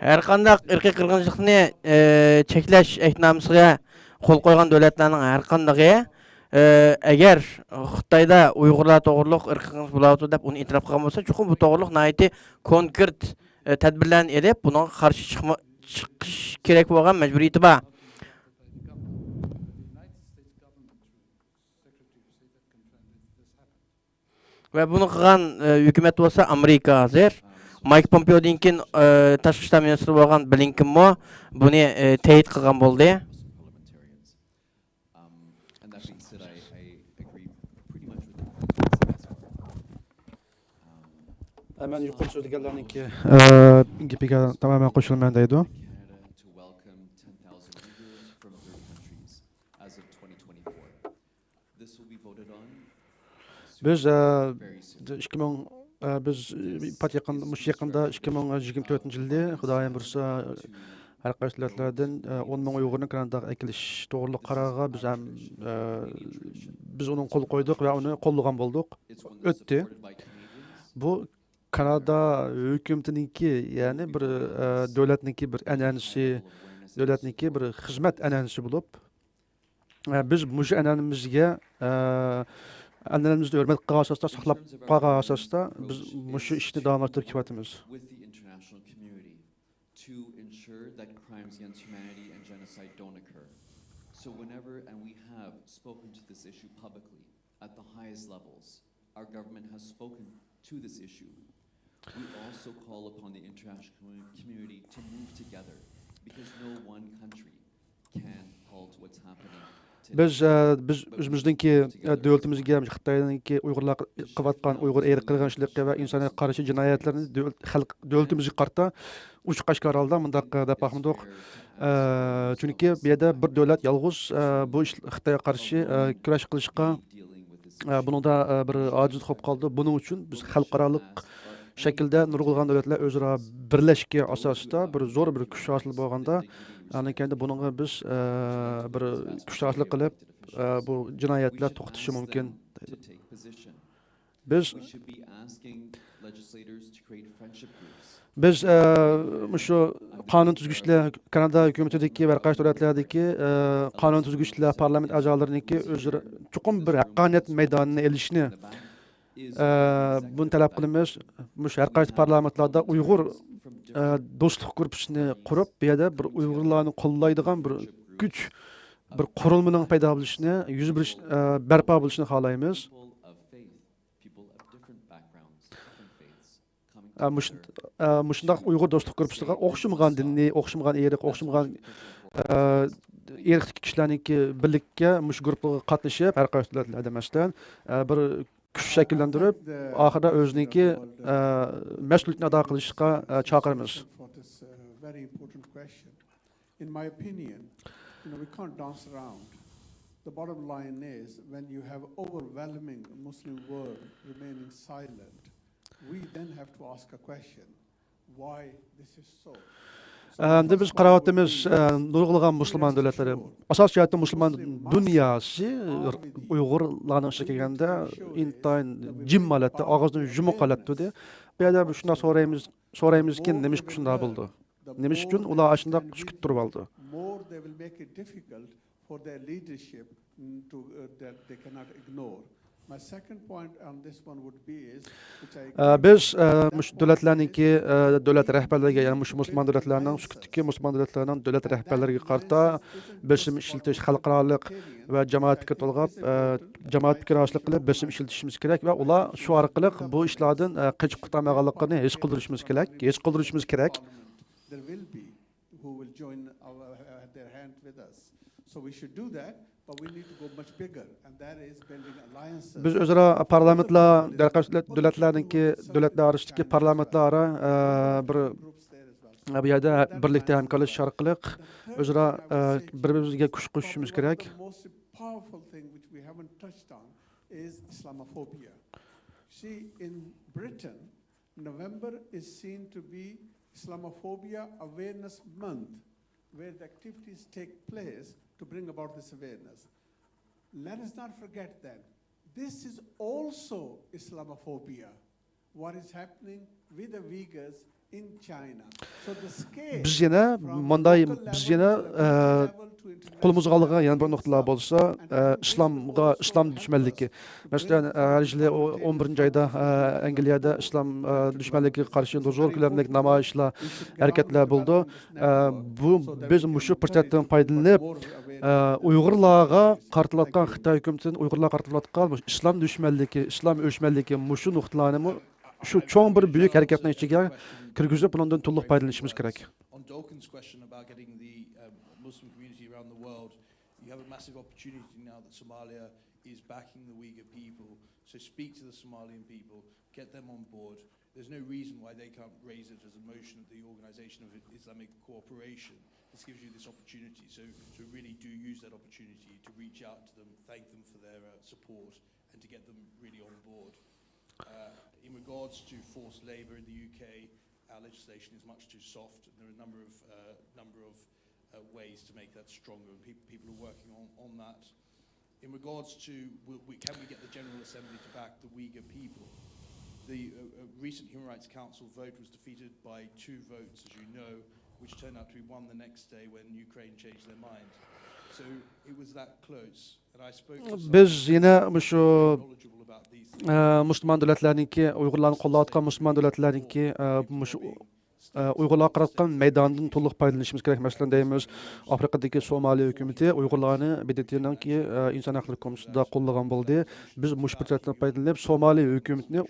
Her qanday irqiy qirg'inchilikni cheklash ahdnomasiga qo'l qo'ygan davlatlarning har qanday agar Xitoyda Uyg'urlar to'g'riliq irqiy qirg'inchilik bo'lyapti deb uni e'tirof qilgan bo'lsa, chunki bu to'g'riliq nihoyatda konkret tadbirlarni elib, bunga qarshi chiqish kerak bo'lgan majburiyati bor. Va buni qilgan hukumat bo'lsa Amerika hozir Mike Pompeo'dan keyin tashqi ishlar ministri bo'lgan Blinkenmo buni ta'yid qilgan bo'ldi.
Men yuqori so'zlaganlarningki gapiga tamoman qo'shilaman deydi. Biz 2024-yilda Xudoyim bursa har qaysi davlatlardan 10 ming Uyg'urni Kanadaga akilish to'g'riliq qarorga biz uni qo'l qo'ydik va uni qo'llagan bo'ldik. O'tdi. Bu Kanada hukumatiningki, ya'ni bir davlatningki bir an'anasi davlatniki bir xizmat an'anasi bo'lib, biz mushu an'anamizga an'anamizni hurmat qilgan asosda, saqlab qolgan asosda biz mushu ishni davom ettirib kelyapmiz.
With the international community to ensure that crimes against humanity and genocide don't occur. So whenever, and we have spoken to this issue publicly at the highest levels, our government has spoken to this issue. We also call upon the international community to move together because no one country can halt what's happening.
Biz o'zimizningki davlatimizga, Xitoyninki Uyg'urlar qilayotgan Uyg'ur qirg'inchiligi va insoniyatga qarshi jinoyatlarni davlatimizga qarata uch qashqar holda mundaq deb baxmadiq. Chunki bu yerda bir davlat yolg'iz bu Xitoyga qarshi kurash qilishga buningda bir ojiz bo'lib qoldi. Buning uchun biz xalqaro shaklda nurg'ulg'an davlatlar o'zaro birlashgan asosida bir zo'r bir kuch hosil bo'lganda, ya'ni endi buningga biz bir kuch hosil qilib bu jinoyatlar to'xtatishi mumkin. Biz shu qonun tuzgichlar Kanada hukumatidagi va boshqa davlatlardagi qonun tuzgichlar parlament a'zolariniki o'zlari chuqur bir haqqoniyat maydonini elishni bunu talab qilamiz. Har qaysi parlamentlarda Uyg'ur do'stlik guruhini qurib, bu yerda bir Uyg'urlarni qo'llaydigan bir kuch, bir qurilmaning paydo bo'lishini, yuz berish barpo bo'lishini xohlaymiz. Mushundaq Uyg'ur do'stlik guruhiga o'xshamagan dinni, o'xshamagan irq, o'xshamagan irqdagi kishilarniki birlikka mush guruhga qatnashib, har qaysi davlatlarda masalan bir kuch shakllantirib, oxirida o'ziniki mas'uliyatni ado qilishga chaqiramiz.
Very important question. In my opinion, we can't dance around. The bottom line is, when you have overwhelming Muslim world remaining silent, we then have to ask a question: why this is so?
Biz qarayotimiz nurg'ulg'an musulmon davlatlari, asosiyatda musulmon dunyosi Uyg'urlarning ishiga kelganda intayin jim holatda, og'izdan yumuq holatda. Bu yerda shunday so'raymizki, nima uchun shunday bo'ldi? Nima uchun ular shunday sukut turib oldi?
More they will make it difficult for their leadership to that they cannot ignore. My second point on this one would be is
biz davlatlarningki davlat rahbarlariga, ya'ni musulmon davlatlarning sukutdagi musulmon davlatlarning davlat rahbarlariga qarata besim ishiltish, xalqaroliq va jamoat fikr to'lg'ab, jamoat fikr hosil qilib besim ishiltishimiz kerak va ular shu orqali bu ishlardan qochib qutulmaganligini his qildirishimiz kerak.
There will be who will join their hand with us. So we should do that. But we need to go much bigger, and that is building alliances.
Biz o'zaro parlamentlar, davlatlarningki davlatlar orasidagi parlamentlar bir bu yerda birlikda hamkorlashish orqali o'zaro bir-birimizga kuch qo'shishimiz kerak.
The most powerful thing which we haven't touched on is Islamophobia. See, in Britain, November is seen to be Islamophobia Awareness Month, where the activities take place to bring about this awareness. Let us not forget that this is also Islamophobia, what is happening with the Uyghurs in China. So the scale
biz yana qo'limizga olgan yana bir nuqtalar bo'lsa, islom dushmanligi. Masalan, har yili 11-oyda Angliyada islom dushmanligiga qarshi zo'r ko'lamli namoyishlar, harakatlar bo'ldi. Bu biz shu fursatdan foydalanib Uyg'urlarga qaratilayotgan Xitoy hukumatining Uyg'urlarga qaratilayotgan islom dushmanligi, islom o'chmanligi shu nuqtalarni shu cho'ng bir buyuk harakatning ichiga kirgizib, bundan to'liq foydalanishimiz kerak.
On Dolkin's question about getting the Muslim community around the world, you have a massive opportunity now that Somalia is backing the Uyghur people. So speak to the Somalian people, get them on board. There's no reason why they can't raise it as a motion at the Organization of Islamic Cooperation. This gives you this opportunity. So really do use that opportunity to reach out to them, thank them for their support, and to get them really on board. In regards to forced labour in the UK, our legislation is much too soft, and there are a number of ways to make that stronger, and people are working on that. In regards to can we get the General Assembly to back the Uyghur people? The recent Human Rights Council vote was defeated by 2 votes, as you know, which turned out to be won the next day when Ukraine changed their mind. So it was that close. And I spoke to some
Biz yine şu
knowledgeable about these things.
Müslüman devletlerninki Uygurlarni qo'llayotgan Müslüman devletlerninki Uygurlar qaratgan maydondan to'liq foydalanishimiz kerak. Masalan deymiz, Afrikadagi Somaliya hukumati Uygurlarni BDT'ninki inson haqlari komissiyasida qo'llagan bo'ldi. Biz mush fursatdan foydalanib Somaliya hukumatini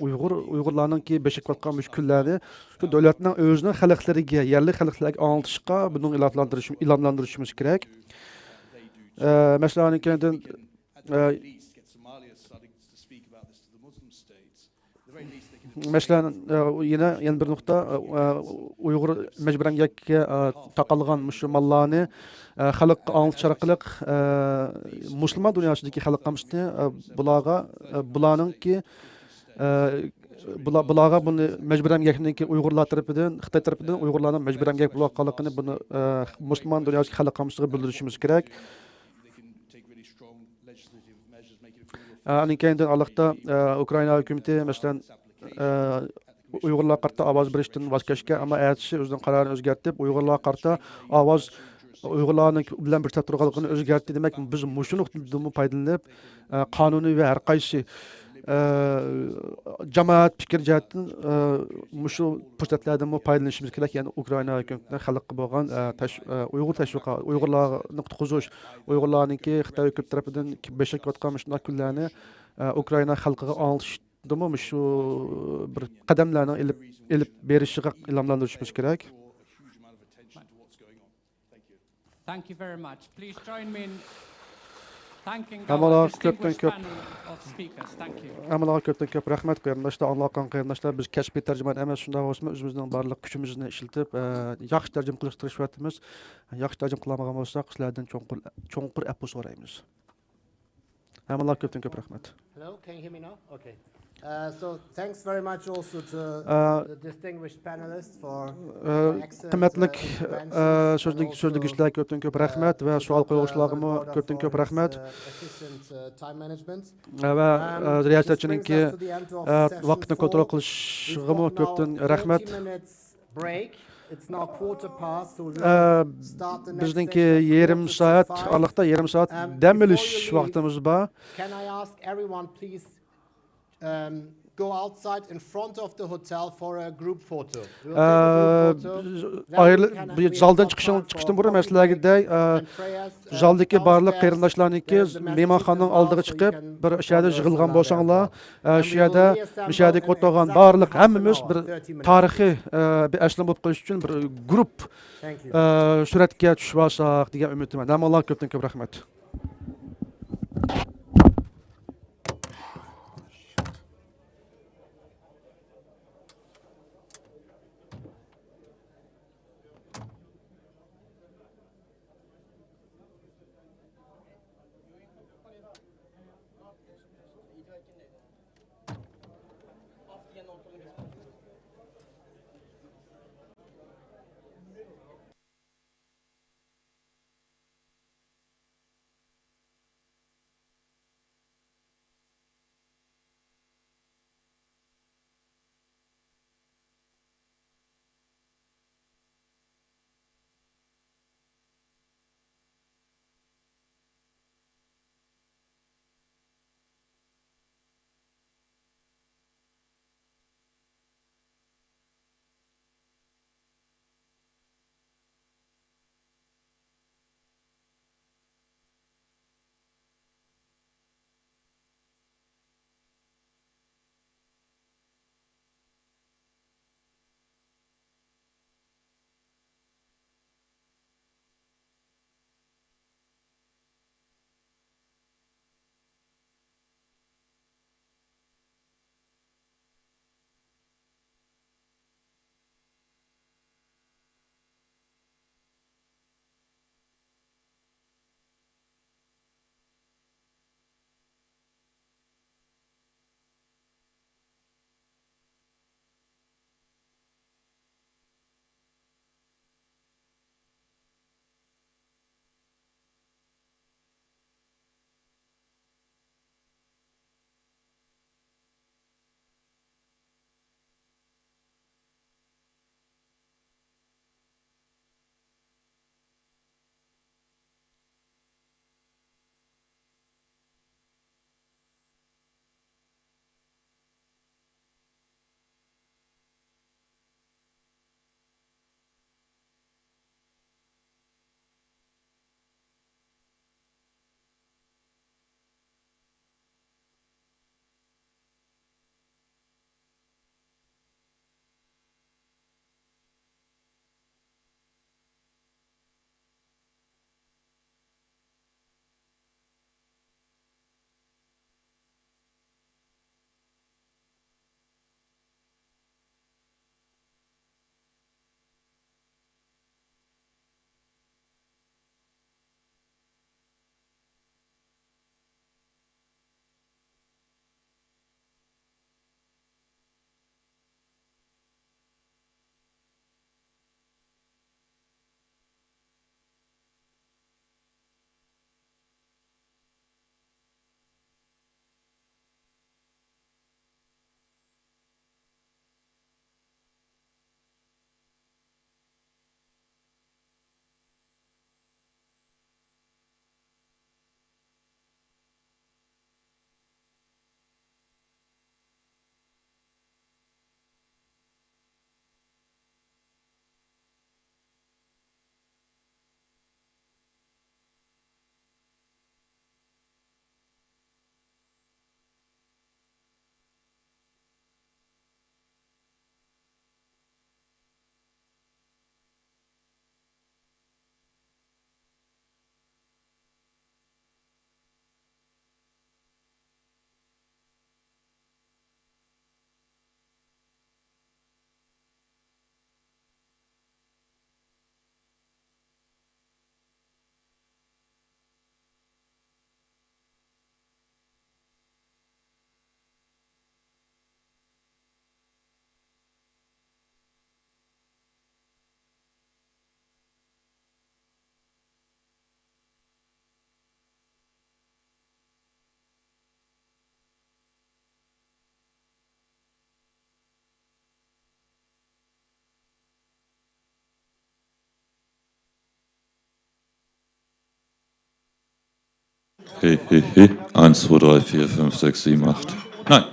Uygurlarninki beshikayotgan mushkullarni shu davlatning o'zining xalqlariga, yerli xalqlarga anglitishga buni e'lonlantirishimiz kerak. Masalan,
At the very least, get Somalia starting to speak about this to the Muslim states. The very least they can.
Masalan, yana bir nuqta Uyg'ur majburiyatga taqalgan musulmonlarni xalq anglitish orqali musulmon dunyosidagi xalqimizning bularningki bularga buni majburan emgakniki Uyg'urlar tarafidan, Xitoy tarafidan Uyg'urlarning majburan emgak bo'layotganligini buni musulmon dunyosidagi xalqimizga bildirishimiz kerak. Aninkeyin alaqda Ukraina hukumati masalan Uyg'urlar qarta ovoz berishdan voz kechgan, ammo aytishi o'zining qarorini o'zgartirib, Uyg'urlar qarta ovoz Uyg'urlarning bilan bir turganligini o'zgartirdi. Demak, biz mushu nuqtadan foydalanib qonuniy va har qaysi jamoat fikr jihatdan mushu fursatlardan foydalanishimiz kerak. Ya'ni Ukraina hukumatining xalqqa bo'lgan Uyg'ur tashviqi, Uyg'urlarni qutqizish, Uyg'urlarningki Xitoy hukumati tarafidan beshakayotgan shunday kunlarni Ukraina xalqiga anglitishda shu bir qadamlarni ilib berishiga ilhomlantirishimiz kerak.
Thank you very much. Please join me in thanking
Hammalar
our distinguished
ko'p
panel of speakers. Thank you.
Hammalarga ko'p rahmat qarindoshlar, anlagan qarindoshlar, biz kasbiy tarjimon emas, shunday bo'lsa o'zimizning barliq kuchimizni ishlatib, yaxshi tarjima qilishga tirishyapmiz. Yaxshi tarjima qilmagan bo'lsak, sizlardan cho'nqur afv so'raymiz. Hammalarga ko'p rahmat.
Hello, can you hear me now? Okay. So thanks very much also to the distinguished panelists for excellent
qimmatlik
interventions
so'zligishlar ko'p rahmat va savol qo'yuvchilarga ko'p rahmat.
Efficient time management.
Va riyosatchininki vaqtni kontrol qilishiga ko'pdan rahmat.
It's now 1/4, so we'll start the next
Bizningki
session
yarim soat, aniqda yarim soat dam olish vaqtimiz bor.
Can I ask everyone please go outside in front of the hotel for a group photo? We'll take a group photo.
Zaldan chiqishdan burun maslagiday zaldagi barliq qarindoshlarniki mehmonxonaning oldiga chiqib bir yerda yig'ilgan bo'lsanglar, shu yerda o'tirgan barliq hammamiz bir tarixiy bir aslan bo'lib qolish uchun bir guruh suratga tushib olsak degan umiddaman. Hammalarga ko'p rahmat.
He, 1, 2, 3, 4, 5, 6, 7, 8. Nein.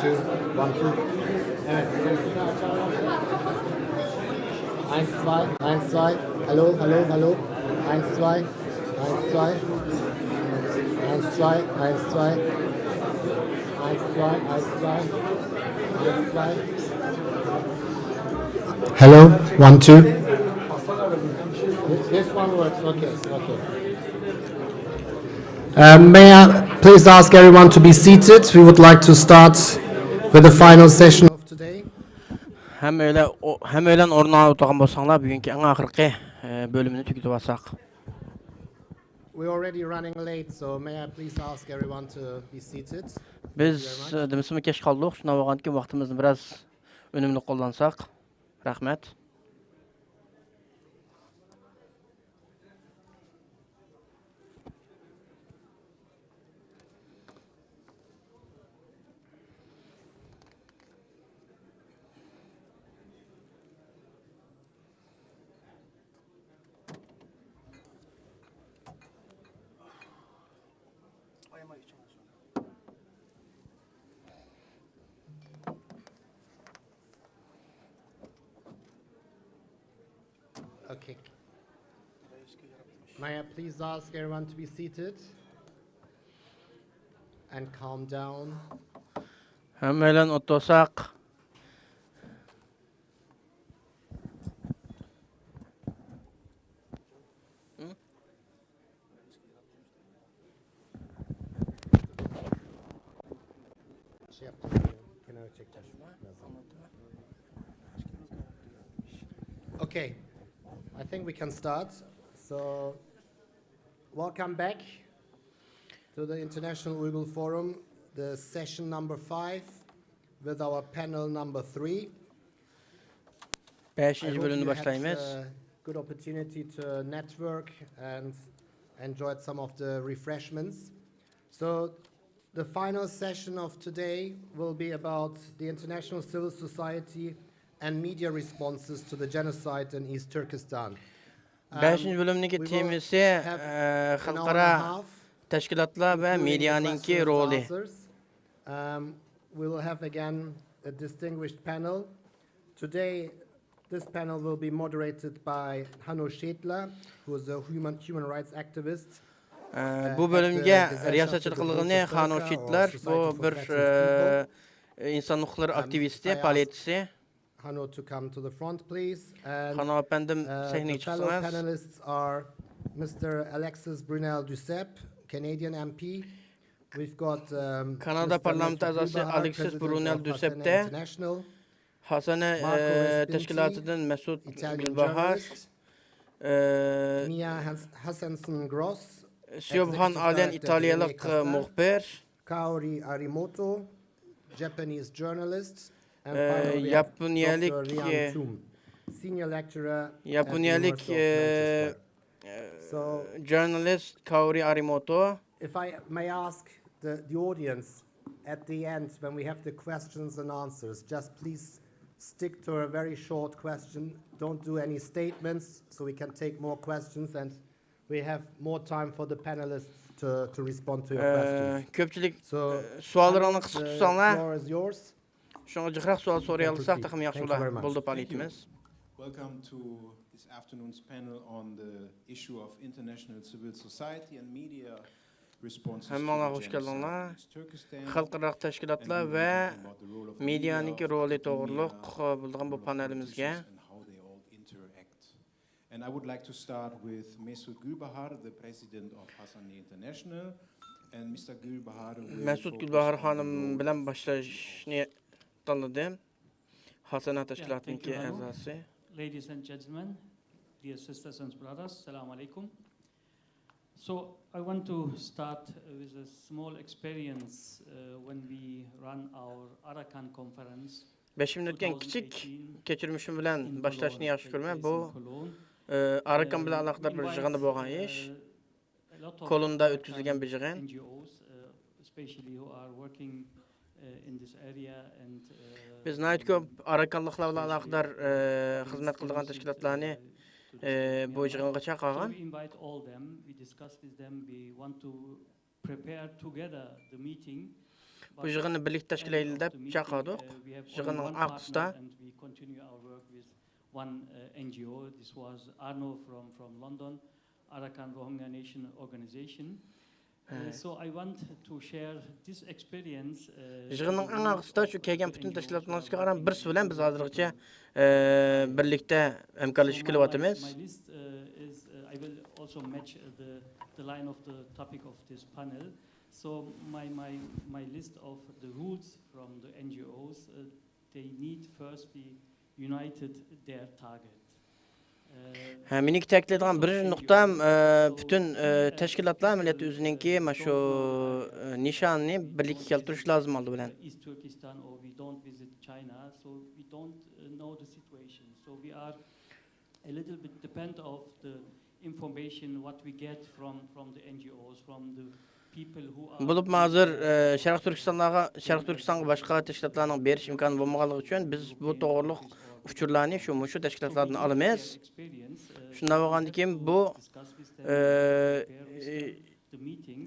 two, one, two. Evet. Eins, zwei, eins, zwei. Hallo, hallo, hallo. Eins, zwei, eins, zwei. Eins, zwei, eins, zwei. Eins, zwei, eins, zwei. Eins, zwei. Hello, one, two. This one works, okay, okay. May I please ask everyone to be seated? We would like to start with the final session of today.
Hem öyle ornağa oturgan bolsaňlar bugünkü en ahirki bölümünü tüketip alsak.
We're already running late, so may I please ask everyone to be seated?
Biz demisimi keş kaldık. Şuna bagandaki wagtymyzdy biraz önümli kollansak. Rahmet.
Okay. May I please ask everyone to be seated and calm down?
Hem öyle otursak.
Okay, I think we can start. So, welcome back to the International Uyghur Forum, the session number 5 with our panel number 3.
Beşinci bölümünü başlayımız.
Good opportunity to network and enjoyed some of the refreshments. So, the final session of today will be about the international civil society and media responses to the genocide in East Turkestan.
Beşinci bölümdeki temisi halkara teşkilatlar ve medyanınki rolü.
We will have again a distinguished panel. Today, this panel will be moderated by Hanno Schädler, who is a human rights activist.
Bu bölümge riyasetçiliğini Hanno Schädler, bu bir insan hukukları aktivisti, faaliyetçisi.
Hanno to come to the front, please.
Hanno efendim sahneye
The fellow
çıksınız.
panelists are Mr. Alexis Brunel Duceppe, Canadian MP. We've got
Kanada parlamento azası Alexis Brunel Duceppe, Hasane teşkilatı'nın Mesut Gülbahar,
Mia Hassanson Gross,
Siobhan Allen İtalyalık muhbir,
Kaori Arimoto, Japanese journalist, and finally we have
Japonyalık
Dr. Rian Tum, senior lecturer at the
Japonyalık
University of Manchester. So,
journalist Kaori Arimoto.
if I may ask the audience at the end, when we have the questions and answers, just please stick to a very short question. Don't do any statements so we can take more questions and we have more time for the panelists to respond to your questions.
Köpçülük
So,
suallarını kısa
the
tutsanlar,
floor is yours.
şuna cıqraq sual soruya alırsak
proceed.
takım
Thank you
yaxşılar
very much.
buldu paletimiz.
Welcome to this afternoon's panel on the issue of international civil society and media responses to
Hammalar
the
hoş
genocide
geldinler.
in East Turkestan.
Xalqaro teşkilatlar
And we will
ve
talk about the role of
medyanınki
media,
roli
academia,
toğırlıq bulduğum bu panelimizge.
and how they all interact. And I would like to start with Mesut Gülbahar, the president of Hasani International. And Mr. Gülbahar will
Mesut
focus
Gülbahar
on the
hanım
role
bilen başlayışını tanıdım. Hasana
Thank
teşkilatınki
you, Hanno.
azası.
Ladies and gentlemen, dear sisters and brothers, Assalamu alaikum. So I want to start with a small experience when we run our Arakan conference.
5 minutken kiçik keçirmişim bilen başlaşını yaxşı görme. Bu
Cologne.
Arakan bilen alaqdar bir jığını bolğan iş. Kolunda ötküzülgen bir jığın.
NGOs, especially who are working in this area and
Biz nayt köp Arakanlıqlar bilen alaqdar hizmet kıldığan teşkilatlarını bu jığınğa çağırgan.
So we invite all them, we discuss with them, we want to prepare together the meeting.
Bu yığını birlikte teşkil edildi dep çaqadık. Yığının aqısta
and we continue our work with one NGO. This was Arno from London, Arakan Rohingya Nation Organization. So I want to share this experience.
Yığının ən aqısta şu kelgen bütün təşkilatlarımızga qaran bir su bilen biz hazırlıqca birlikte hemkarlaşıp kelyapatymyz.
My list is I will also match the line of the topic of this panel. So my list of the rules from the NGOs, they need first be united their target.
Menik təklidilən birinci nöqtam bütün təşkilatlar millət özününki şu nişanını birlikte keltiriş lazım oldu bilen.
East Turkestan or we don't visit China, so we don't know the situation. So we are a little bit depend of the information what we get from the NGOs, from the people who are.
Bulup hazır Şərq Türkistanğa başqa təşkilatlarning beriş imkanı bolmaganlığı üçün biz bu toğruluq uçurlarını şu təşkilatlardan alamız. Şunda bolgandan keyin bu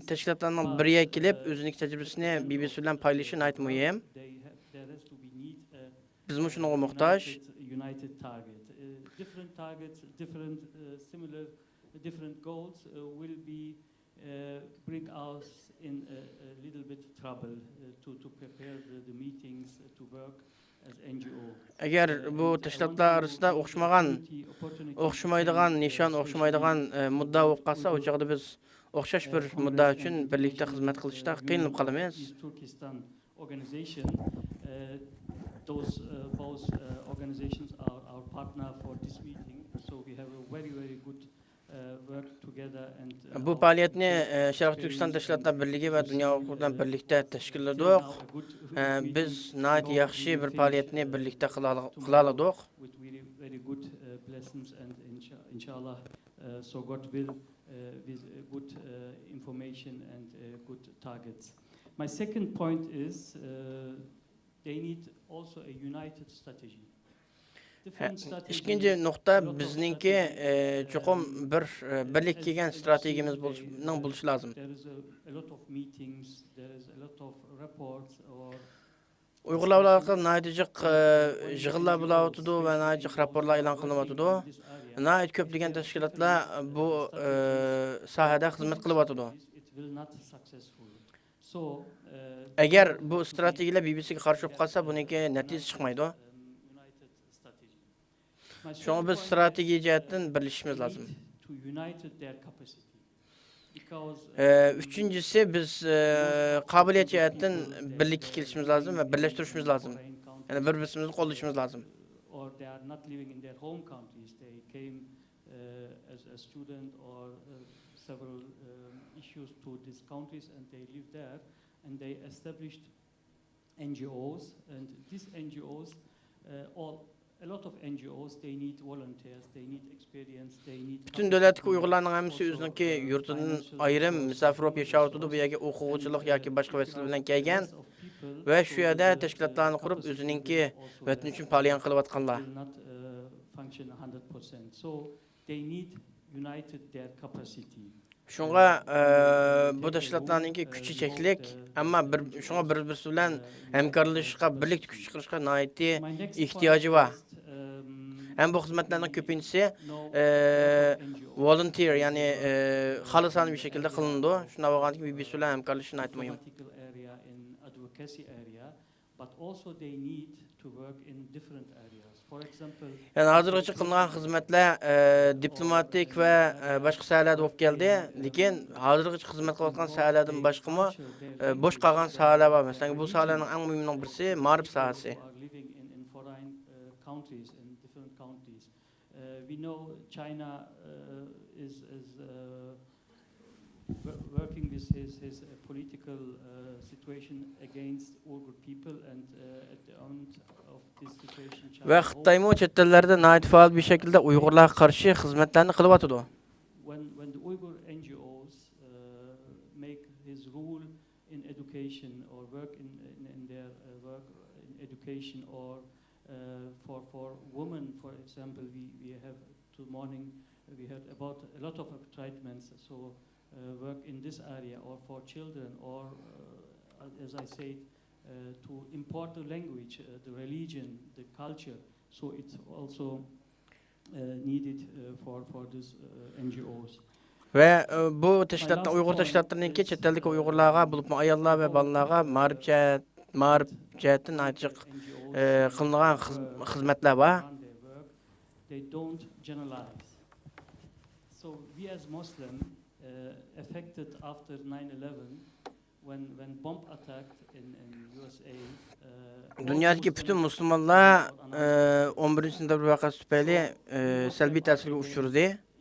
təşkilatlarning biriga kelib özünün təcrübəsini BBC bilan paylaşışı ayt mühim. Biz şunga muhtaç.
United target. Different targets, different similar, different goals will be bring us in a little bit trouble to prepare the meetings to work as NGO.
Eğer bu təşkilatlar arasında oxşamaydigan nişan, oxşamaydigan mudda bo'lib qolsa, o chaqda biz o'xshash bir mudda uchun birlikda xizmat qilishda qiynalib qolamiz.
Turkestan organization, those both organizations are our partner for this meeting, so we have a very good work together and
bu fəaliyyətni Şərq Türkistan Təşkilatlar Birliyi və Dünya Hüququndan birlikdə təşkil edirik. Biz nəhayət yaxşı bir fəaliyyətni birlikdə qılalıyıq.
With very good blessings and inshallah so God will with good information and good targets. My second point is they need also a united strategy.
İkinci nokta bizninki çoxum bir birlik kelgan strategiyamiz bo'lishi lazım. Uyg'urlar bilan nəhayət yig'inlar bo'layotdi va nəhayət raporlar e'lon qilinyotdi. Nəhayət ko'plagan tashkilotlar bu sohada xizmat qilyotdi. Agar bu strategiyalar BBCga qarshi bo'lib qolsa, buniki natija chiqmaydi. Şuna biz strateji cihetten birleşmemiz lazım. Üçüncüsü biz kabiliyet cihetten birlikte gelişimiz lazım ve birleştirişimiz lazım. Yani birbirimizi kollayışımız lazım.
Or they are not living in their home countries. They came as a student or several issues to these countries and they live there and they established NGOs and these NGOs a lot of NGOs, they need volunteers, they need experience, they need.
Bütün devletdeki Uyg'urlarning hamısı o'ziniki yurtidan ayrim misafir bo'lib yashayotdi. Bu yerga o'quvchilik yoki boshqa vasila bilan kelgan va shu yerda tashkilotlarni qurib o'zininki vatan uchun faoliyat qilayotganlar.
Function 100%. So they need united their capacity.
Shunga bu tashkilotlarningki kuchi cheklik, ammo shunga bir-birisi bilan hamkorlashishga, birlikda kuch chiqarishga nihoyatda ehtiyoji bor. Hem bu hizmetlerinin köpüncüsü volunteer yani xalisane bir şekilde kılındı. Şuna bakın ki BBC ile hemkarlaşını aytmayım. Yani hazırlıkçı kılınan hizmetler diplomatik ve başka sahalarda olup geldi. Lakin hazırlıkçı hizmet kılınan sahalardan başka mı boş kalan sahalar var. Mesela bu sahaların en mühiminin birisi marif sahası.
We know China is working with his political situation against Uyghur people and at the end of this situation
ve Xitaymo chet ellerde nəhayət faal bir şekilde Uygurlarga qarşı xizmetlerini qılıbatıdı.
When the Uyghur NGOs make his rule in education or work in their work in education or for women, for example, we have morning we heard about a lot of treatments. So work in this area, or for children, or as I said,
to import the language, the religion, the culture. So it's also needed for these NGOs.
Ve bu teşkilatlar Uygur teşkilatlarınınki chet eldeki Uygurlarga bulup ayollar ve balalarga marif cihetten açık kılınan hizmetler var.
They don't generalize. So we as Muslim affected after 9/11 when bomb attacked in USA.
Dünyadaki bütün Müslümanlar 11. September vakası tüpeli selbi tesirge uçurdu.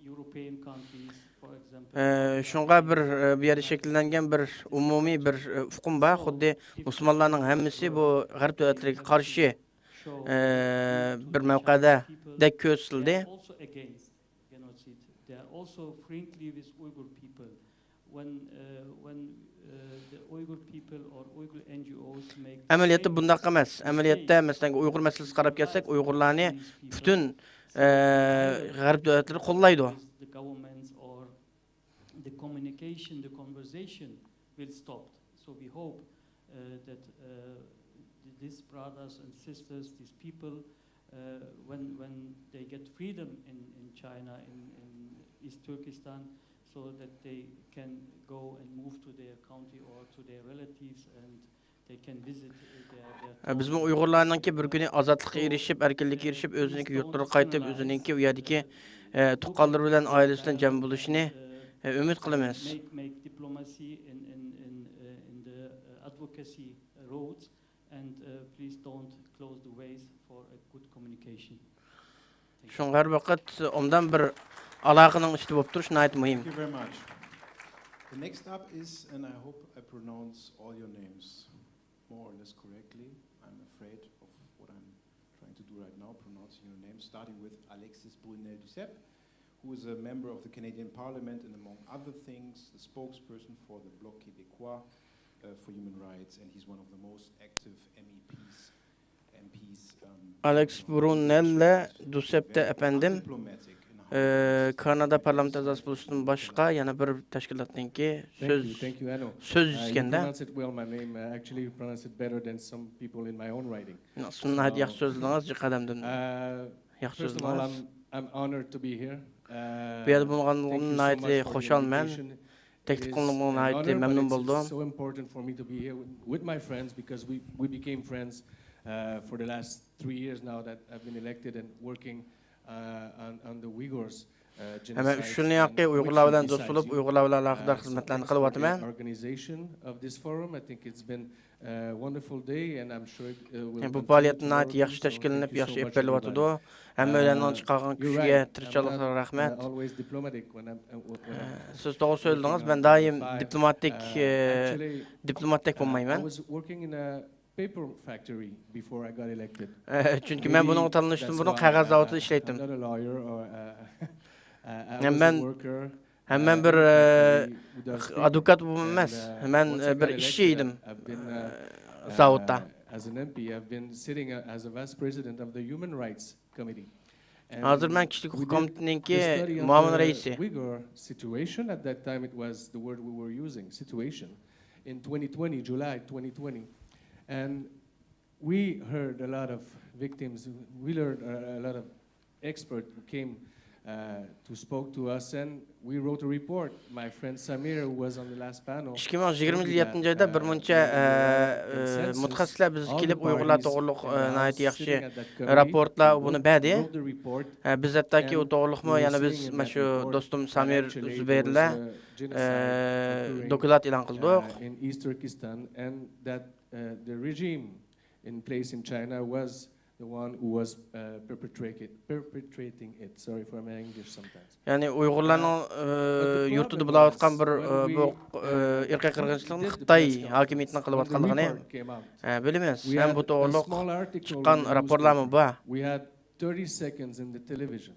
European countries, for example.
Şunga bir yerde şekillengen bir umumi bir hukum var. Xuddi Müslümanların hemmisi bu Garip devletlerine karşı bir mevkada dek kösüldü.
Also against genocide. They are also friendly with Uyghur people. When the Uyghur people or Uyghur NGOs make
Ameliyatı bundak emas. Ameliyatda mesela Uygur meselesi qarab kelsek, Uygurlarni bütün Garip devletleri kollaydı.
the governments or the communication, the conversation will stop. So we hope that these brothers and sisters, these people, when they get freedom in China, in East Turkestan, so that they can go and move to their county or to their relatives and they can visit their
Biz bu Uygurlarınki bir günü azatlıkka erişip, erkinlikka erişip, özününki yurtlara qaytib, özününki u yerdeki tuqqanları bilen ailesinden cem buluşunu ümit qilamiz.
make diplomacy in the advocacy roads and please don't close the ways for a good communication.
Şunga her vaqt ondan bir alaqanın içinde bo'lib turish nihoyat muhim.
Thank you very much. The next up is, and I hope I pronounce all your names more or less correctly. I'm afraid of what I'm trying to do right now, pronouncing your name, starting with Alexis Brunel-Duceppe, who is a member of the Canadian Parliament and, among other things, the spokesperson for the Bloc Québécois for Human Rights, and he's one of the most active MEPs.
Alex Brunel-Duceppe efendim, Kanada parlamento azası buluşundan başqa yana bir teşkilatınki söz iskende. Aslında hadi yaxşı sözlüğünüz, qadamdan yaxşı sözlüğünüz. Bu yerdə bulunğanlığımın nəhayət xoşal mən. Teklif qılınmağına nəhayət məmnun buldum.
It's so important for me to be here with my friends because we became friends for the last 3 years now that I've been elected and working on the Uyghurs.
Hemen şunu yaqi Uygurlar bilen dost bulup, Uygurlar bilen alaqadar xizmetlerini qılıp atıman.
Organization of this forum, I think it's been a wonderful day and I'm sure it will.
Bu faaliyetin nəhayət yaxşı təşkilinib, yaxşı ep berilib atıdı. Həmmə öləndən çıxarğan kişiyə tirçalıqlara rəhmət. Siz doğru söylədiniz, mən daim diplomatik olmayman.
Paper factory before I got elected.
Çünki mən bunu tanışdım, bunu qağaz zavodunda işləyirdim. Mən bir advokat olmaz. Mən bir işçi idim zavodda.
As an MP, I've been sitting as a vice president of the Human Rights Committee.
Hazır mən kişilik hüquq komitetininki muavin reisi.
Uyghur situation at that time, it was the word we were using, situation. In 2020, July 2020. And we heard a lot of victims, we learned a lot of experts who came to spoke to us and we wrote a report. My friend Samir, who was on the last panel.
2027 ayda bir muncha mutaxassislar biz kelib Uyg'urlar to'g'riliq nihoyat yaxshi raportlar buni berdi. Biz hattoki u to'g'riliqmi, yana biz mana shu do'stim Samir Zubayrlar dokument e'lon qildik.
In East Turkestan, and that the regime in place in China was the one who was perpetrating it. Sorry for my English sometimes.
Yani Uygurlarning yurtida bo'layotgan bir bu irqiy qirg'inchilikni Xitoy hokimiyatining qilib atganligini bilamiz. Ham bu to'g'riliq chiqqan raporlarmi bor.
We had 30 seconds in the television.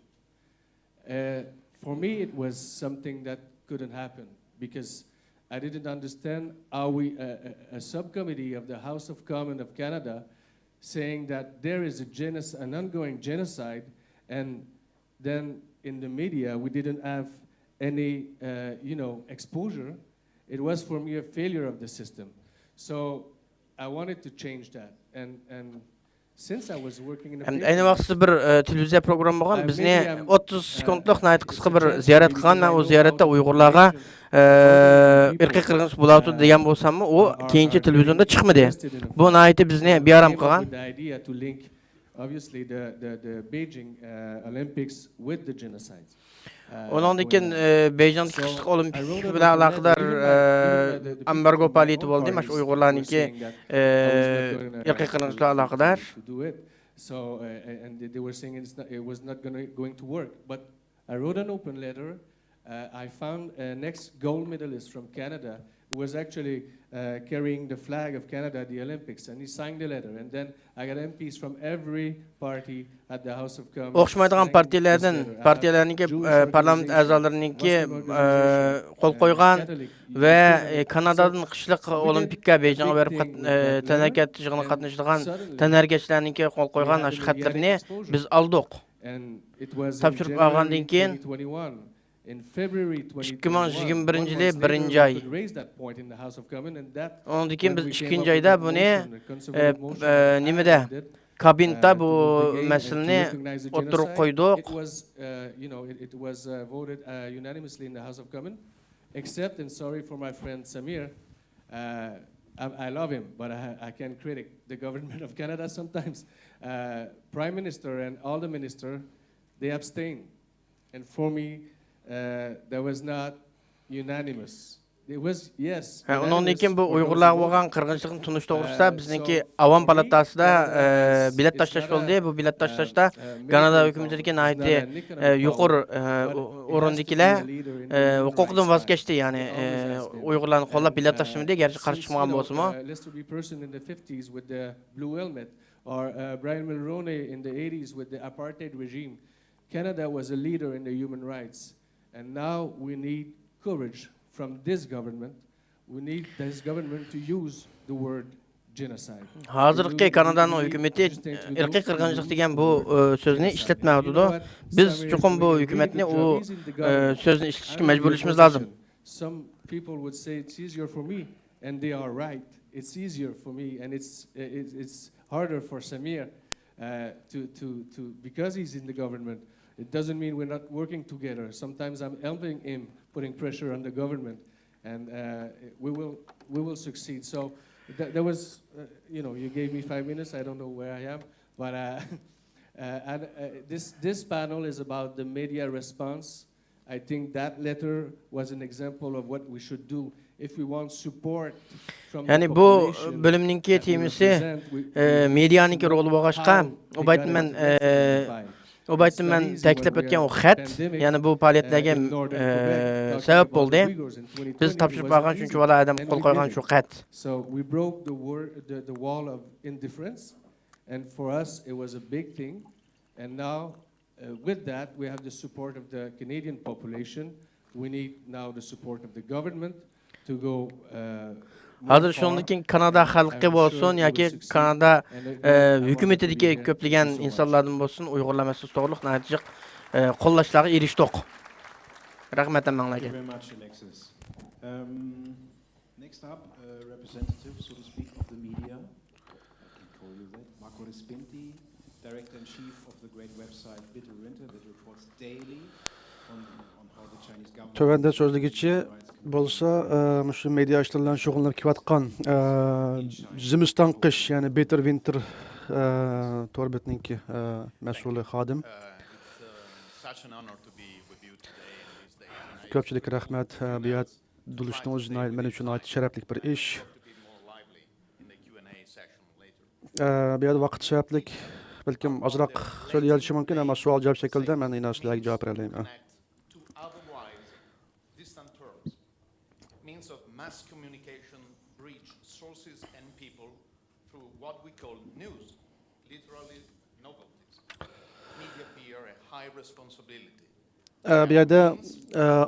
For me, it was something that couldn't happen because I didn't understand how we, a subcommittee of the House of Commons of Canada, saying that there is an ongoing genocide, and then in the media we didn't have any, exposure. It was for me a failure of the system. So I wanted to change that. And since I was working in a
Hem ayni vaqtda bir televiziya programma bo'lgan. Bizni 30 sekundlik nayt qisqa bir ziyorat qilgan. Men o ziyoratda Uyg'urlarga irqiy qirg'inchilik bo'layotdi degan bo'lsam-mu, u keyinchi televizionda chiqmadi. Bu nayti bizni bearam qilgan.
The idea to link obviously the Beijing Olympics with the genocide.
Ondan keyin Beijing qishliq olimpik bilan aloqador embargo faoliyati bo'ldi. Mana shu Uyg'urlarniki irqiy qirg'inchilikga aloqador.
So and they were saying it was not going to work. But I wrote an open letter. I found an ex-gold medalist from Canada who was actually carrying the flag of Canada at the Olympics, and he signed the letter. And then I got MPs from every party at the House of Commons.
O'xshamaydigan partiyalarniki parlament a'zolariniki qo'l qo'ygan va Kanadadan qishliq olimpikka Beijingga berib tanharakat yig'ini qatnashadigan tanharakachilarniki qo'l qo'ygan shu xatlarni biz oldik. Topshirib olgandan keyin
In February
2021 birinchi oy. Ondan keyin biz ikkinchi oyda buni nimada kabinda bu masalani o'tirib qo'ydik.
It was voted unanimously in the House of Commons, except, and sorry for my friend Samir, I love him, but I can critic the government of Canada sometimes. Prime Minister and all the minister, they abstain, and for me, that was not unanimous. It was, yes.
Ondan keyin bu Uyg'urlar bo'lgan qirg'inchilikni tunish to'g'risida bizniki Avam palatasida bilet tashlash bo'ldi. Bu bilet tashlashda Kanada hukumatidagi naytli yuqori o'rindagilar huquqdan voz kechdi, ya'ni Uyg'urlarni qo'llab bilet tashlamaydi, garchi qarshi chiqmagan bo'lsa-mu.
Lester B. Person in the 50s with the blue helmet, or Brian Mulroney in the 80s with the apartheid regime. Canada was a leader in the human rights. And now we need courage from this government. We need this government to use the word genocide.
Hozirgi Kanadaning hukumatı irqiy qirg'inchilik degan bu so'zni ishlatmayapti. Biz chuqur bu hukumatni u so'zni ishlatishga majburlashimiz lozim.
Some people would say it's easier for me, and they are right. It's easier for me, and it's harder for Samir to because he's in the government. It doesn't mean we're not working together. Sometimes I'm helping him, putting pressure on the government, and we will succeed. So there was, you gave me 5 minutes. I don't know where I am, but this panel is about the media response. I think that letter was an example of what we should do if we want support from the
Yani bu bölümninki temisi medianiki rolu bo'lg'achqa, u baytman O baytdan men ta'kidlab o'tgan o xat, ya'ni bu faoliyatlarga sabab bo'ldi. Biz topshirib olgan shuncha bola odam qo'l qo'ygan shu xat.
So we broke the wall of indifference, and for us it was a big thing. And now with that we have the support of the Canadian population. We need now the support of the government to go
Hozir shundan keyin Kanada xalqi bo'lsin yoki Kanada hukumatidagi ko'plagan insonlardan bo'lsin, Uyg'urlar masalasi to'g'riliq natija qo'llashlarga erishdik. Rahmat hammalarga.
Thank you very much, Alexis. Next up, representative, so to speak, of the media. I can call you that. Marco Respinti, Director-in-Chief of the great website Bitter Winter that reports daily on how the Chinese government...
Tövəndə sözlügüçi bolsa, şu media işlərlə şoğullanıb kivatqan Zimistan qış, yəni Bitter Winter torbetninki məsulü xadim. Köpçilik rəhmət, biyat duluşduğunuz mən üçün ait şərəflik bir iş. Biyat vaqt şərəflik, bəlkəm azraq söyləyəlişi mümkün, amma sual-cavab şəkildə mən yine sizlərə cavab verəliyim.
Mass communication reach sources and people through what we call news, literally novelties. Media bear a high responsibility.
Bu yerdə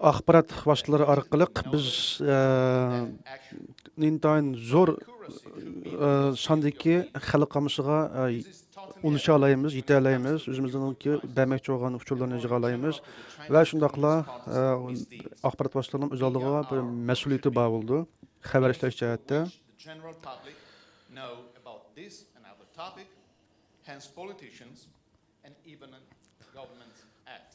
axbarat vasitələri arqılıq biz intayin zor sandaki xalqımızğa ulaşa alayımız, yetə alayımız, özümüzdənki dəməkçi olğan uçurlarını yığa alayımız və şundaqla axbarat vasitələrinin özəlliği və məsuliyyəti bağlı oldu, xəbər işləyiş cəhətdə.
know about this and other topic, hence politicians and even governments act.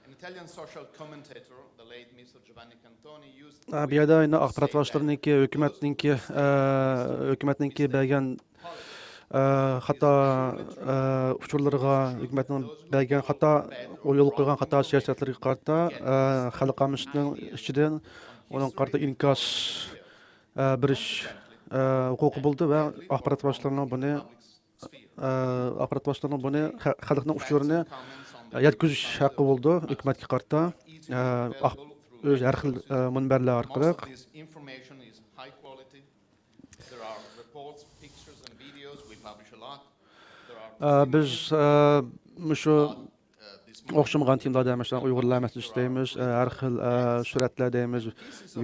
An Italian social commentator, the late Mr. Giovanni Cantoni, used
Bu yerda endi axborot vositalarniki hukumatninki bergan xato uchurlarga, hukumatning bergan xato yo'l qo'ygan xato siyosatlarga qarata xalqimizning ichidan uning qarata inkos berish huquqi bo'ldi va axborot vositalarining buni xalqning uchurini yetkazish haqqi bo'ldi hukumatga qarata o'z har xil munbarlar orqali. Biz shu o'xshamagan temalarda masalan Uyg'urlar masalasi ishlaymiz, har xil suratlar deymiz,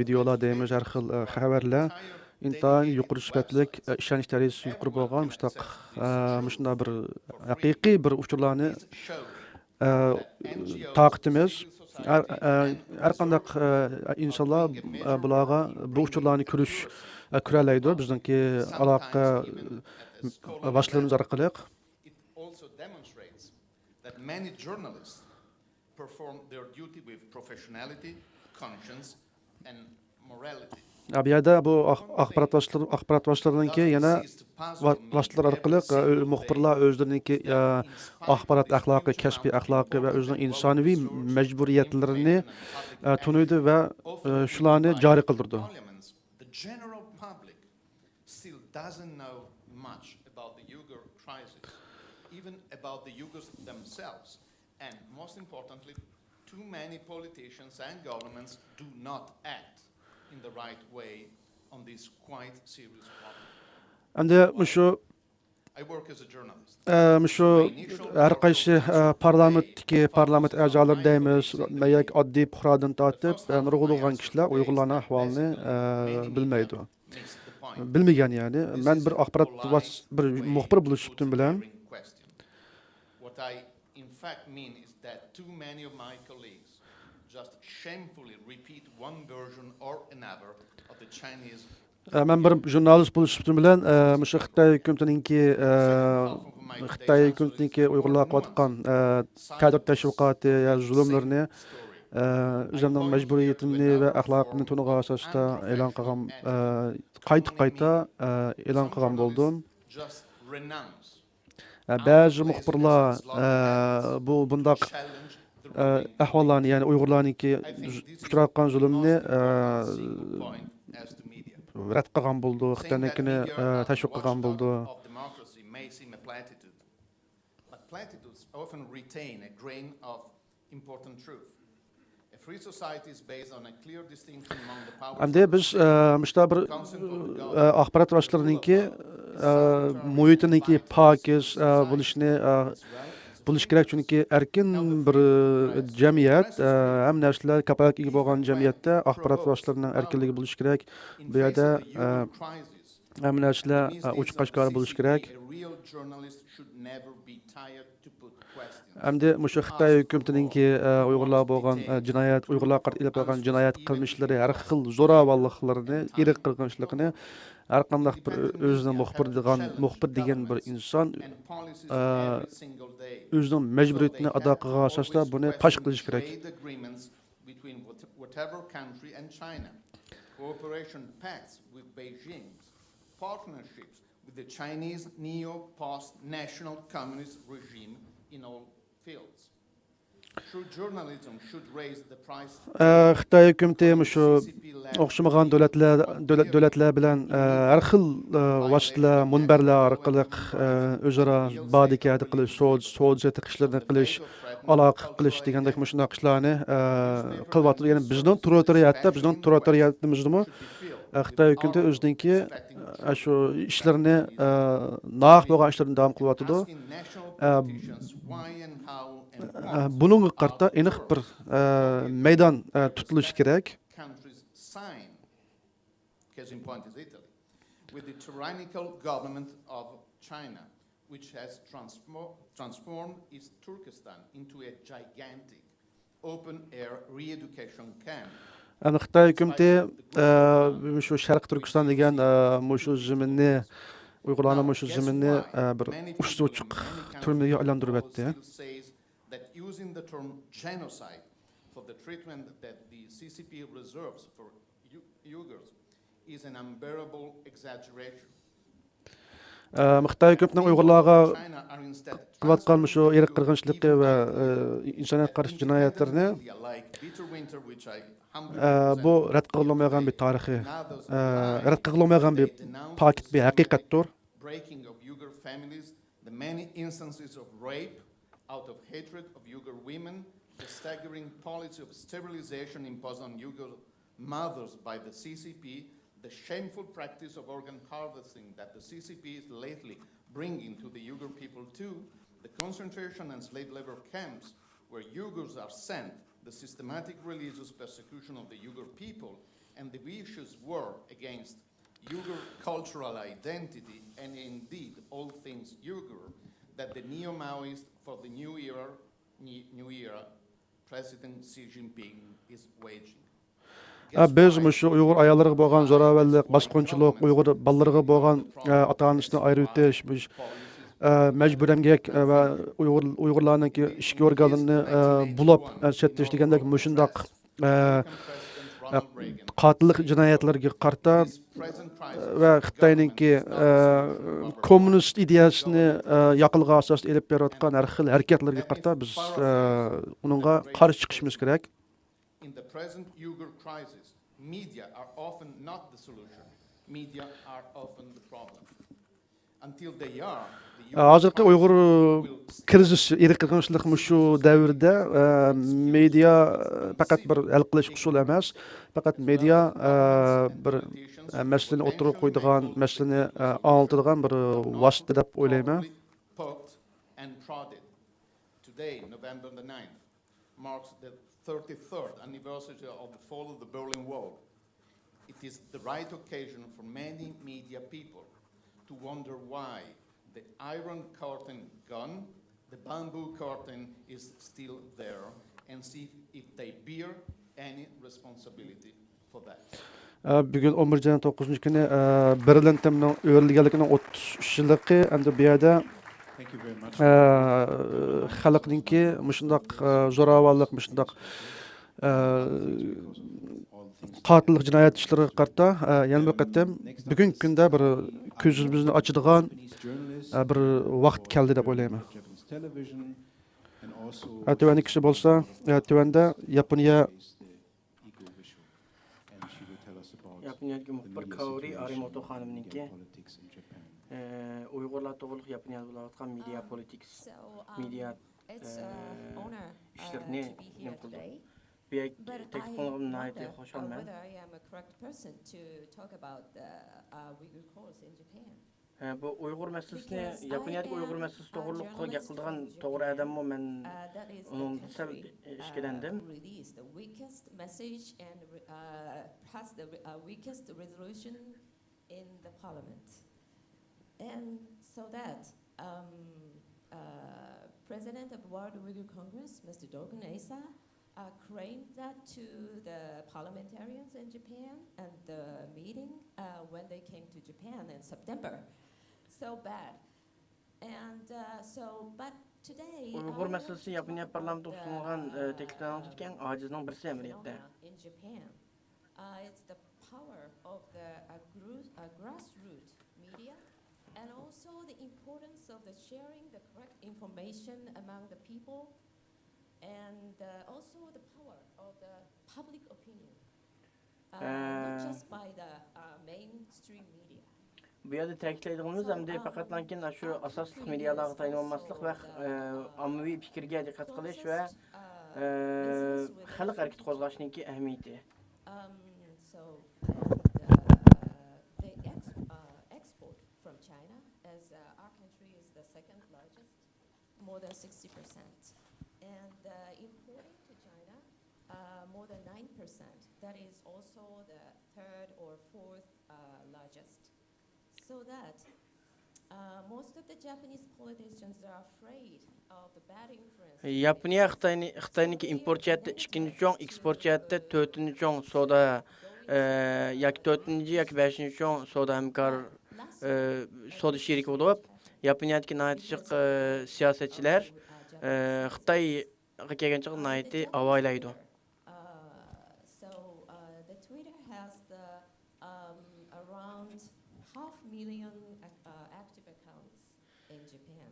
videolar deymiz, har xil xabarlar intayin yuqori sifatli ishonish darajasi yuqori bo'lgan shunday bir haqiqiy bir uchurlarni taqdimiz. Har qanday insonlar bularga bu uchurlarni ko'ralaydi bizningki aloqa vositalarimiz orqali.
That many journalists perform their duty with professionality, conscience and morality.
Bu yerda bu axborot vositalarininki yana vositalar orqali muxbirlar o'zlariniki axborot axloqi, kasbiy axloqi va o'zining insoniy majburiyatlarini tunuydi va shularni joriy qildirdi.
The general public still doesn't know much about the Uyghur crisis, even about the Uyghurs themselves, and most importantly, too many politicians and governments do not act in the right way on this quite serious problem.
And
I work as a journalist.
Shu har qaysi parlament a'zolari deymiz, yoki oddiy puhrodan tortib nurg'ulg'an kishilar Uyg'urlarning ahvolini bilmaydi. Bilmagan ya'ni. Men bir bir muxbir bo'lishim bilan
What I in fact mean is that too many of my colleagues just shamefully repeat one version or another of the Chinese.
Men bir jurnalist bo'lishim bilan shu Xitoy hukumatininki Uyg'urlarga qilayotgan kadr tashviqoti va zulmlarni o'zimning majburiyatini va axloqimni tunuga asosida e'lon qilgan qayta e'lon qilgan bo'ldim. Ba'zi muxbirlar bu bundaq ahvollarni, ya'ni Uyg'urlarniki uchrayotgan zulmni rad qilgan bo'ldi, Xitoynikini tashviq qilgan bo'ldi.
But platitudes often retain a grain of important truth. A free society is based on a clear distinction among the powers.
Endi biz mushta bir axborot vositalarininki muhitiniki pokiz bo'lish kerak, chunki erkin bir jamiyat, ham narsalar kapolatga ega bo'lgan jamiyatda axborot vositalarining erkinligi bo'lish kerak. Bu yerda ham narsalar ochiq oshkora bo'lish kerak. Endi shu Xitoy hukumatininki Uyg'urlar bo'lgan jinoyat, Uyg'urlar qarshi ilib qo'ygan jinoyat qilmishlari, har xil zo'ravonliklarni, irq qilganchiligini har qanday bir o'zini muxbir degan bir inson o'zining majburiyatini ado qilgan asosda buni pash qilish kerak.
Cooperation pacts with Beijing, partnerships with the Chinese neo-post-national communist regime in all fields. True journalism should raise the price.
Xitoy hukumati shu o'xshamagan davlatlar bilan har xil vositalar, munbarlar orqali o'zaro bodikadi qilish, so'z qilishlarni qilish, aloqa qilish degandek shunday ishlarni qilyapti. Ya'ni bizning territoriyatimizda Xitoy hukumati o'ziniki shu ishlarni naq bo'lgan ishlarni davom qilyapti. Bununga qarta aniq bir maydon tutilishi kerak.
Case in point is Italy, with the tyrannical government of China, which has transformed its Turkestan into a gigantic open-air re-education camp.
Ana Xitoy hukumati shu Sharq Turkiston degan shu zaminni Uyg'urlarning shu zaminni bir ushsuvchiq turmiga aylantirib etdi.
That using the term genocide for the treatment that the CCP reserves for Uyghurs is an unbearable exaggeration.
Xitoy hukumatining Uyg'urlarga qilayotgan shu irq qirg'inchiligi va insoniyatga qarshi jinoyatlarni bu rad qilinmagan bir tarixiy, rad qilinmagan bir pakit, bir haqiqatdir.
Breaking of Uyghur families, the many instances of rape out of hatred of Uyghur women, the staggering policy of sterilization imposed on Uyghur mothers by the CCP, the shameful practice of organ harvesting that the CCP is lately bringing to the Uyghur people too, the concentration and slave labor camps where Uyghurs are sent, the systematic religious persecution of the Uyghur people, and the vicious war against Uyghur cultural identity and indeed all things Uyghur that the neo-Maoist for the new era President Xi Jinping is waging.
Biz shu Uyg'ur ayollarga bo'lgan zo'ravonlik, bosqinchilik, Uyg'ur bolalarga bo'lgan ota-onasini ayirib o'tish, majburiy emgak va Uyg'urlarning ishki organlarini bulab chetlash degandek shundaq qotillik jinoyatlarga qarta va Xitoyningki kommunist ideyasini yaqilg'a asosda elib berayotgan har xil harakatlarga qarta biz uningga qarshi chiqishimiz kerak.
In the present Uyghur crisis, media are often not the solution. Media are often the problem. Until they are,
hozirgi Uyg'ur krizis, irq qirg'inchilik shu davrda media faqat bir hal qilish usuli emas, faqat media bir masalani o'tirib qo'ydigan, masalani anlatadigan bir vosita deb o'ylayman.
and prodded. Today, November the 9th, marks the 33rd anniversary of the fall of the Berlin Wall. It is the right occasion for many media people to wonder why the Iron Curtain gone, the bamboo curtain is still there, and see if they bear any responsibility for that.
Bugün 11-9 kuni Berlin temning o'rilganligining 33 yilligi endi bu yerda xalqninki shundaq zo'ravonlik, shundaq qotillik jinoyat ishlariga qarta yana bir qatam bugungi kunda bir ko'zimizni ochadigan bir vaqt keldi deb o'ylayman. Tuvan ikkisi bo'lsa, tuvanda
Yaponiyadagi muxbir Kaori Arimoto xonimniki Uyg'urlar to'g'riliq Yaponiyada bo'layotgan media politics, media ishlarini nima qildi. Bu Uyg'ur masalasini, Yaponiyadagi Uyg'ur masalasi to'g'riliq gapiradigan to'g'ri odammi men uning sal ishkilandim.
The weakest message and has the weakest resolution in the parliament. And so that President of World Uyghur Congress, Mr. Dorgun Asa, claimed that to the parliamentarians in Japan and the meeting when they came to Japan in September. So bad. And but today
Uyg'ur masalasi Yaponiya parlamentida sunilgan tekliflardan o'tgan ojizning birisi amaliyotda.
In Japan, it's the power of the grassroots media, and also the importance of the sharing the correct information among the people, and also the power of the public opinion, not just by the mainstream media.
Bu yerda ta'kidlaydiganimiz hamda faqatlankin shu asosli medialarga tayinlanmaslik va ommaviy fikrga diqqat qilish va xalq harakati qo'zg'ashninki ahamiyati.
So the export from China, as our country is the second largest, more than 60%, and importing to China more than 9%. That is also the third or fourth largest. So that most of the Japanese politicians are afraid of the bad influence.
Yaponiya Xitoyniki importchiatda 2-chi cho'ng, eksportchiatda 4-chi cho'ng savdo yoki 4-chi yoki 5-chi cho'ng savdo hamkor savdo sheriki bo'lib, Yaponiyadagi naytichiq siyosatchilar Xitoyga kelgancha nayti avaylaydi.
So the Twitter has the around 500,000 active accounts in Japan.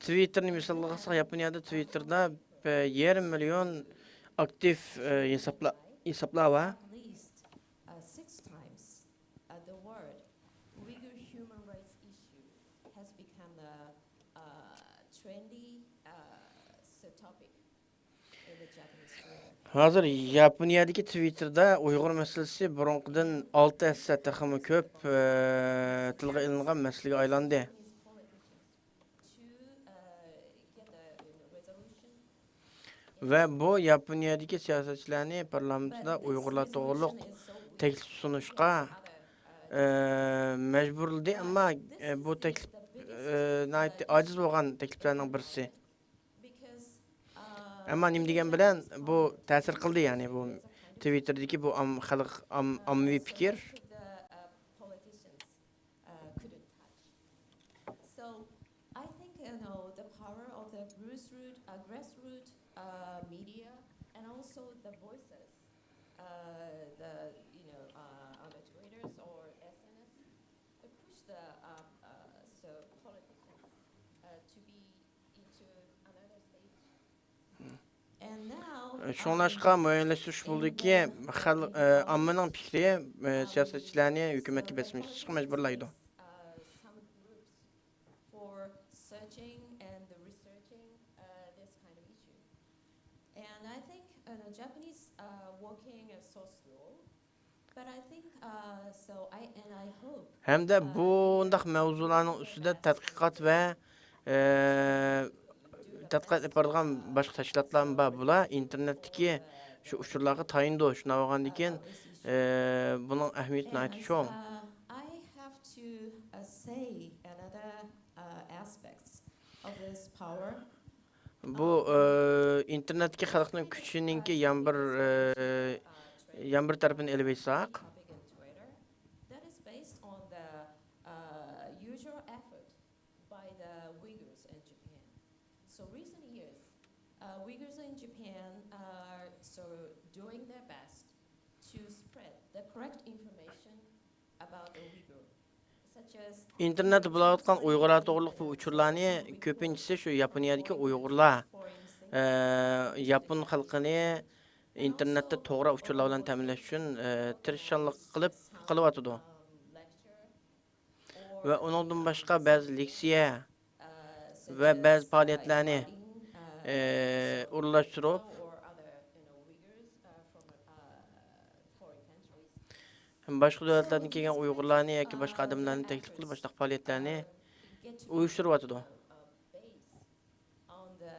Twitter'ni misalga alsak, Yaponiyada Twitter'da 500,000 aktiv hesaplar var.
At least 6 times the word Uyghur human rights issue has become a trendy topic in the Japanese Twitter.
Hazır Yaponiyadagi Twitter'da Uyg'ur masalasi burunqidan 6 hassa taxmi ko'p tilga ilingan masalaga aylandi. Ve bu Yaponiyadagi siyosatchilarni parlamentda Uyg'urlar to'g'riliq taklif sunishga majburladi, ammo bu taklif ojiz bo'lgan takliflarning birisi. Ammo nima degan bilan bu ta'sir qildi, ya'ni bu Twitter'dagi bu xalq ommaviy fikr.
So I think the power of the grassroots media and also the voices, on the Twitters or SNS, push the politicians to be into another stage. And now,
Şunlaşqa müəyyənləşdiriş buldu ki, ammanın fikri siyasətçilərini hökumətə bəsmiş çıxıb məcburlaydı.
some groups for searching and researching this kind of issue. And I think Japanese working so slow, but I think I hope.
Həm də bundaq mövzuların üstündə tədqiqat və tədqiqat yapardıgan başqa təşkilatlar var. Bular internetdəki şu uçurlarga tayındı. Şuna baxandan bunun əhəmiyyəti nəyti çox.
I have to say another aspects of this power.
Bu internetdəki xalqның küçününki yan bir tərəfini ele versək,
That is based on the usual effort by the Uyghurs in Japan. So recent years, Uyghurs in Japan are doing their best to spread the correct information about the Uyghur, such as
internet bulayotgan Uyg'urlar to'g'riliq bu uchurlarni ko'pinchisi shu Yaponiyadagi Uyg'urlar Yapon xalqini internetda to'g'ri uchurlar bilan ta'minlash uchun tirishchilik qilyotdi. Va undan boshqa ba'zi leksiya va ba'zi faoliyatlarni o'rinlashtirib boshqa davlatlardan kelgan Uyg'urlarni yoki boshqa odamlarni taklif qilib boshqa faoliyatlarni uyushtiryotdi.
on the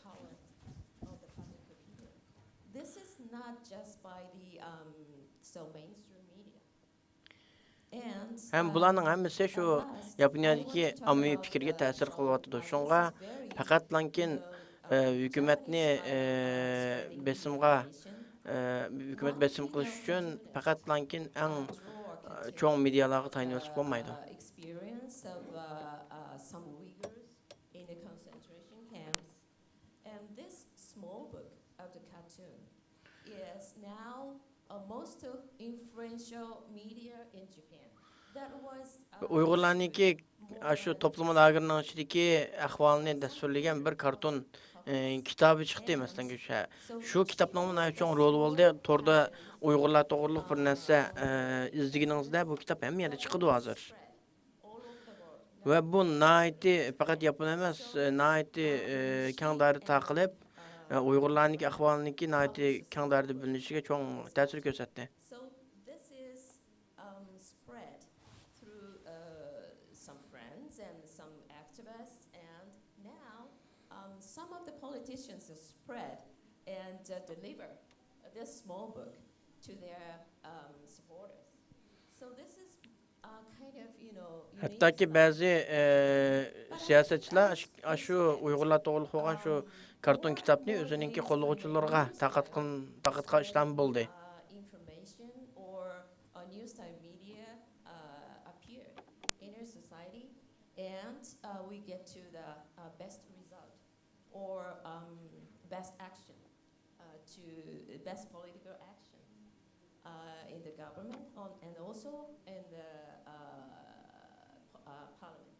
power of the public opinion. This is not just by the mainstream media. And
Hem bularning hammasi shu Yaponiyadagi ommaviy fikrga ta'sir qilyotdi. Shunga faqatlankin hukumatni hukumat besim qilish uchun faqatlankin eng cho'ng medialarga tayanib bo'lmaydi.
Experience of some Uyghurs in the concentration camps, and this small book of the cartoon is now a most influential media in Japan. That was
Uyg'urlarniki shu to'plama lagerining ichidagi ahvolni tasvirlagan bir karton kitobi chiqdi masalan. Shu kitobning cho'ng roli bo'ldi. To'rda Uyg'urlar to'g'riliq bir narsa izdiginingizda bu kitob ham yerda chiqdi hozir. Va bu nayti faqat Yapon emas, nayti keng doirada taqilib Uyg'urlarning ahvolini nayti keng doirada bilinishiga cho'ng ta'sir ko'rsatdi.
So this is spread through some friends and some activists, and now some of the politicians spread and deliver this small book to their supporters. So this is
Hattoki ba'zi siyosatchilar shu Uyg'urlar to'g'ri bo'lgan shu karton kitobni o'zininki qo'llovchilarga taqatqa ishlam bo'ldi.
Information or news type media appear in our society, and we get to the best result or best action, to best political action in the government and also in the parliament,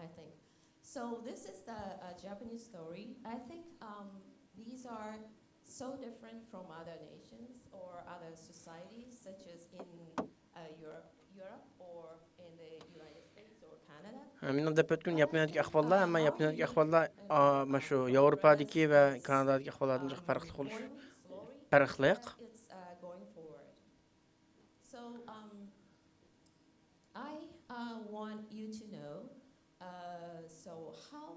I think. So this is the Japanese story. I think these are so different from other nations or other societies, such as in Europe or in the United States or Canada.
Мен да пөткүн Япониядагы ахваллар, амма Япониядагы ахваллар машу Европадагы ва Канададагы ахвалlardan жак фарклы болуш. Фарклык.
So I want you to know so how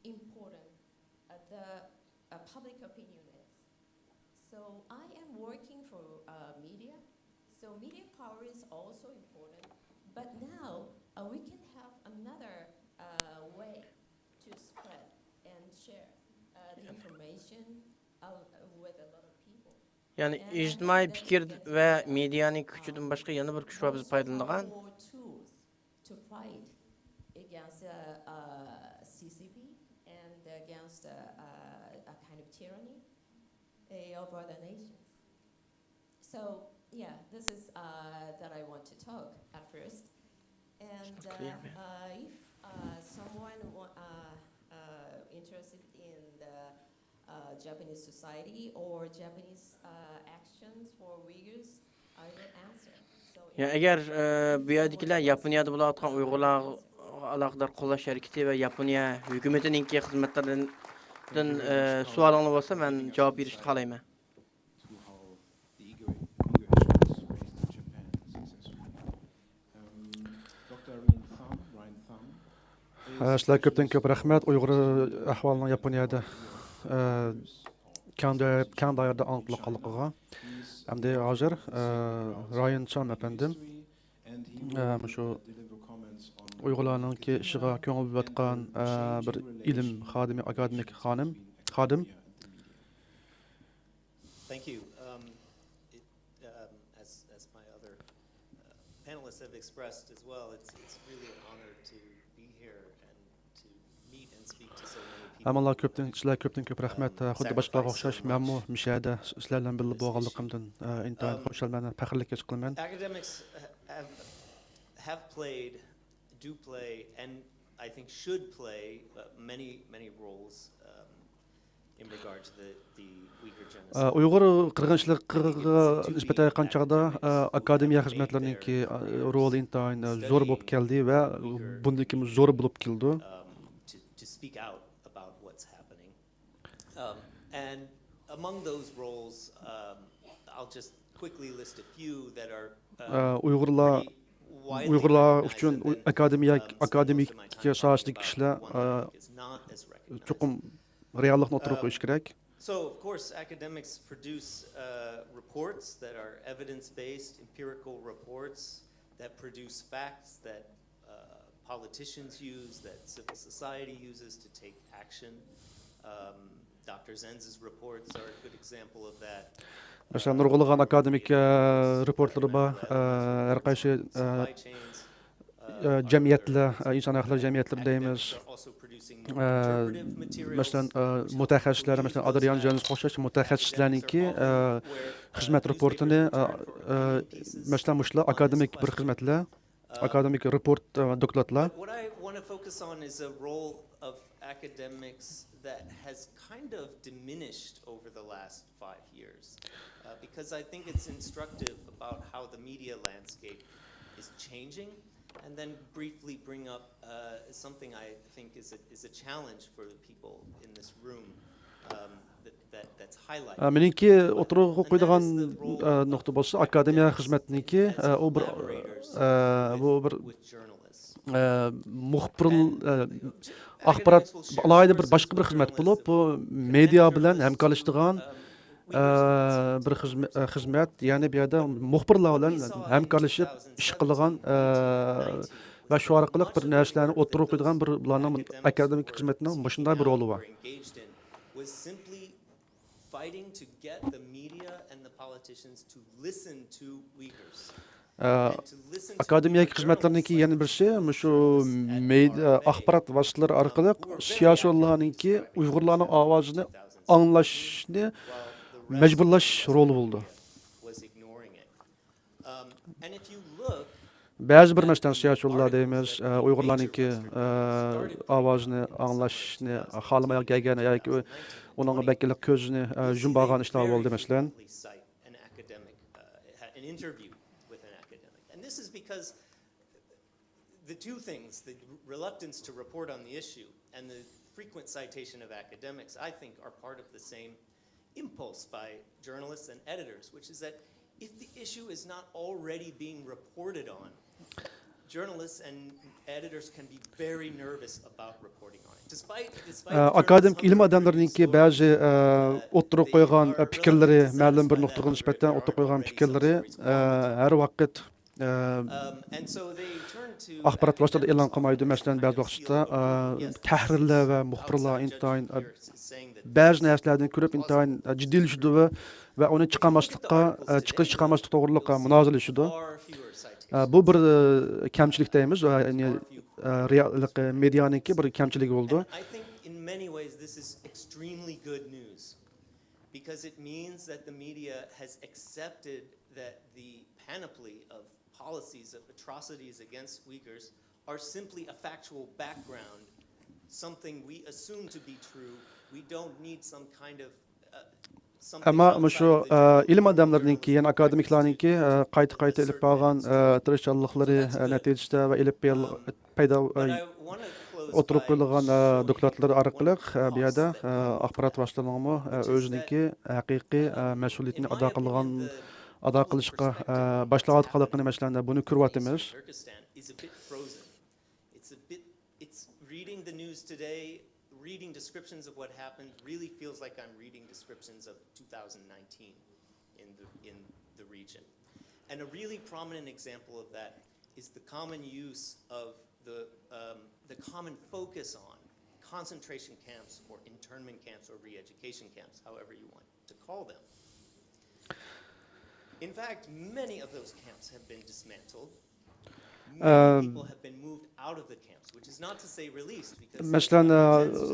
important the public opinion is. So I am working for media. So media power is also important. But now we can have another way to spread and share the information with a lot of people.
Yani ijtimoiy fikr va medianing kuchidan boshqa yana bir kuch va biz foydalangan
To fight against CCP and against a kind of tyranny of other nations. So yeah, this is that I want to talk at first. And if someone interested in the Japanese society or Japanese actions for Uyghurs, I will answer.
Yani eğer bu yerdekiler Yaponiyada bulayotgan Uyg'urlar aloqador qo'llash harakati va Yaponiya hukumatining xizmatlaridan savolingiz bo'lsa, men javob berishni xohlayman.
Sizlarga ko'pdan ko'p rahmat. Uyg'ur ahvolining Yaponiyada keng doirada aniqliqligiga. Hamda hozir Ryan Chan efendim shu Uyg'urlarning ishiga ko'ngil bo'layotgan bir ilm xodimi, akademik xodim.
Thank you. As my other panelists have expressed as well, it's really an honor to be here and to meet and speak to so many people.
Amalla ko'pdan ko'p rahmat. Xuddi boshqalarga o'xshash menmi mishada sizlar bilan birga bo'lganligimdan intayin xursandman, faxrlik his qilaman.
Academics have played, do play, and I think should play many roles in regard to the Uyghur genocide.
Uyg'ur qirg'inchiligiga nisbatan qanchada akademiya xizmatlarining roli intayin zo'r bo'lib keldi va bundaki zo'r bo'lib keldi.
To speak out about what's happening. And among those roles, I'll just quickly list a few that are
Uyg'urlar uchun akademik sohasidagi kishilar chuqur reallikni o'tirib qo'yish kerak.
So, of course, academics produce reports that are evidence-based, empirical reports that produce facts that politicians use, that civil society uses to take action. Dr. Zenz's reports are a good example of that.
Mesela nurg'ulg'an akademik reportları var, her qaysi jamiyatlar, insan hakları jamiyatları deymiz. Mesela mutaxassislar, mesela Adrian Jones qo'shish mutaxassislarniki xizmat reportini mesela mushlar akademik bir xizmatlar, akademik report dokladlar.
What I want to focus on is a role of academics that has kind of diminished over the last 5 years, because I think it's instructive about how the media landscape is changing, and then briefly bring up something I think is a challenge for the people in this room that's highlighted.
Meniki o'tirg'i qo'ydigan nuqta bo'lsa akademiya xizmatiniki bu bir muxbir axborot alohida bir boshqa bir xizmat bo'lib, bu media bilan hamkorlashadigan bir xizmat, ya'ni bu yerda muxbirlar bilan hamkorlashib ish qilgan va shu orqali bir narsalarni o'tirib qo'yadigan bir bularning akademik xizmatning shunday bir roli bor.
Was simply fighting to get the media and the politicians to listen to Uyghurs.
Akademik xizmatlarningki yana bir şey, shu axborot vositalari orqali siyosatchilarningki Uyg'urlarning ovozini anglashni majburlash roli bo'ldi. Ba'zi bir masdan siyosatchilar deymiz, Uyg'urlarningki ovozini anglashni xohlamay kelgan yoki uning vakillik ko'zini yumbagan ishlar bo'ldi masalan.
This is because the two things, the reluctance to report on the issue and the frequent citation of academics, I think are part of the same impulse by journalists and editors, which is that if the issue is not already being reported on, journalists and editors can be very nervous about reporting on it. Despite
Akademik ilm adamlarınki bazı o'tirib qo'ygan fikrlari, ma'lum bir nuqtaga nisbatan o'tirib qo'ygan fikrlari har vaqt axborot vositalarida e'lon qilmaydi. Masalan, ba'zi vaqtda tahrirlar va muxbirlar intayin ba'zi narsalardan ko'rib intayin jiddiylashadi va uni chiqarmaslik to'g'riliq munozaralashadi. Bu bir kamchilik deymiz, ya'ni reallik medianiki bir kamchiligi bo'ldi.
I think in many ways this is extremely good news because it means that the media has accepted that the panoply of policies of atrocities against Uyghurs are simply a factual background, something we assume to be true. We don't need some kind of
Ama şu ilim adamlarınki, yani akademiklarınki qayta ilip bağlan tirişçilikleri neticesinde ve ilip payda oturup qo'yilgan dokladlar orqali bu yerda axborot vositalarning o'zininki haqiqiy mas'uliyatini ado qilishga boshlayotganligini masalan buni ko'ryapmiz.
Reading the news today, reading descriptions of what happened really feels like I'm reading descriptions of 2019 in the region. And a really prominent example of that is the common use of the common focus on concentration camps or internment camps or re-education camps, however you want to call them. In fact, many of those camps have been dismantled. Many people have been moved out of the camps, which is not to say released.
Masalan,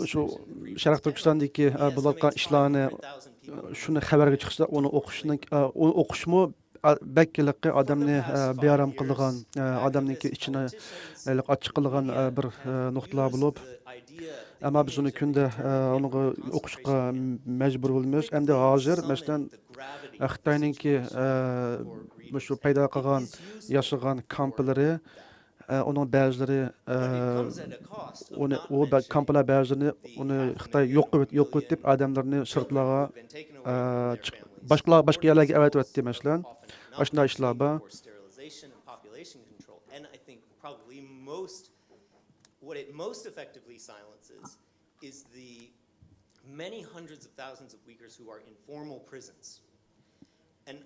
şu Sharq Turkistondagi bulayotgan ishlarni shuni xabarga chiqsa, uni o'qishmi bakkiliqqa odamni bearam qilgan, odamningki ichini ochiq qilgan bir nuqtalar bo'lib, ammo biz uni kunda uni o'qishga majbur bo'lamiz. Endi hozir masalan Xitoyningki shu paydo qilgan yashagan kamplari onun ba'zilari o kamplar ba'zilarini uni Xitoy yo'q deb odamlarni sirtlarga boshqa yerlarga avatyapti masalan. Shunday ishlar bor.
And I think probably what it most effectively silences is the many hundreds of thousands of Uyghurs who are in formal prisons. And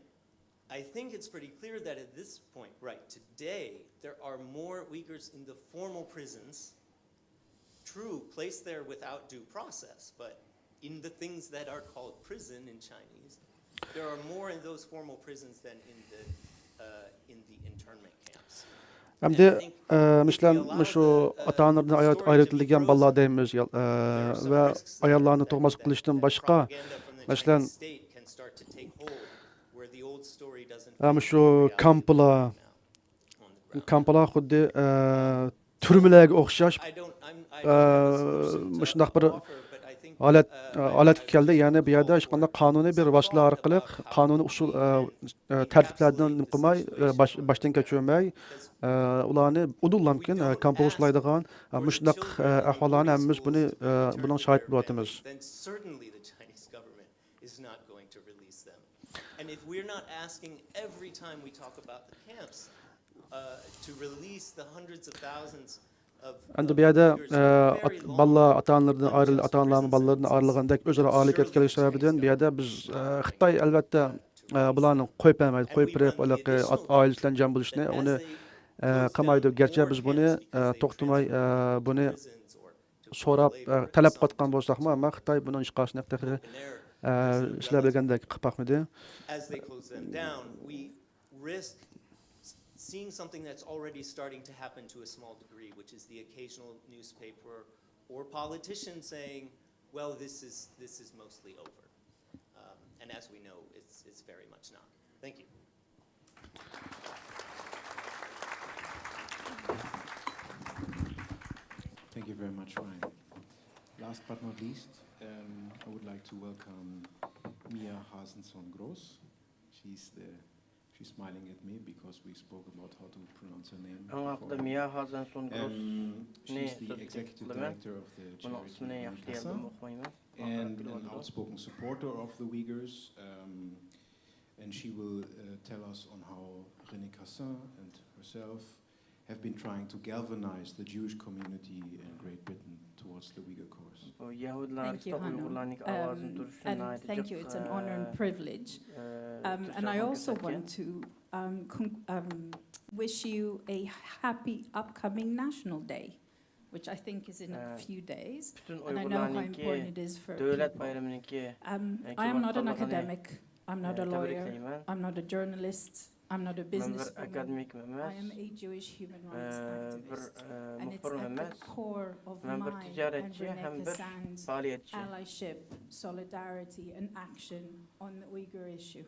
I think it's pretty clear that at this point, right, today, there are more Uyghurs in the formal prisons, true, placed there without due process, but in the things that are called prison in Chinese, there are more in those formal prisons than in the internment camps.
Hamda mislan shu ota-onalardan ayrilgan bolalar deymiz va ayollarni tug'mas qilishdan boshqa mislan shu kamplar xuddi turmalarga o'xshash shunday bir holat keldi. Ya'ni bu yerda hech qanday qonuniy bir vositalar orqali qonuniy usul tartiblardan qilmay boshdan kechirmay ularni udullamkin kampga ushlaydigan shunday ahvollarni hammamiz buning shohid bo'lyapmiz.
And if we're not asking every time we talk about the camps to release the hundreds of thousands
Endi bu yerda bolalar ota-onalardan ayrılib, ota-onalarning bolalardan ayrılgandek o'zaro hareket kelişi sebebinden bu yerda biz Xitoy albatta bularni qo'yib bermaydi, qo'yib berib oilasi bilan jam bo'lishni uni qilmaydi. Gerçi biz buni to'xtamay buni so'rab talab qilgan bo'lsak-mu, ammo Xitoy buni hech qachon ishlab bergandek qilib boqmadi.
As they close them down, we risk seeing something that's already starting to happen to a small degree, which is the occasional newspaper or politician saying, well, this is mostly over. And as we know, it's very much not. Thank you.
Thank you very much, Ryan. Last but not least, I would like to welcome Mia Hasenson-Gross. She's smiling at me because we spoke about how to pronounce her name.
Mia Hasenson-Gross.
She's the executive director of the charity Casa and an outspoken supporter of the Uyghurs. And she will tell us on how René Cassin and herself have been trying to galvanize the Jewish community in Great Britain towards the Uyghur cause.
Thank you, Hanno. And thank you, it's an honor and privilege. And I also want to wish you a happy upcoming National Day, which I think is in a few days. And I know how important it is for people. I am not an academic, I'm not a lawyer, I'm not a journalist, I'm not a businesswoman. I am a Jewish human rights activist. And it's at the core of mine and René Cassin's allyship, solidarity, and action on the Uyghur issue.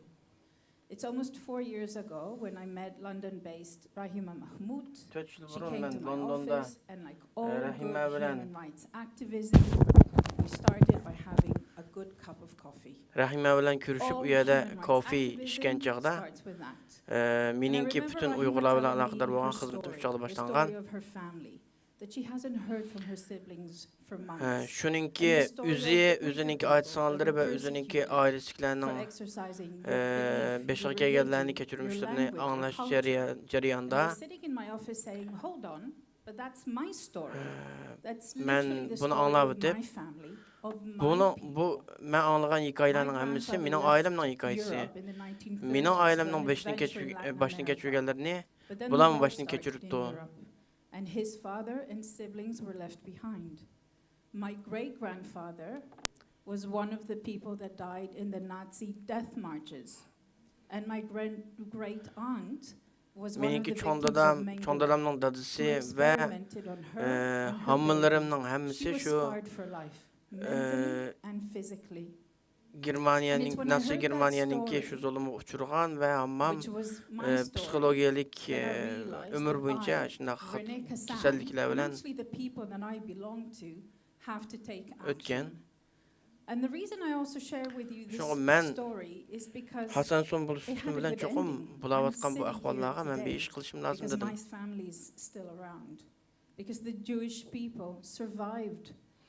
It's almost 4 years ago when I met London-based Rahima Mahmoud. She came to my office, and like all good human rights activism, we started by having a good cup of coffee.
Rahima bilan ko'rishib u yerda kofe ichgan chaqda meningki butun Uyg'urlar bilan aloqador bo'lgan xizmatim shu chaqda boshlangan. Shuningki o'zininki oilasidagi va o'zininki oilasilarning beshiga kelganlarni kechirmishlarini anglash jarayonida men buni anglab o'tib bu men anglagan hikoyalarning hammasi mening oilamning hikoyasi. Mening oilamning boshdan kechirganlarini bular boshdan kechiribdi.
And his father and siblings were left behind. My great-grandfather was one of the people that died in the Nazi death marches. And my great-aunt was one of the victims of Mengele, who experimented on her and her. She was scarred for life, mentally and physically.
Nazi Germaniyaninki shu zulmga uchragan va hammam psixologiyalik umr bo'yicha shunaqa kasalliklar bilan o'tgan.
And the reason I also share with you this story is because
Hasanson bilan cho'qim bo'layotgan bu ahvollarga men besh qilishim lozim dedim.
My family is still around because the Jewish people survived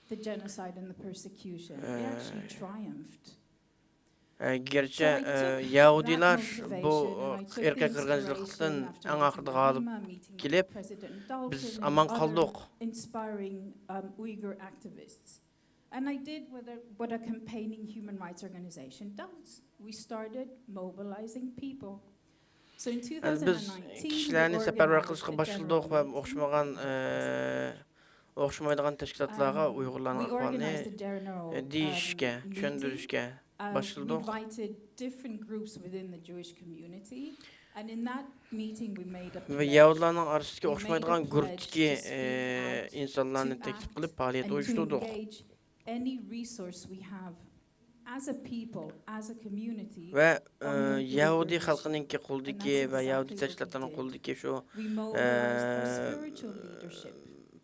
the genocide and the persecution. They actually triumphed.
Gerçi Yahudilar bu erkek kırgınçılıktan en ahırda kalıp gelip biz aman kaldık.
Inspiring Uyghur activists. And I did what a campaigning human rights organization does. We started mobilizing people. So in 2019,
biz kişilerini seferber kılışka başladık ve o'xshamaydigan tashkilotlarga Uyg'urlarning ahvolini deyishga, tushuntirishga başladık.
We invited different groups within the Jewish community, and in that meeting we made a pledge.
Ve Yahudilarning orasidagi o'xshamaydigan guruhdagi insonlarni taklif qilib faoliyat uyushtirdik.
Any resource we have as a people, as a community.
Ve Yahudi xalqininki qo'ldagi va Yahudi tashkilotlarining qo'ldagi shu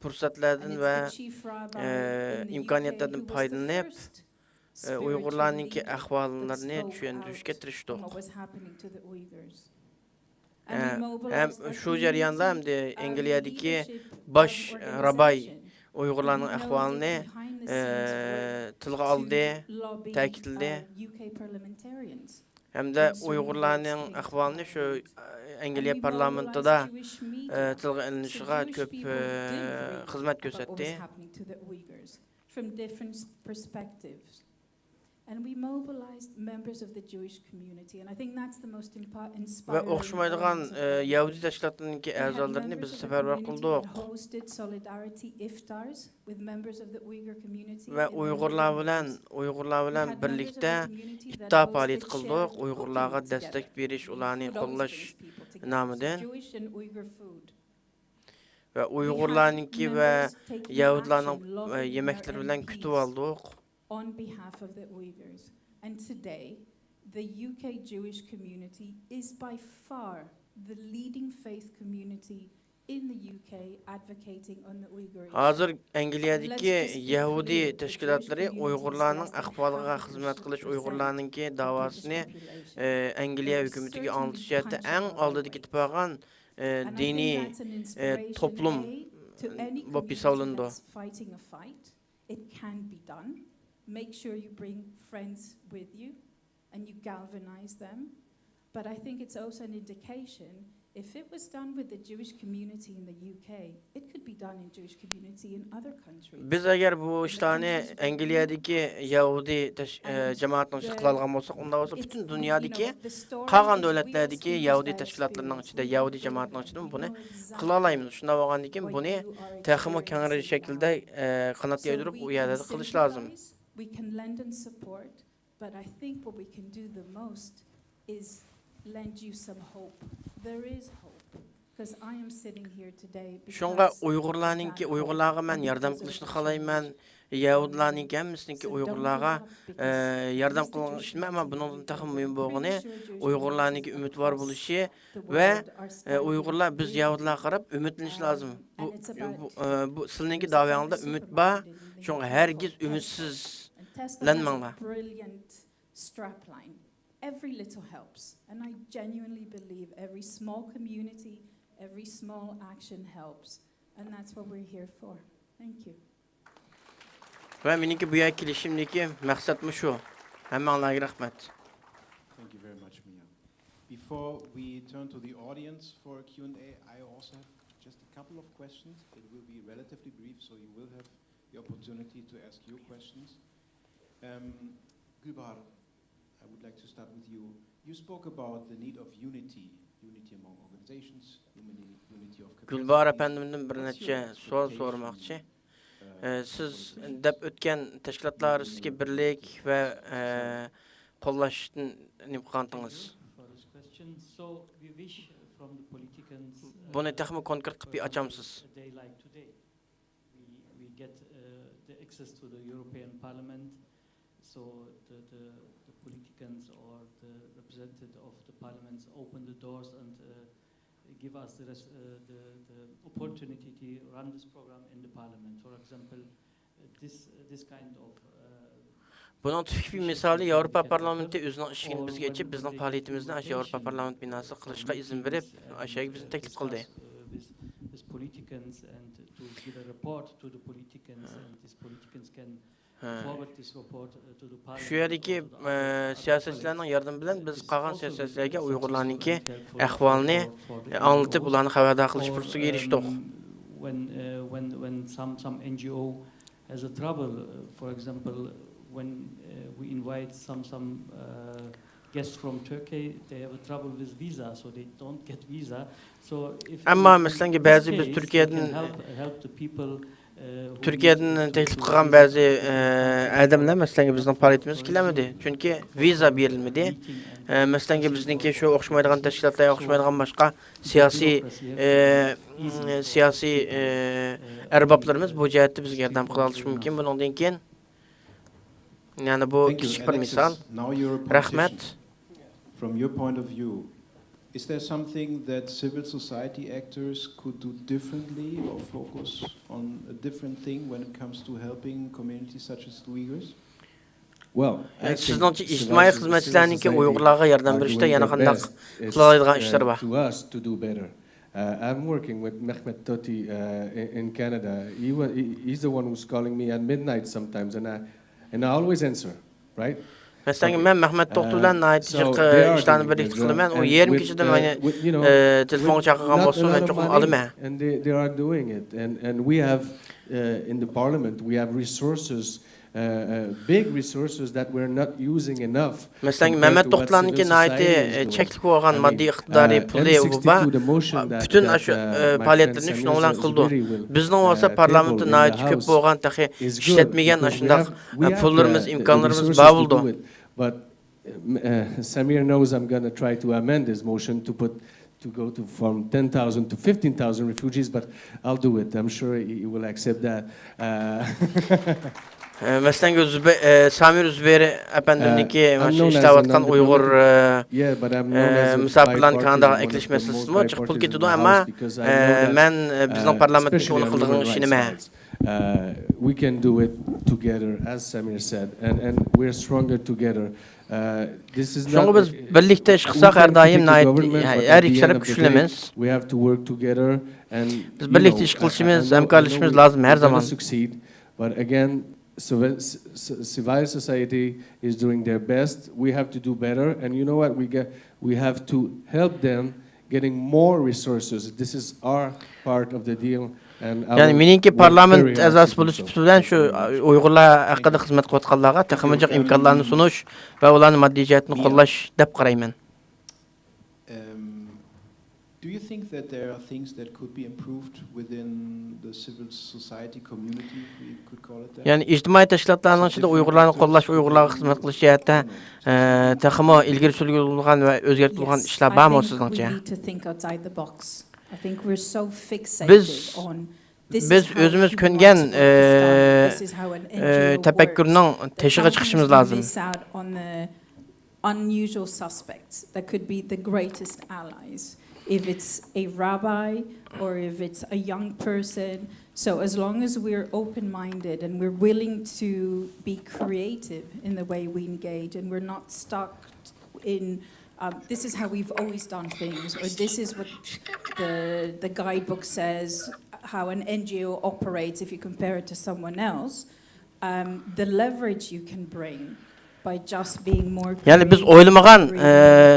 fursatlardan va imkoniyatlardan foydalanib Uyg'urlarning ahvollarini tushuntirishga tirishdik. Hem şu jarayonda hem de Angliyadagi bosh rabbiy Uyg'urlarning ahvolini tilga oldi, ta'kidladi. Hem de Uygurlarning ahvalını şu Angliya parlamentida tilga ilinishig'a ko'p xizmat ko'rsatdi.
From different perspectives. And we mobilized members of the Jewish community, and I think that's the most inspiring.
Ve o'xshamaydigan Yahudi tashkilotlarining a'zolarini biz safarbar qildik.
Hosted solidarity iftars with members of the Uyghur community.
Ve Uyg'urlar bilan birlikda iftar faoliyat qildik. Uyg'urlarga destek berish, ularni qo'llash nomidan. Ve Uyg'urlarningki ve Yahudilarning yemeklari bilan kutib oldik.
On behalf of the Uyghurs. And today, the UK Jewish community is by far the leading faith community in the UK advocating on the Uyghur issue.
Hazır Angliyadagi Yahudi tashkilotlari Uyg'urlarning ahvoliga xizmat qilish, Uyg'urlarningki davosini Angliya hukumatiga anglashda eng oldida ketib qolgan diniy toplum bo'lib hisoblandi.
It can be done. Make sure you bring friends with you and you galvanize them. But I think it's also an indication, if it was done with the Jewish community in the UK, it could be done in Jewish community in other countries.
Biz agar bu ishlarni Angliyadagi Yahudi jamoatning qila olgan bo'lsak, unda bo'lsa butun dunyodagi qolgan davlatlardagi Yahudi tashkilotlarining ichida, Yahudi jamoatining ichida buni qila olamiz. Shunda bo'lgandan keyin buni texmo kengaytir shaklda qanot yaydirib u yerda qilish lozim.
We can lend and support, but I think what we can do the most is lend you some hope. There is hope, because I am sitting here today.
Shunga Uyg'urlarga men yordam qilishni xohlayman. Yahudilarning hammasiniki Uyg'urlarga yordam qilishni, ammo bundan taxmin muhim bo'lgani Uyg'urlarning umidvor bo'lishi va Uyg'urlar biz Yahudilarga qarab umidlanish lozim. Bu sizning davongizda umid bor. Shunga hargiz umidsiz lanmanglar.
Brilliant strapline. Every little helps, and I genuinely believe every small community, every small action helps, and that's what we're here for. Thank you.
Ve meniki bu yer kelishimdagi maqsadim shu. Hammanglarga rahmat.
Thank you very much, Mia. Before we turn to the audience for Q&A, I also have just a couple of questions. It will be relatively brief, so you will have the opportunity to ask your questions. Gulbar, I would like to start with you. You spoke about the need of unity among organizations, unity of capacity.
Gulbar efendimden bir neçe so'al so'ramoqchi. Siz deb o'tgan tashkilotlar orasidagi birlik va qo'llashni nima qildingiz? Buni texmo konkret qilib ochamsiz.
We get the access to the European Parliament, so the politicians or the representative of the parliaments open the doors and give us the opportunity to run this program in the parliament. For example, this kind of
Bunun tipik bir misali Avrupa Parlamenti o'zining ishini bizga ochib, bizning faoliyatimizni o'sha Avrupa Parlament binosi qilishga izn berib, o'shaga bizni taklif qildi.
With politicians and to give a report to the politicians and these politicians can forward this report to the parliament.
Shu yerdagi siyosatchilarning yordami bilan biz qolgan siyosatchilarga Uyg'urlarningki ahvolini anlatib, ularni xabardor qilish fursatiga erishdik.
When some NGO has a trouble, for example, when we invite some guests from Turkey, they have a trouble with visa, so they don't get visa. So if
Amma masalan ba'zi biz Turkiyadan
help the people
Turkiyadan taklif qilgan ba'zi odamlar masalan bizning faoliyatimiz kelamadi. Chunki viza berilmadi. Masalan bizningki shu o'xshamaydigan tashkilotlarga o'xshamaydigan boshqa siyosiy arboblarimiz bu jihatda bizga yordam qila olishi mumkin. Bundan keyin yani bu kichik bir misal. Rahmat.
From your point of view, is there something that civil society actors could do differently or focus on a different thing when it comes to helping communities such as the Uyghurs?
Well, sizningcha ijtimoiy xizmatchilarningki Uyg'urlarga yordam berishda yana qanday qila oladigan ishlar bor?
To us to do better. I'm working with Mehmet Toti in Canada. He's the one who's calling me at midnight sometimes, and I always answer, right?
Mesela ben Mehmet Tohtu bilen ait işlerini birlikte kılımen o yerim kişide beni telefonu çakıran bolsun ben çok alıma.
And they are doing it. And we have in the parliament we have resources. Big resources that we're not using enough.
Mesela Mehmet Tohtu'nunki naiti çeklik olan maddi iktidari pulu bu bütün şu faaliyetlerini şunu olan kıldı. Bizden olsa parlamentin naiti köp olan tahi işletmegen aşında pullarımız, imkanlarımız bağ buldu.
But Samir knows I'm going to try to amend this motion to go to from 10,000 to 15,000 refugees, but I'll do it. I'm sure he will accept that.
Mesela Samir Üzberi efendimdeki iştavatkan Uygur misafirlerin kanada ekleş meselesi mi? Çık pul gidiyordu ama ben bizim parlamentdeki onu kıldığın işini mi?
We can do it together, as Samir said, and we're stronger together.
Şunu biz birlikte çıksak her daim her ikişerek güçlümüz.
We have to work together and
biz birlikte işgalışımız, emkarlaşımız lazım her zaman.
But again, civil society is doing their best. We have to do better, and you know what? We have to help them getting more resources. This is our part of the deal.
Yani miniki parlament azas bilen şu Uygurlar hakkında hizmet qotqanlarga texmijik imkanlarını sunuş ve ularning maddi jihatini qo'llash deb qarayman.
Do you think that there are things that could be improved within the civil society community, we could call it that?
Yani ijtimoiy tashkilotlarning ichida Uygurlarni qo'llash, Uygurlarga xizmat qilish jihatda texmo ilgari surilgan va o'zgartirilgan ishlar bormi sizningcha? Biz özümüz köngen tefekkürünün teşhiğe çıkışımız lazım.
Unusual suspects that could be the greatest allies. If it's a rabbi or if it's a young person. So as long as we're open-minded and we're willing to be creative in the way we engage and we're not stuck in this is how we've always done things, or this is what the guidebook says, how an NGO operates if you compare it to someone else, the leverage you can bring by just being more creative.
Yani biz oylamagan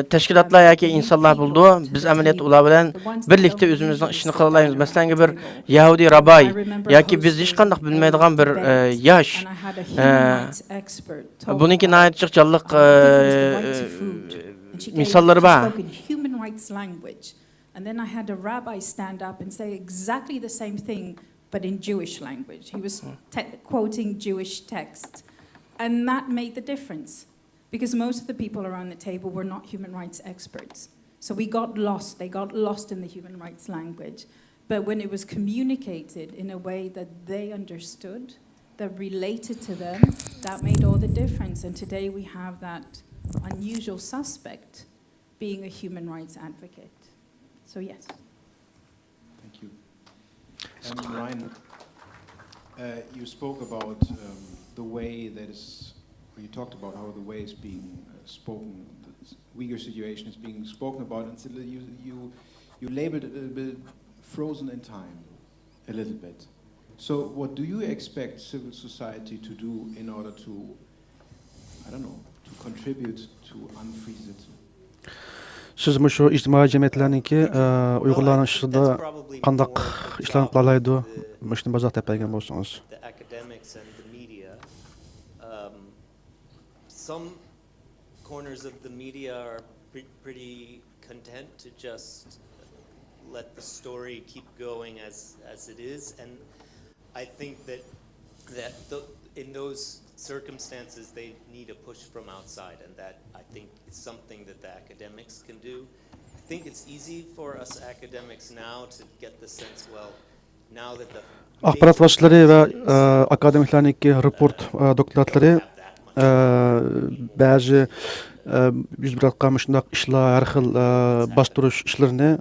teşkilatlar yoki insonlar buldu. Biz amaliyat ular bilan birlikte özümüzning ishini qilaymiz. Masalan bir Yahudi rabay yoki biz hech qanday bilmaydigan bir yosh buniki naytchiq jalliq misollari bor.
Human rights language. And then I had a rabbi stand up and say exactly the same thing but in Jewish language. He was quoting Jewish texts. And that made the difference because most of the people around the table were not human rights experts. So we got lost. They got lost in the human rights language. But when it was communicated in a way that they understood, that related to them, that made all the difference. And today we have that unusual suspect being a human rights advocate. So yes.
Thank you. Ryan, you spoke about the way that is, you talked about how the way is being spoken, the Uyghur situation is being spoken about, and still you labeled it a little bit frozen in time, a little bit. So what do you expect civil society to do in order to, I don't know, to contribute to unfreeze it?
Siz şu ictimai cemiyetlerninki Uygurların işinde qandaq işlerini qalalaydı, müştüm bazaq təpəlgən bolsunuz.
Some corners of the media are pretty content to just let the story keep going as it is, and I think that in those circumstances they need a push from outside, and that I think is something that the academics can do. I think it's easy for us academics now to get the sense, well, now that the
Axbarat vasitələri və akademiklərinki report doktoratları bəzi yüz bir atqanmış işlər, hər xil bastırış işlərini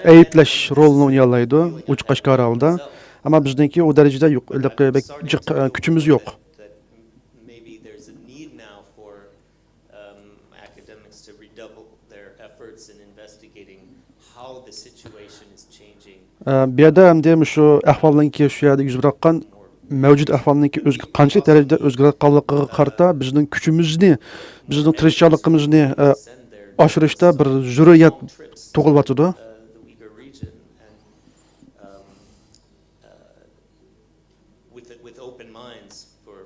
eyibləş rolunu oynayalaydı uç qaşqar halda. Amma bizdənki o dərəcədə yox, küçümüz yox. Bir yerdə həm deyim şu əhvalınki şu yerdə yüz bir atqan mavjud ahvolniki qancha darajada o'zgarayotganligiga qarata bizning kuchimizni, bizning tirishchiligimizni oshirishda bir zurriyat tug'ilyotidi.
With open minds for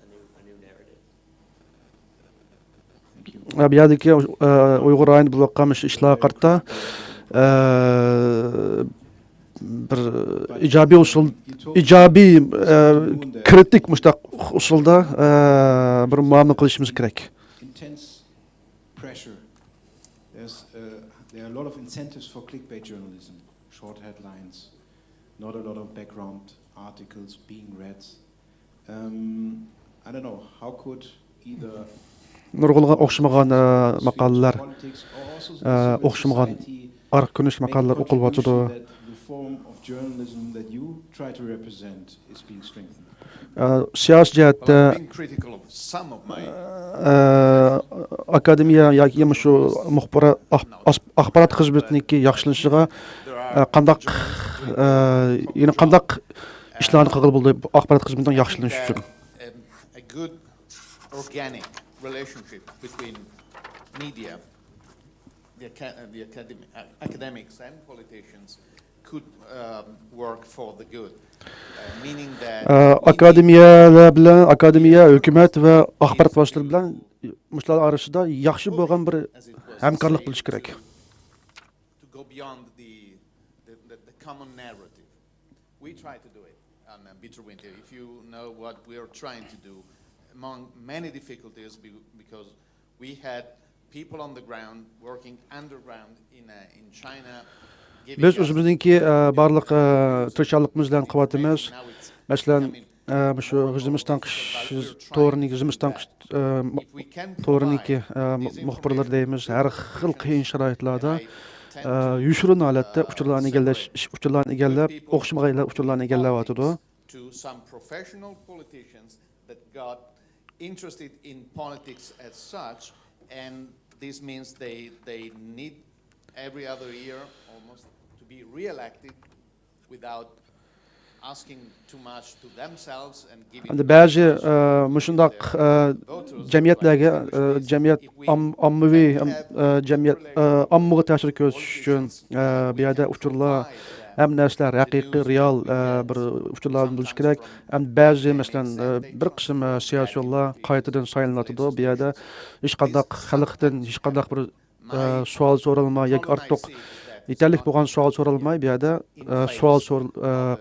a new narrative.
Bu yerdagi Uyg'ur ayni bo'lib qolmish ishlarga qarata bir ijobiy usul, ijobiy kritik mushtaq usulda bir muomala qilishimiz kerak.
Intense pressure. There are a lot of incentives for clickbait journalism, short headlines, not a lot of background articles being read. I don't know, how could either
Nurg'ulga o'xshamagan maqolalar, o'xshamagan arq ko'nish maqolalar o'qilyotidi.
the form of journalism that you try to represent is being strengthened?
Siyosiy jihatda akademiya yoki shu axborot xizmatiniki yaxshilanishiga qandaq ishlarni qilib bo'ldi axborot xizmatining yaxshilanishi uchun.
A good organic relationship between media, the academics and politicians could work for the good, meaning that
akademiya, hukumat va axborot vositalari bilan mushlar orasida yaxshi bo'lgan bir hamkorlik bo'lishi kerak.
To go beyond the common narrative. We try to do it on Bitter Winter. If you know what we are trying to do, among many difficulties, because we had people on the ground working underground in China.
Biz o'zimizningki barliq tirishchiligimiz bilan qilyapmiz. Masalan, shu g'izimiz tanqish to'g'riniki muxbirlar deymiz, har xil qiyin sharoitlarda yushirin holatda uchurlarni egallab, o'xshamagan uchurlarni egallayotdi.
To some professional politicians that got interested in politics as such, and this means they need every other year almost to be re-elected without asking too much to themselves and giving.
Endi ba'zi mushundaq jamiyatlarga ommaviy ta'sir ko'rsatish uchun bu yerda uchurlar ham narsalar haqiqiy real bir uchurlarni bo'lishi kerak. Ham ba'zi masalan bir qism siyosiyonlar qaytadan saylanadi. Bu yerda hech qanday xalqdan hech qanday bir savol so'ralmay yoki ortiq yetarli bo'lgan savol so'ralmay bu yerda savol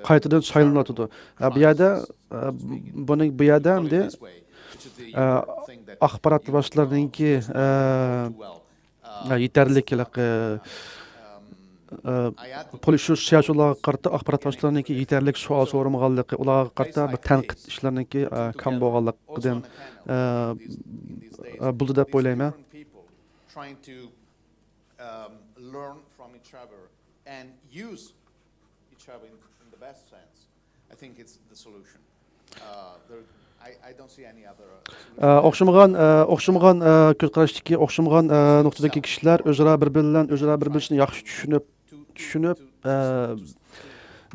qaytadan saylanadi. Bu yerda buning bu yerda endi axborot vositalarininki yetarlilik shu siyosiyonlarga qarata axborot vositalarininki yetarli savol so'ramaganligi, ularga qarata bir tanqid ishlariniki kam bo'lganligidan bo'ldi deb o'ylayman.
Trying to learn from each other and use each other in the best sense. I think it's the solution. I don't see any other
o'xshamagan ko'zqarashdagi o'xshamagan nuqtadagi kishilar o'zaro bir-birini yaxshi tushunib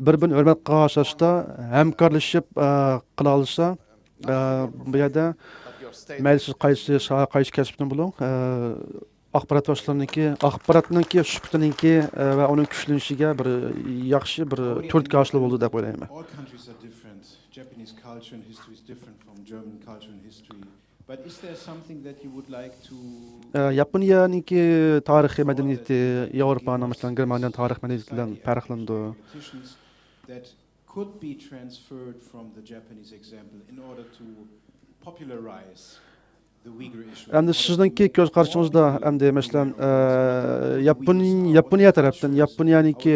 bir-birini hurmat qilgan asosda hamkorlashib qila olsa, bu yerda mayli siz qaysi kasbdan bo'ling, axborot vositalarininki suhbatiniki va uning kuchlanishiga bir yaxshi bir turtki hosil bo'ldi deb o'ylayman.
All countries are different. Japanese culture and history is different from German culture and history. But is there something that you would like to
Yaponiyaniki tarixiy madaniyati Yevropaning masalan Germaniyaning tarix madaniyati bilan farqlandi.
That could be transferred from the Japanese example in order to popularize the Uyghur issue?
Endi sizningki ko'z qarshingizda endi masalan Yaponiya tarafdan Yaponiyaniki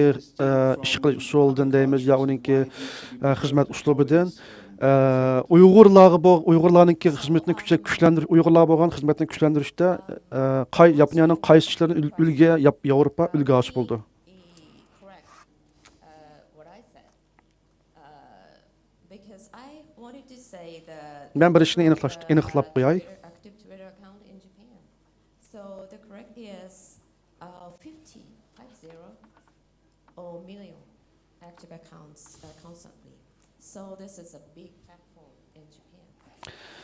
ish qilish usulidan deymiz yo uningki xizmat uslubidan Uyg'urlarningki xizmatni kuchlantirish, Uyg'urlar bo'lgan xizmatni kuchlantirishda Yaponiyaning qaysi ishlarini ulga Yevropa ulga osib bo'ldi. Men bir ishni aniqlab qo'yay.
So the correct is 50 or million active accounts constantly. So this is a big platform in Japan.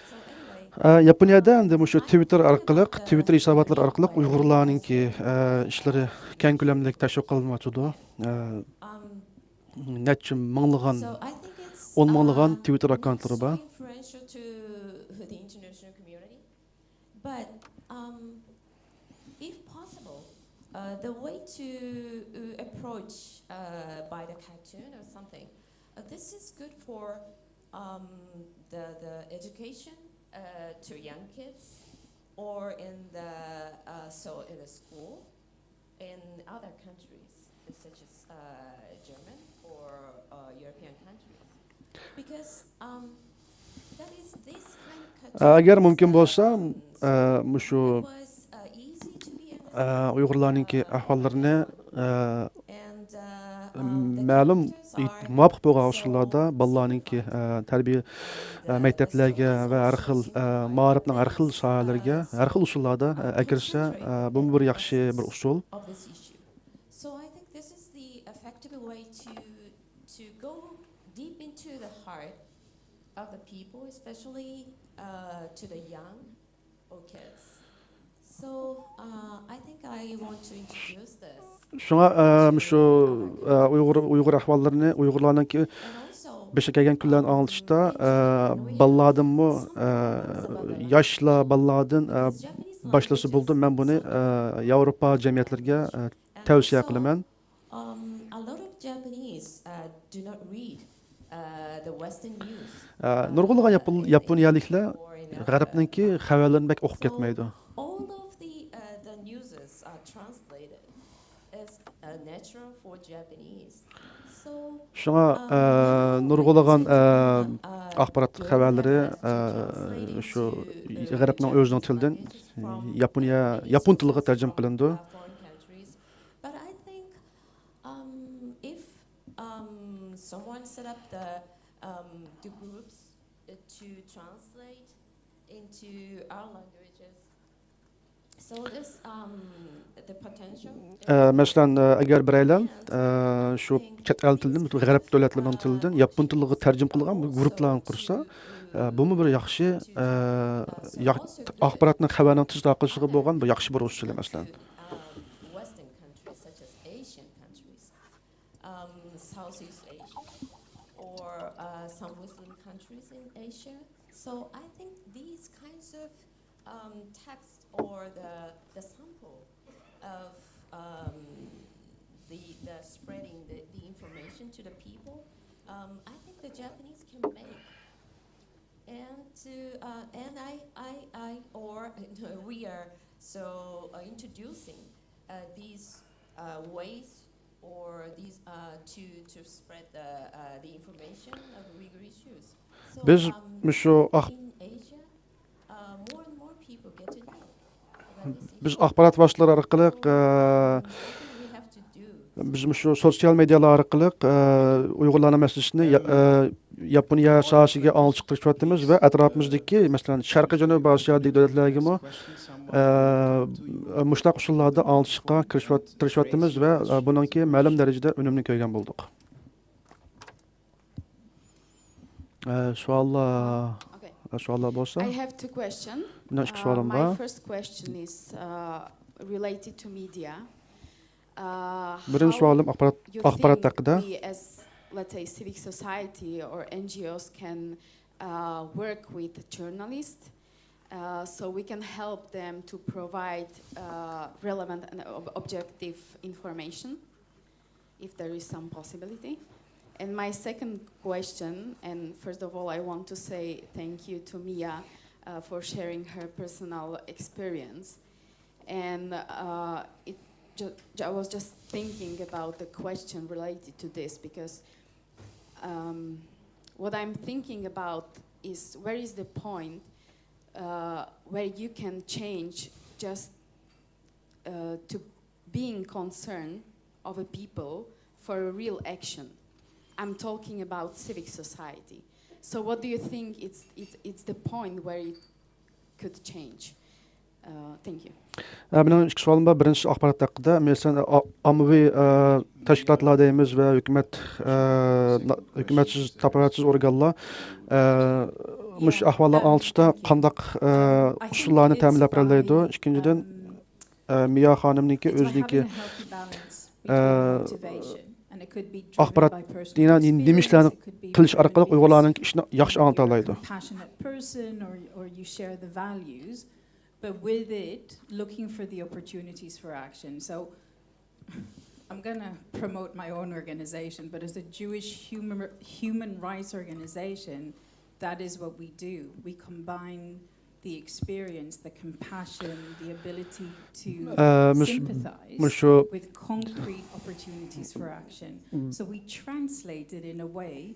So anyway,
Yaponiyada endi shu Twitter orqali, Twitter hisobotlari orqali Uyg'urlarningki ishlari keng ko'lamli tashviq qilinmoqda. Necha minglagan, 10 minglagan Twitter akkauntlari bor.
influential to the international community. But if possible, the way to approach by the cartoon or something, this is good for the education to young kids, or in the in the school, in other countries such as German or European countries, because that is this kind of cartoon.
Agar mumkin bo'lsa, shu Uyg'urlarningki ahvollarini ma'lum muvofiq bo'lgan usullarda bolalarningki tarbiya maktablarga va har xil ma'rifning har xil sohalariga har xil usullarda akirsa, bu bir yaxshi bir usul.
So I think this is the effective way to go deep into the heart of the people, especially to the young or kids. So I think I want to introduce this.
Şuna şu Uyghur ahvallarını, Uyg'urlarningki beşe kelgan kunlarni anglitishda balladimmi yoshlar balladin boshlasa bo'ldi. Men buni Yevropa jamiyatlarga tavsiya qilaman.
A lot of Japanese do not read the Western news.
Nurg'ulg'an yaponiyaliklar g'arbningki xabarlarini bak o'qib ketmaydi.
All of the newses are translated as natural for Japanese. So
Şuna nurg'ulg'an axborot xabarlari şu g'arbning o'zining tilidan yapon tiliga tarjima qilindi.
But I think if someone set up the groups to translate into our languages, so this the potential.
Masalan, agar biraylar shu chet el tilidan, g'arb davlatlarining tilidan yapon tiliga tarjima qilgan guruhlarni qursa, bu bir yaxshi axborotning xabarning tez tarqalishiga bo'lgan bir yaxshi bir usul masalan.
Western countries such as Asian countries, Southeast Asia, or some Muslim countries in Asia. So I think these kinds of text or the sample of the spreading the information to the people, I think the Japanese can make. And I or we are introducing these ways or these to spread the information of Uyghur issues. So
Biz
in Asia, more and more people get to know.
Biz axborot vositalari orqali biz shu sotsial medialar orqali Uyg'urlarning masalasini Yaponiya sohasiga olib chiqaryapmiz va atrofimizdagi, masalan, Sharqiy Janubiy Osiyodagi davlatlarga mushtaq usullarda olib chiqishga kirishyapmiz va buningki ma'lum darajada unumni ko'rgan bo'ldik. Savollar bo'lsa.
I have two questions. My first question is related to media.
Birinchi savolim axborot haqida.
We as, let's say, civic society or NGOs can work with journalists, so we can help them to provide relevant and objective information, if there is some possibility. And my second question, and first of all, I want to say thank you to Mia for sharing her personal experience. And I was just thinking about the question related to this, because what I'm thinking about is where is the point where you can change just to being concerned of a people for a real action. I'm talking about civic society. So what do you think it's the point where it could change? Thank you.
Benim iki sualım var. Birinci axbarat hakkında. Mesela ammavi teşkilatlar deyimiz ve hükümetsiz, taparatsiz organlar muş ahvallar alışta qandaq usullarını təminləb birləydi. İkinciden Miya xanımınki özünki axbarat demişlərini qilish orqali Uyg'urlarning ishini yaxshi anlata oladi.
But with it, looking for the opportunities for action. So I'm going to promote my own organization, but as a Jewish human rights organization, that is what we do. We combine the experience, the compassion, the ability to sympathize with concrete opportunities for action. So we translate it in a way,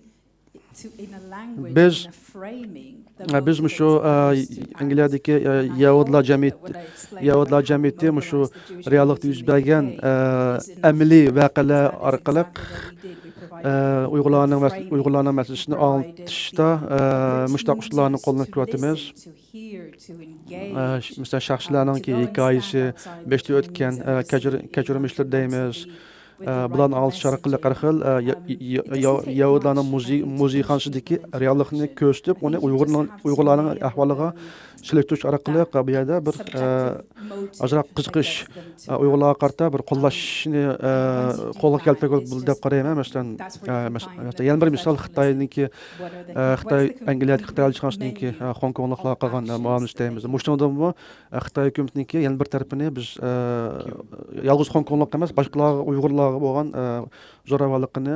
in a language, in a framing.
Biz muşu Angliyadaki Yahudlar cemiyeti muşu reallıkta yüz bergen ameli vakalar arqalıq Uyg'urlarning masalasini anlatışda muştaq usullarni qo'llanib kelyapmiz. Mesela shaxslarning hikoyasi, beshta o'tgan kechirmishlar deymiz. Bularni anlatish orqali har xil Yahudlarning musiqasidagi reallikni ko'rsatib, uni Uyg'urlarning ahvoliga siltirish orqali bu yerda bir ozroq qiziqish Uyg'urlarga qarata bir qo'llashni qo'lga keltirib deb qarayman. Masalan, yana bir misol Xitoy Angliyadagi Xitoy elchixonasininki Hong Kongliklar qilgan muomalasi deymiz. Mushundami Xitoy hukumatiniki yana bir tarafini biz yolg'iz Hong Konglik emas, boshqalar Uyg'urlarga bo'lgan zo'ravonlikni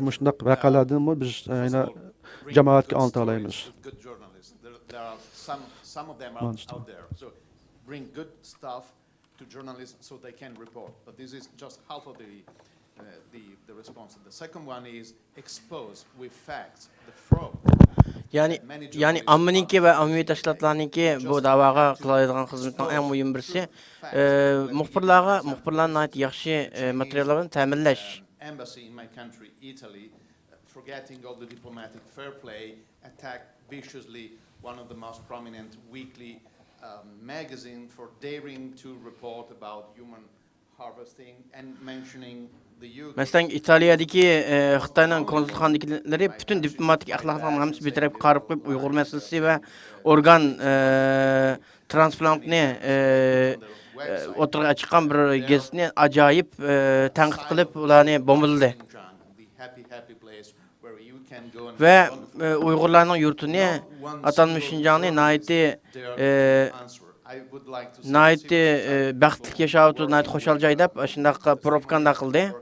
mushundaq voqealardan biz yana jamoatga anlata olamiz.
Some of them are out there. So bring good stuff to journalists so they can report. But this is just half of the response. The second one is expose with facts the fraud.
Yani amminiki ve ammi teşkilatlarınki bu davaga kılaydigan hizmetin en mühim birisi muxbirlarga ait yaxshi materiallarni ta'minlash.
Embassy in my country, Italy, forgetting all the diplomatic fair play, attacked viciously one of the most prominent weekly magazine for daring to report about human harvesting and mentioning the Uyghurs.
Mesela İtalya'daki Xitayning konsulxonalikleri bütün diplomatik axloqlarni hamsi betaraf qarab qo'yib Uyg'ur masalasi va organ transplantni o'tirg'a chiqqan bir gazetni ajoyib tanqid qilib ularni bombaladı. Ve Uyg'urlarning yurtini atanmış Şinjan'ı naiti baxtli yashawdi, naiti xo'shal joy deb shunday propaganda qildi.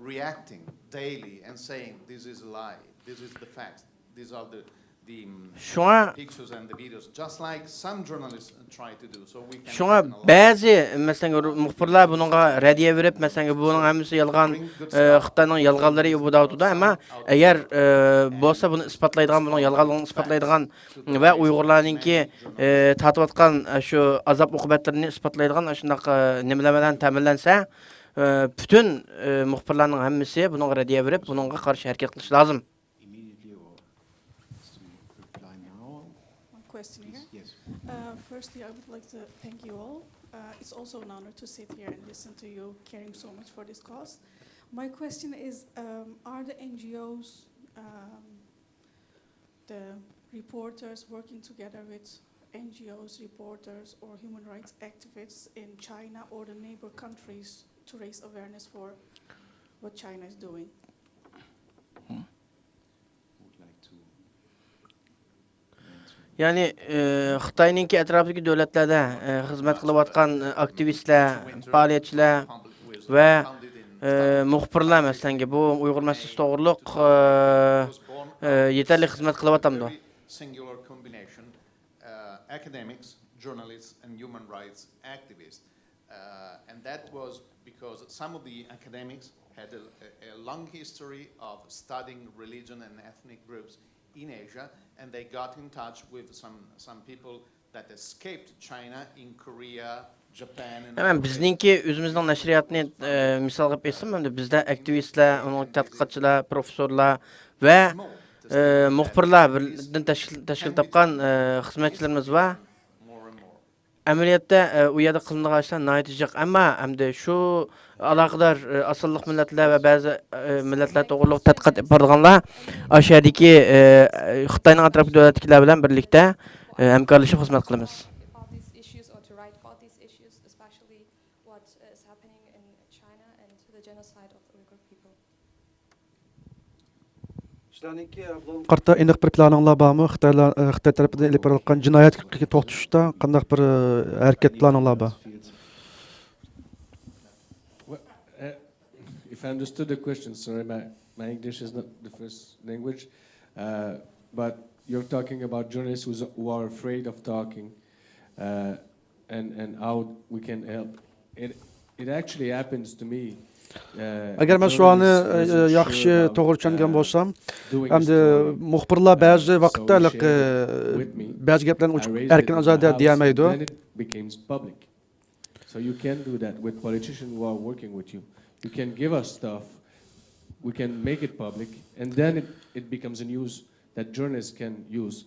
Reacting daily and saying this is a lie, this is the fact, these are the pictures and the videos, just like some journalists try to do. So we can.
Şuna bazı mesela muxbirlar bununla radiye verip mesela bunun hamısı yalgan Xitayning yalganları bu davtuda ama eğer bolsa bunu ispatlaydigan, bunun yalganlığını ispatlaydigan ve Uyg'urlarninki tatib atgan şu azap uqubatlarini ispatlaydigan shunday nimalardan ta'minlansa bütün muxbirlarning hamısı bununla radiye verip bununla qarshi harakat qilish lozim.
Question here. Yes. Firstly, I would like to thank you all. It's also an honor to sit here and listen to you caring so much for this cause. My question is, are the NGOs, the reporters working together with NGOs, reporters or human rights activists in China or the neighbor countries to raise awareness for what China is doing?
Yani Xitayninki etrafdagi davlatlarda xizmat qilayotgan aktivistlar, faoliyatchilar va muxbirlar masalan bu Uyg'ur masalasi to'g'riliq yetarli xizmat qilyapti.
Singular combination, academics, journalists and human rights activists. And that was because some of the academics had a long history of studying religion and ethnic groups in Asia, and they got in touch with some people that escaped China in Korea, Japan.
Hemen bizninki özümüzün nəşriyyatını misal qilib etsəm, bizdə aktivistlər, onun tədqiqatçılar, professorlar və muxbirlar birdən təşkil tapqan xizmətçilərimiz var. amaliyotda u yerda qilinadigan ishlar nihoyat jiq, ammo hamda shu aloqador asonliq millatlar va ba'zi millatlar to'g'riliq tadqiqot qilganlar o'sha yerdagi Xitoyning atrofidagi davlatlar bilan birlikda hamkorlashib xizmat qilamiz.
Qarta aniq bir planinglar bormi? Xitoy tarafidan ilib borilgan jinoyatga to'xtatishda qanday bir harakat planinglar bor?
If I understood the question, sorry, my English is not the first language, but you're talking about journalists who are afraid of talking, and how we can help. It actually happens to me.
Agar men şu anı yaxshi to'g'ri tushungan bo'lsam, hamda muxbirlar ba'zi vaqtda ba'zi gaplarni erkin ozodda deyamaydi.
So you can do that with politicians who are working with you. You can give us stuff, we can make it public, and then it becomes a news that journalists can use.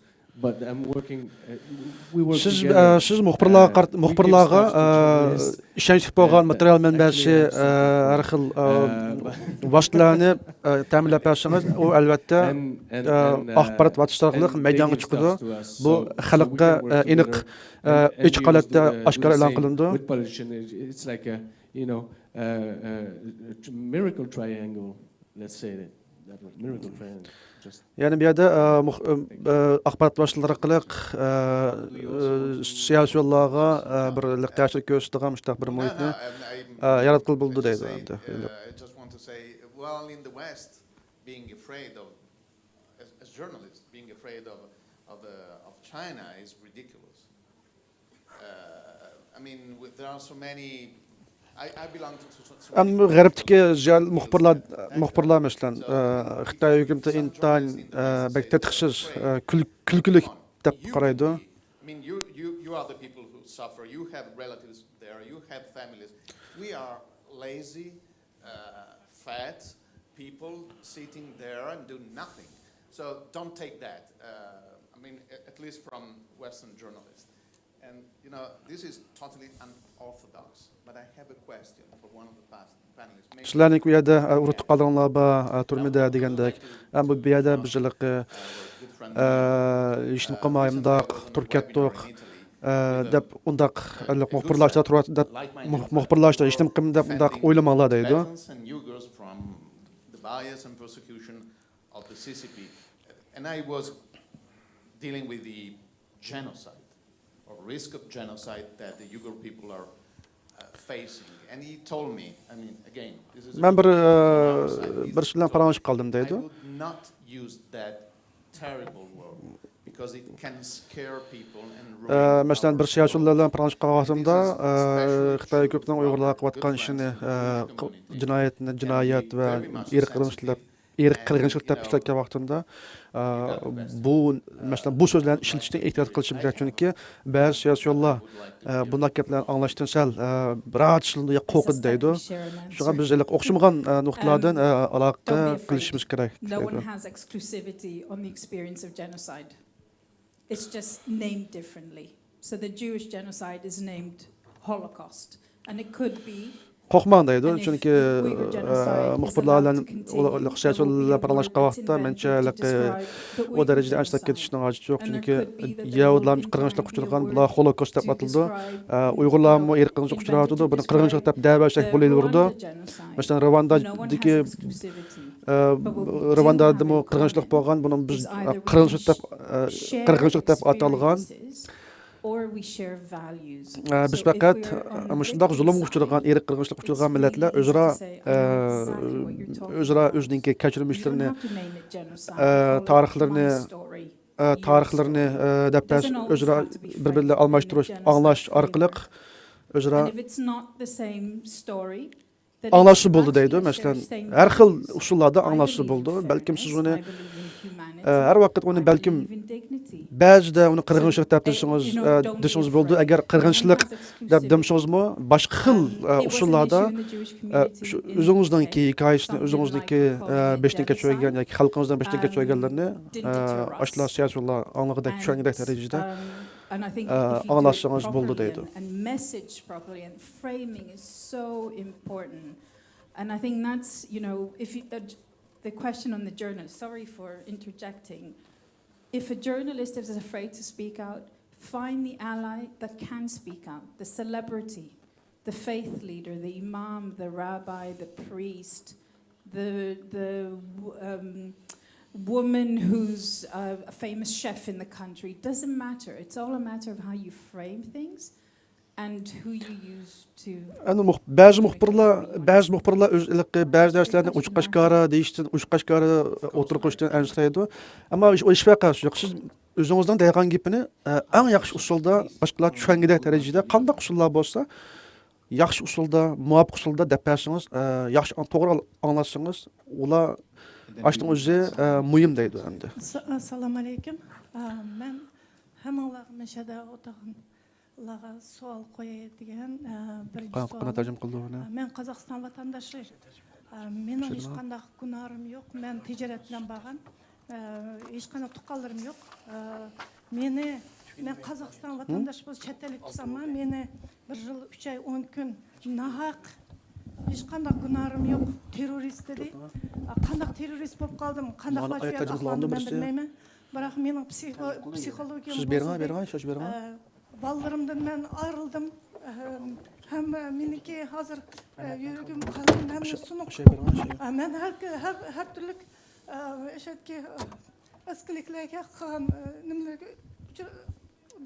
But I'm working, we work together.
Siz muxbirlarga ishonchli bo'lgan material manbasi har xil vositalarni ta'minlab bersangiz, u albatta axborot vositalari maydonga chiqadi. Bu xalqqa aniq ichki holatda oshkor e'lon qilindi.
It's like a, miracle triangle, let's say that miracle triangle.
Yani bu yerda axborot vositalari orqali siyosiy yo'llarga bir ta'sir ko'rsatadigan mushtaq bir muhitni yaratib bo'ldi deydi.
I just want to say, well, in the West, being afraid of, as journalists, being afraid of China is ridiculous. I mean, there are so many. I belong to.
Am g'arbdagi muxbirlar masalan Xitoy hukumati intan bektetixsiz kulkulik deb qaraydi.
I mean, you are the people who suffer. You have relatives there. You have families. We are lazy, fat people sitting there and do nothing. So don't take that. I mean, at least from Western journalists. And this is totally unorthodox. But I have a question for one of the panelists.
Sizlarning bu yerda urut qolganlar bor turmada degandek, bu yerda bizlik ishni qilmaymdaq, turkatdiq deb undaq muxbirlashda ishni qilmay deb undaq o'ylamanglar deydi.
The bias and persecution of the CCP, and I was dealing with the genocide or risk of genocide that the Uyghur people are facing, and he told me, I mean, again, this is.
Men bir bilan paranjib qoldim deydi.
I would not use that terrible word because it can scare people and.
Masalan, bir siyosiylar bilan paranjib qolganimda Xitoy hukumatining Uyg'urlarga qilayotgan ishini jinoyat va irq qirg'inchilik deb ishlatgan vaqtimda bu masalan bu so'zlarni ishlatishdan ehtiyot qilishim kerak, chunki ba'zi siyosiylar bunday gaplarni anglashdan sal rahatlanib qo'rqadi deydi. Shunga biz o'xshamagan nuqtalardan aloqa qilishimiz kerak.
No one has exclusivity on the experience of genocide. It's just named differently. So the Jewish genocide is named Holocaust, and it could be.
Qo'rqmang deydi, chunki muxbirlar bilan siyosiylar paralashgan vaqtda mencha u darajada ancha ketishning hojati yo'q, chunki yahudlar qirg'inchilikka uchragan, bular Holocaust deb atildi. Uyg'urlarmi qirg'inchilikka uchrayotdi, buni qirg'inchilik deb da'vatlashak bo'laverdi. Masalan, Rwandada qirg'inchilik bo'lgan, buni biz qirg'inchilik deb atalgan.
Or we share values.
Biz faqat shundoq zulmga uchragan, irq qirg'inchilikka uchragan millatlar o'zaro o'zining kechirmishlarini, tarixlarini deb o'zaro bir-birini almashtirish, anglash orqali o'zaro anglashib bo'ldi deydi. Masalan, har xil usullarda anglashib bo'ldi. Balkim siz uni har vaqt uni balkim ba'zida uni qirg'inchilik deb desangiz bo'ldi. Agar qirg'inchilik deb demsangizmi, boshqa xil usullarda o'zingizning hikoyasini, o'zingizning beshdan kechirgan yoki xalqingizdan beshdan kechirganlarni ashlar siyosiylar anglag'idek tushungan darajada
And I think if you do it
аңлашыңыз болды
properly
дейді.
and message properly and framing is so important. And I think that's, you know, if you, the question on the journalist, sorry for interjecting. If a journalist is afraid to speak out, find the ally that can speak out, the celebrity, the faith leader, the imam, the rabbi, the priest, the woman who's a famous chef in the country. It doesn't matter. It's all a matter of how you frame things and who you use to...
Ba'zi muxbirlar o'z iliqi, ba'zi darslarni uch-qashqari deyishdan, uch-qashqari o'tirib qo'yishdan ansiraydi. Ammo ish vaqasi yo'q. Siz o'zingizning degan gapini eng yaxshi usulda boshqalar tushungidek darajada qanday usullar bo'lsa, yaxshi usulda, muvofiq usulda deb bersangiz, yaxshi to'g'ri anglatsangiz, ular ashning o'zi muhim deydi endi.
Assalomu alaykum. Men hammalarga mashada o'tirganlarga savol qo'yadigan birinchi savol.
Qanaqa tarjima qildi uni?
Men Qozog'iston vatandashi. Mening hech qanday gunohim yo'q. Men tijorat bilan bo'lgan. Hech qanday tuqqanlarim yo'q. Men Qozog'iston vatandashi bo'lib chet ellik bo'lsam, meni 1 yil 3 oy 10 kun nahaq hech qanday gunohim yo'q. Terrorist dedi. Qanday terrorist bo'lib qoldim, qanday qilib bilmayman. Biroq mening psixologiyam
Siz bergan, so'z bergan.
Ballarımdan men ayrıldım. Hem meniki hazır yürügüm kaldım hem de sunuk. Men her türlü eşitki eskiliklerge kan nimlerge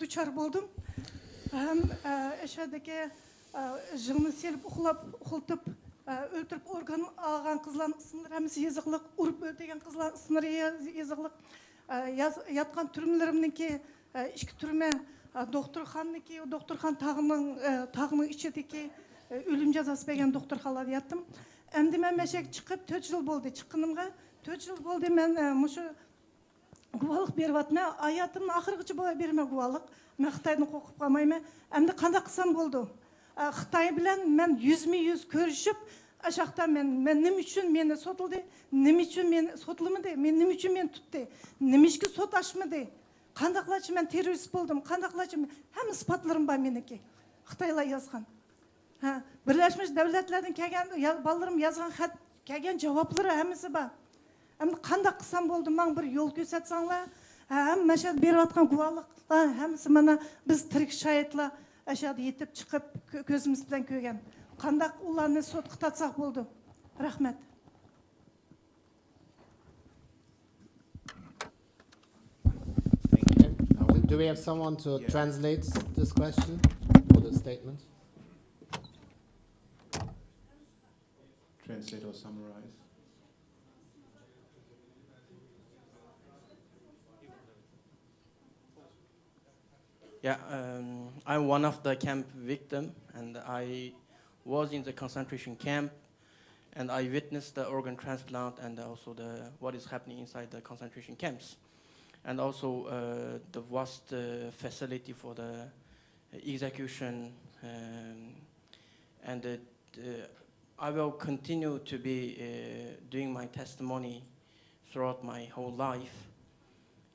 duçar buldum. Hem eşitki jığını selip uxultup öldürüp organ algan kızların ısımları hemisi yazıklık, urup öldürgen kızların ısımları yazıklık. Yatkan türümlerimdeki iki türüme doktorxan tağının içindeki ölüm cezası bergen doktorxanada yattım. Endi men meşek çıkıp 4 yıl boldu çıkkınımga. 4 yıl boldu men muşu guvalık berip atma. Hayatımın ahırgıcı boya berme guvalık. Men Xitaydan qo'rqib qolmayman. Endi qanday qilsam bo'ldi? Xitoy bilan men yüz ko'rishib, aşaqda men nima uchun meni sotildi? Nima uchun meni sotilmadi? Nima uchun meni tutdi? Nima ishga sot ochmadi? Qanday qilib men terrorist bo'ldim? Qanday qilib hamma isbotlarim bor meniki. Xitoylar yozgan. Birlashmiş Davlatlardan kelgan bolalarım yozgan xat, kelgan javoblari hammasi bor. Endi qanday qilsam bo'ldi? Men bir yo'l ko'rsatsanglar, hamma shu berayotgan guvohliklar hammasi mana biz tirik shohidlar ashada yetib chiqib ko'zimiz bilan ko'rgan. Qanday ularni sotga tatsak bo'ldi? Rahmat.
Do we have someone to translate this question or this statement?
Translate or summarize.
Yeah, I'm one of the camp victim, and I was in the concentration camp, and I witnessed the organ transplant and also what is happening inside the concentration camps. And also the vast facility for the execution, and I will continue to be doing my testimony throughout my whole life.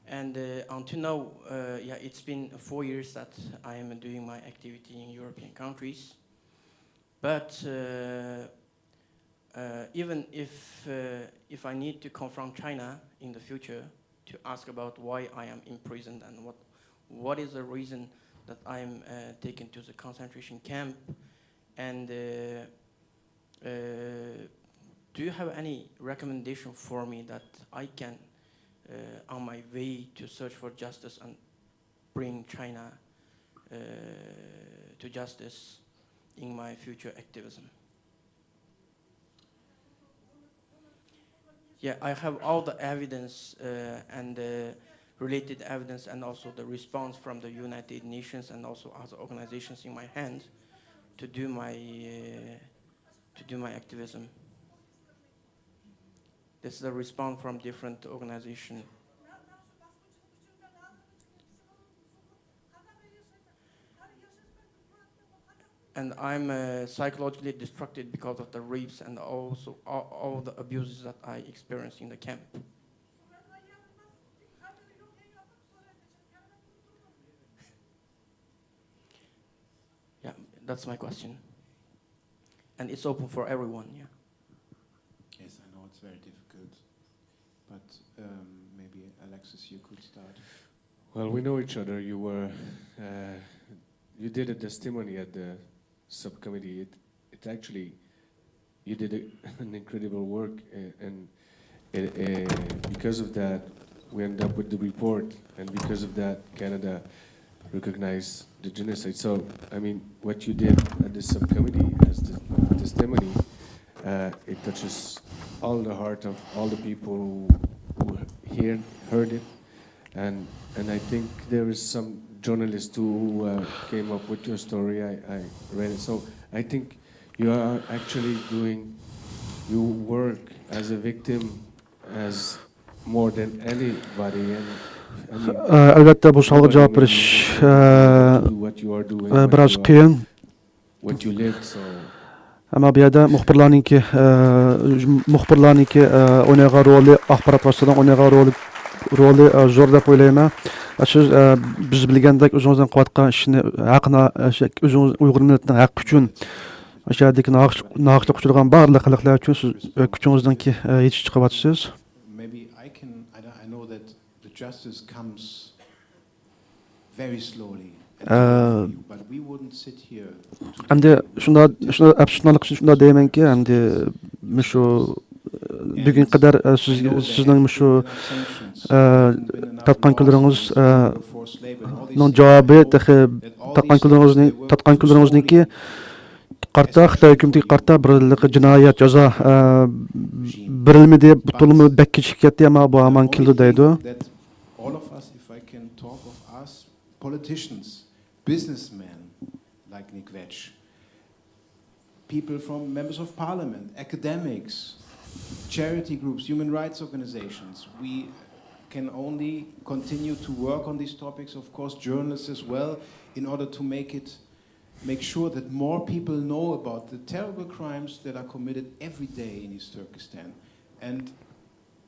And until now, it's been 4 years that I am doing my activity in European countries. But even if I need to confront China in the future, to ask about why I am imprisoned and what is the reason that I am taken to the concentration camp, and do you have any recommendation for me that I can, on my way to search for justice and bring China to justice in my future activism? Yeah, I have all the evidence and related evidence, and also the response from the United Nations and also other organizations in my hand to do my activism. This is the response from different organizations. And I'm psychologically destructed because of the rapes and also all the abuses that I experienced in the camp. That's my question. And it's open for everyone, yeah.
Yes, I know it's very difficult, but maybe Alexis, you could start.
Well, we know each other. You did a testimony at the subcommittee. It actually, you did an incredible work, and because of that, we end up with the report, and because of that, Canada recognized the genocide. So, I mean, what you did at the subcommittee as the testimony, it touches all the heart of all the people who heard it, and I think there is some journalist who came up with your story. I read it. So I think you are actually doing your work as a victim as more than anybody.
Albatta bu savolga javob berish biroz qiyin. Ammo bu yerda muxbirlarningki o'ynagan roli, axborot vositasidan o'ynagan roli zo'r deb o'ylayman. Siz biz bilgandek o'zingizdan qilayotgan ishni haqni o'zingiz Uyg'ur millatining haqqi uchun o'sha yerdagi nohaqlik uchragan barliq xalqlar uchun siz kuchingizdanki yetishib chiqyapsiz.
Maybe I know that the justice comes very slowly. But we wouldn't sit here.
Endi shunday shunda deymanki, endi shu bugun qadar sizning shu tatqan kunlaringiz javobi tatqan kunlaringizniki qarta Xitoy hukumatiga qarta bir jinoyat jazo berilmadi, bu to'limi bakka chiqib ketdi, ammo bu hamon keldi deydi.
All of us, if I can talk of us, politicians, businessmen like Nick Vetch, people from members of parliament, academics, charity groups, human rights organizations, we can only continue to work on these topics, of course, journalists as well, in order to make sure that more people know about the terrible crimes that are committed every day in East Turkestan. And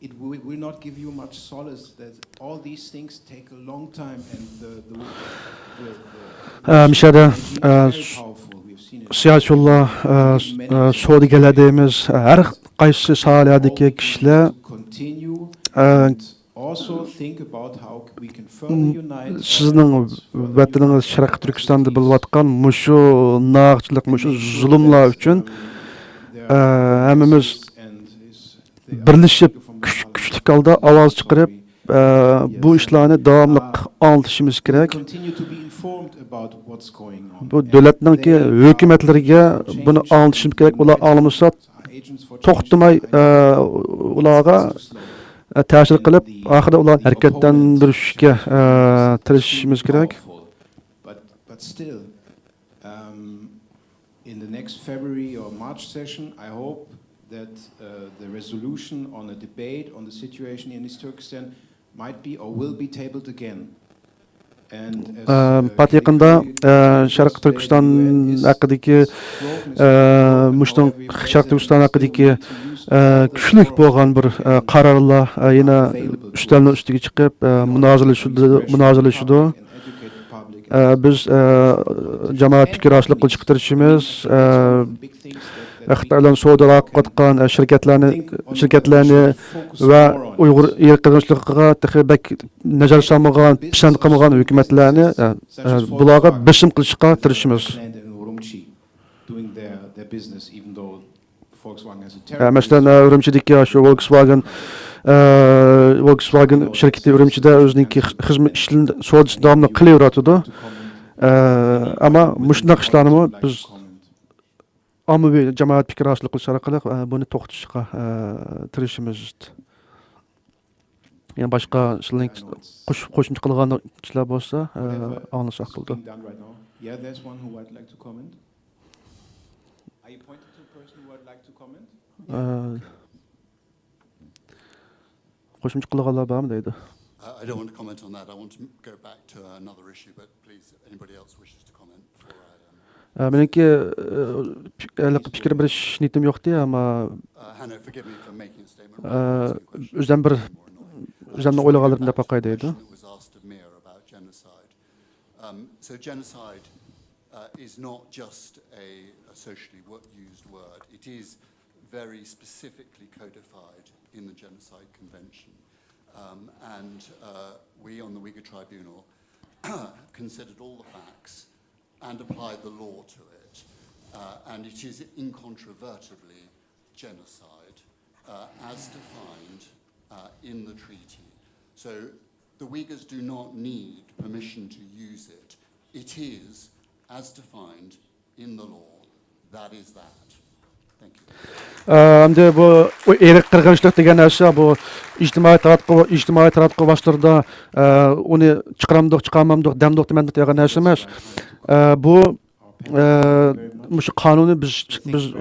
it will not give you much solace that all these things take a long time, and
siyosiy yo'llar sodigalar deymiz, har qaysi sohalardagi kishilar sizning vataningiz Sharq Turkistonda bo'layotgan mushu naqchilik, mushu zulmlar uchun hammamiz birlashib kuchli holda ovoz chiqarib bu ishlarni davomli anglashimiz kerak. Bu davlatningki hukumatlariga buni anglashimiz kerak. Ular anglamasa to'xtamay ularga ta'sir qilib, oxirida ular harakatlantirishga tirishishimiz kerak.
But still, in the next February or March session, I hope that the resolution on a debate on the situation in East Turkestan might be or will be tabled again.
Pat yaqinda Sharq Turkiston haqidagi Sharq Turkiston haqidagi kuchli bo'lgan bir qarorlar yana ustalning ustiga chiqib munozaralashadi. Biz jamoat fikr oshliq qilishga tirishimiz, Xitoydan savdo qilayotgan shirkatlarni va Uyg'ur irqchilig'iga texnik nazar solmagan, pisand qilmagan hukumatlarni bularga bisim qilishga tirishimiz. Masalan, Urumchidagi shu Volkswagen shirkati Urumchida o'zining xizmat ishini savdosini davomli qilaveradi. Ammo mushunday ishlarni biz ommaviy jamoat fikr oshliq qilish orqali buni to'xtatishga tirishimiz. Yani boshqa qo'shimcha qilgan ishlar bo'lsa, anglashaq bo'ldi.
Yeah, there's one who would like to comment. Are you pointing to a person who would like to comment?
Qo'shimcha qilganlar bormi deydi.
I don't want to comment on that. I want to go back to another issue, but please, anybody else wishes to comment before I...
Meniki fikr berish niyatim yo'qdi, ammo
Hannah, forgive me for making a statement.
O'zimni o'ylaganlarim deb qo'yay deydi.
So genocide is not just a socially used word. It is very specifically codified in the Genocide Convention. And we on the Uyghur Tribunal considered all the facts and applied the law to it. And it is incontrovertibly genocide as defined in the treaty. So the Uyghurs do not need permission to use it. It is as defined in the law. That is that. Thank you.
Endi bu erik qirg'inchilik degan narsa bu ijtimoiy taratquv vositalarida uni chiqaramdiq, chiqarmamdiq, damdiq degan narsa emas. Bu shu qonunni biz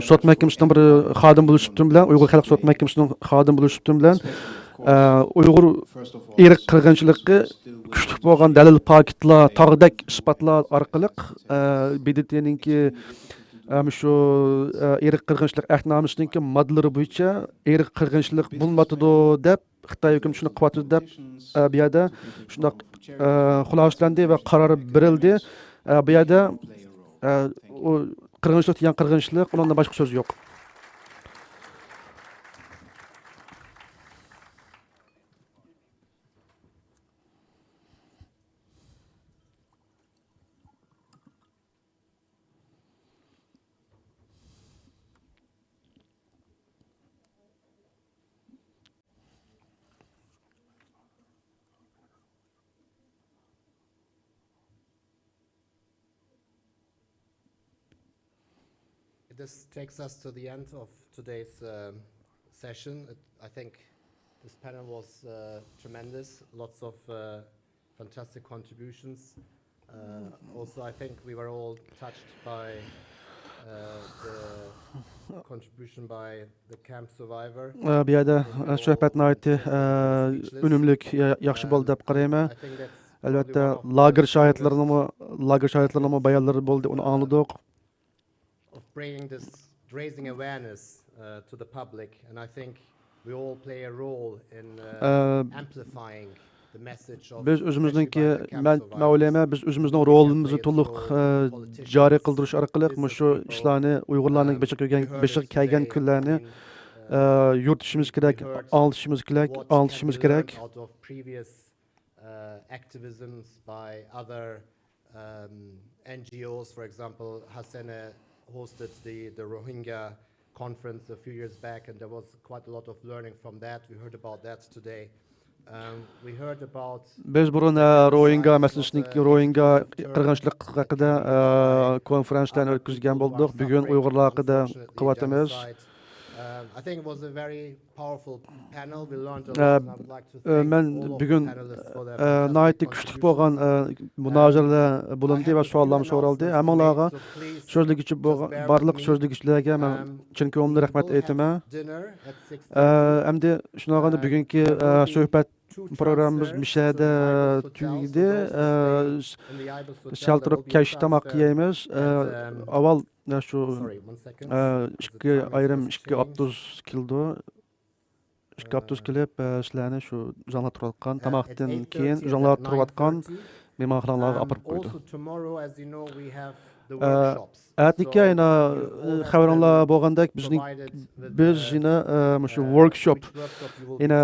sud mahkamasidan bir xodim bo'lishibdi bilan, Uyg'ur xalq sud mahkamasining xodim bo'lishibdi bilan Uyg'ur erik qirg'inchiligi kuchli bo'lgan dalil paketlar, tog'dak isbotlar orqali BDTninki shu erik qirg'inchilik ahdnomasidagi moddalari bo'yicha erik qirg'inchilik bo'lmadidu deb Xitoy hukumati shuni qilyapti deb bu yerda shundoq xulosalandi va qaror berildi. Bu yerda u qirg'inchilik degan qirg'inchilik, undan boshqa so'z yo'q.
This takes us to the end of today's session. I think this panel was tremendous, lots of fantastic contributions. Also, I think we were all touched by the contribution by the camp survivor.
Bu yerda suhbatni aytdi, unumlik, yaxshi bo'ldi deb qarayman. Albatta, lager shohidlarining bayonlari bo'ldi, uni angladik.
Of raising awareness to the public, and I think we all play a role in amplifying the message of.
Biz o'zimizningki, men o'ylayman, biz o'zimizning rolimizni to'liq joriy qildirish orqali shu ishlarni Uyg'urlarning beshiga kelgan kunlarni yuritishimiz kerak, anglitishimiz kerak.
Out of previous activisms by other NGOs, for example, Hassane hosted the Rohingya conference a few years back, and there was quite a lot of learning from that. We heard about that today. We heard about.
Biz burun Rohingya masalasındaki Rohingya qirg'inchilik haqida konferenslarni o'tkazgan bo'ldik. Bugun Uyg'urlar haqida qilyapmiz.
I think it was a very powerful panel. We learned a lot, and I would like to thank all of the panelists for their fantastic
kuchli bo'lgan munozaralar bo'lindi va savollar so'raldi. Hammalarga so'zligichi bo'lgan barliq so'zligichilarga men chin ko'ngildan rahmat aytaman. Endi shunaqada bugungi suhbat programmamiz Mishada tugadi. Sal turib kech tomoq yeymiz. Avval shu ikki ayrim 230 kildo 230 kilib sizlarni shu uzanlar turayotgan tomoqdan keyin uzanlar turayotgan mehmonxonalarga olib qo'ydi. Atnika yana xabaringlar bo'lgandek biz yana shu workshop yana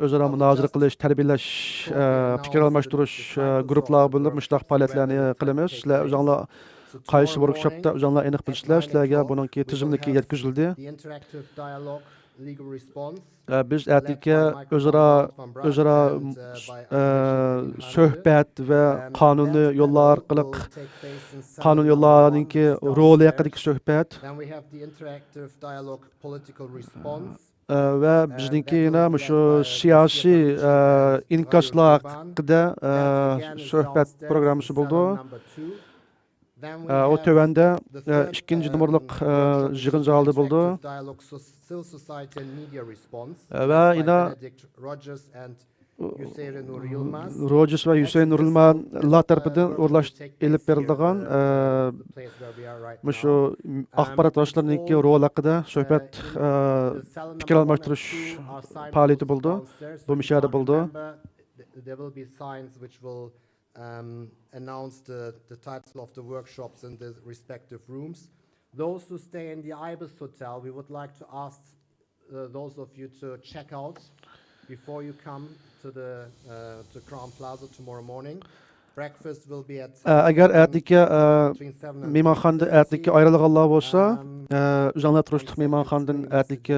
o'zaro munozara qilish, tarbiyalash, fikr almashtirish guruhlar bo'lib mushtaq faoliyatlarni qilamiz. Sizlar o'zinglar qaysi workshopda o'zinglar aniq bilisizlar, sizlarga buningki tizimliki yetkazildi. Biz attika o'zaro suhbat va qonuniy yo'llar orqali qonun yo'llarininki roli haqidagi suhbat va bizningki yana shu siyosiy inkoslar haqida suhbat programmasi bo'ldi. O tövəndə ikinci numaralı yığın zalda buldu. Və yine Rogers ve Hüseyin Nur Yılmazlar tarafından elib verildiğin şu axbarat vasitələrindəki rol haqqında söhbət fikir almashtırış fəaliyyəti buldu. Bu müşahidə buldu.
announce the title of the workshops in the respective rooms. Those who stay in the Ibis Hotel, we would like to ask those of you to check out before you come to the to Crown Plaza tomorrow morning. Breakfast will be at
agar ertiki
between 7 and
mehmonxonada
8:30.
ertiki ayrilganlar bo'lsa, o'zinglar turishlik mehmonxonadan ertiki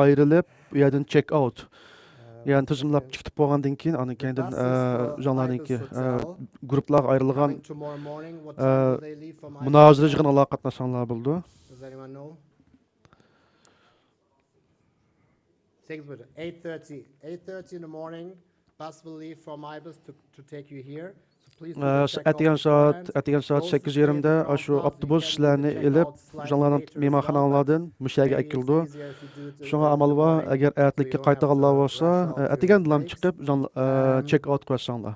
ayrilib, u yerdan check out. Yani tizimlab chiqib bo'lgandan keyin, ana keyin o'zinglarningki guruhlarga ayrilgan munozara yig'inlarga qatnashsanglar bo'ldi.
Does anyone know? 8:30 in the morning, bus will leave from Ibis to take you here. So please
Atigan soat 8:20da shu avtobus sizlarni elib, o'zinglarning mehmonxonalardan mushaga akildi. Shunga amal bor, agar ertlikka qaytganlar bo'lsa, atigandan chiqib, check out qilsanglar.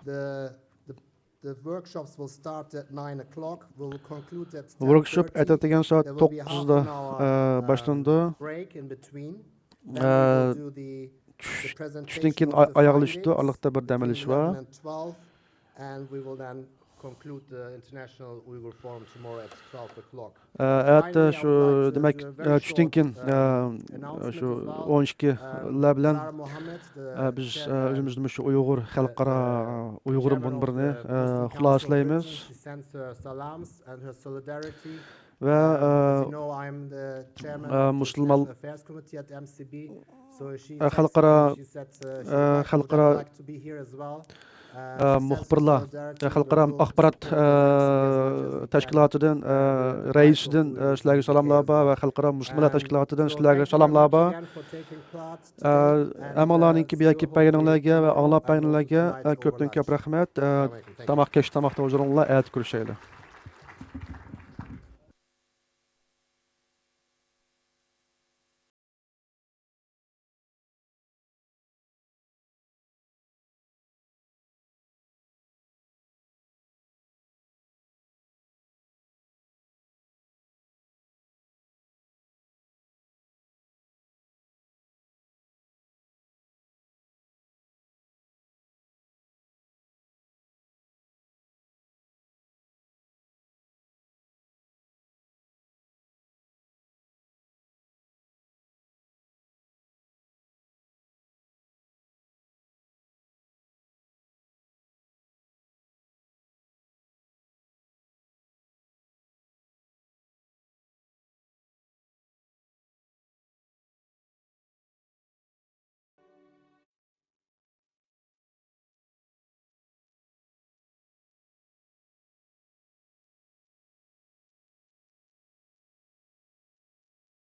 The workshops will start at 9 o'clock. We'll conclude at 10:30.
Workshop atigan soat 9da başlandı.
Break in between.
Tushdan keyin ayog'lashdi, alloqda bir dam olish bor.
And we will then conclude the International Uyghur Forum tomorrow at 12 o'clock.
Hatta shu demak tushdan keyin shu 12lar bilan biz o'zimizni shu Uyg'ur xalqaro Uyg'ur munbirini xulosalaymiz. Va musulmon xalqaro muxbirlar xalqaro axborot tashkilotidan raisidan sizlarga salomlar bor va xalqaro musulmonlar tashkilotidan sizlarga salomlar bor. Amalarninki bu yerga kelganlarga va anglab kelganlarga ko'pdan ko'p rahmat. Tamoq kesh tamoqda o'zinglar aytib ko'rishaylik.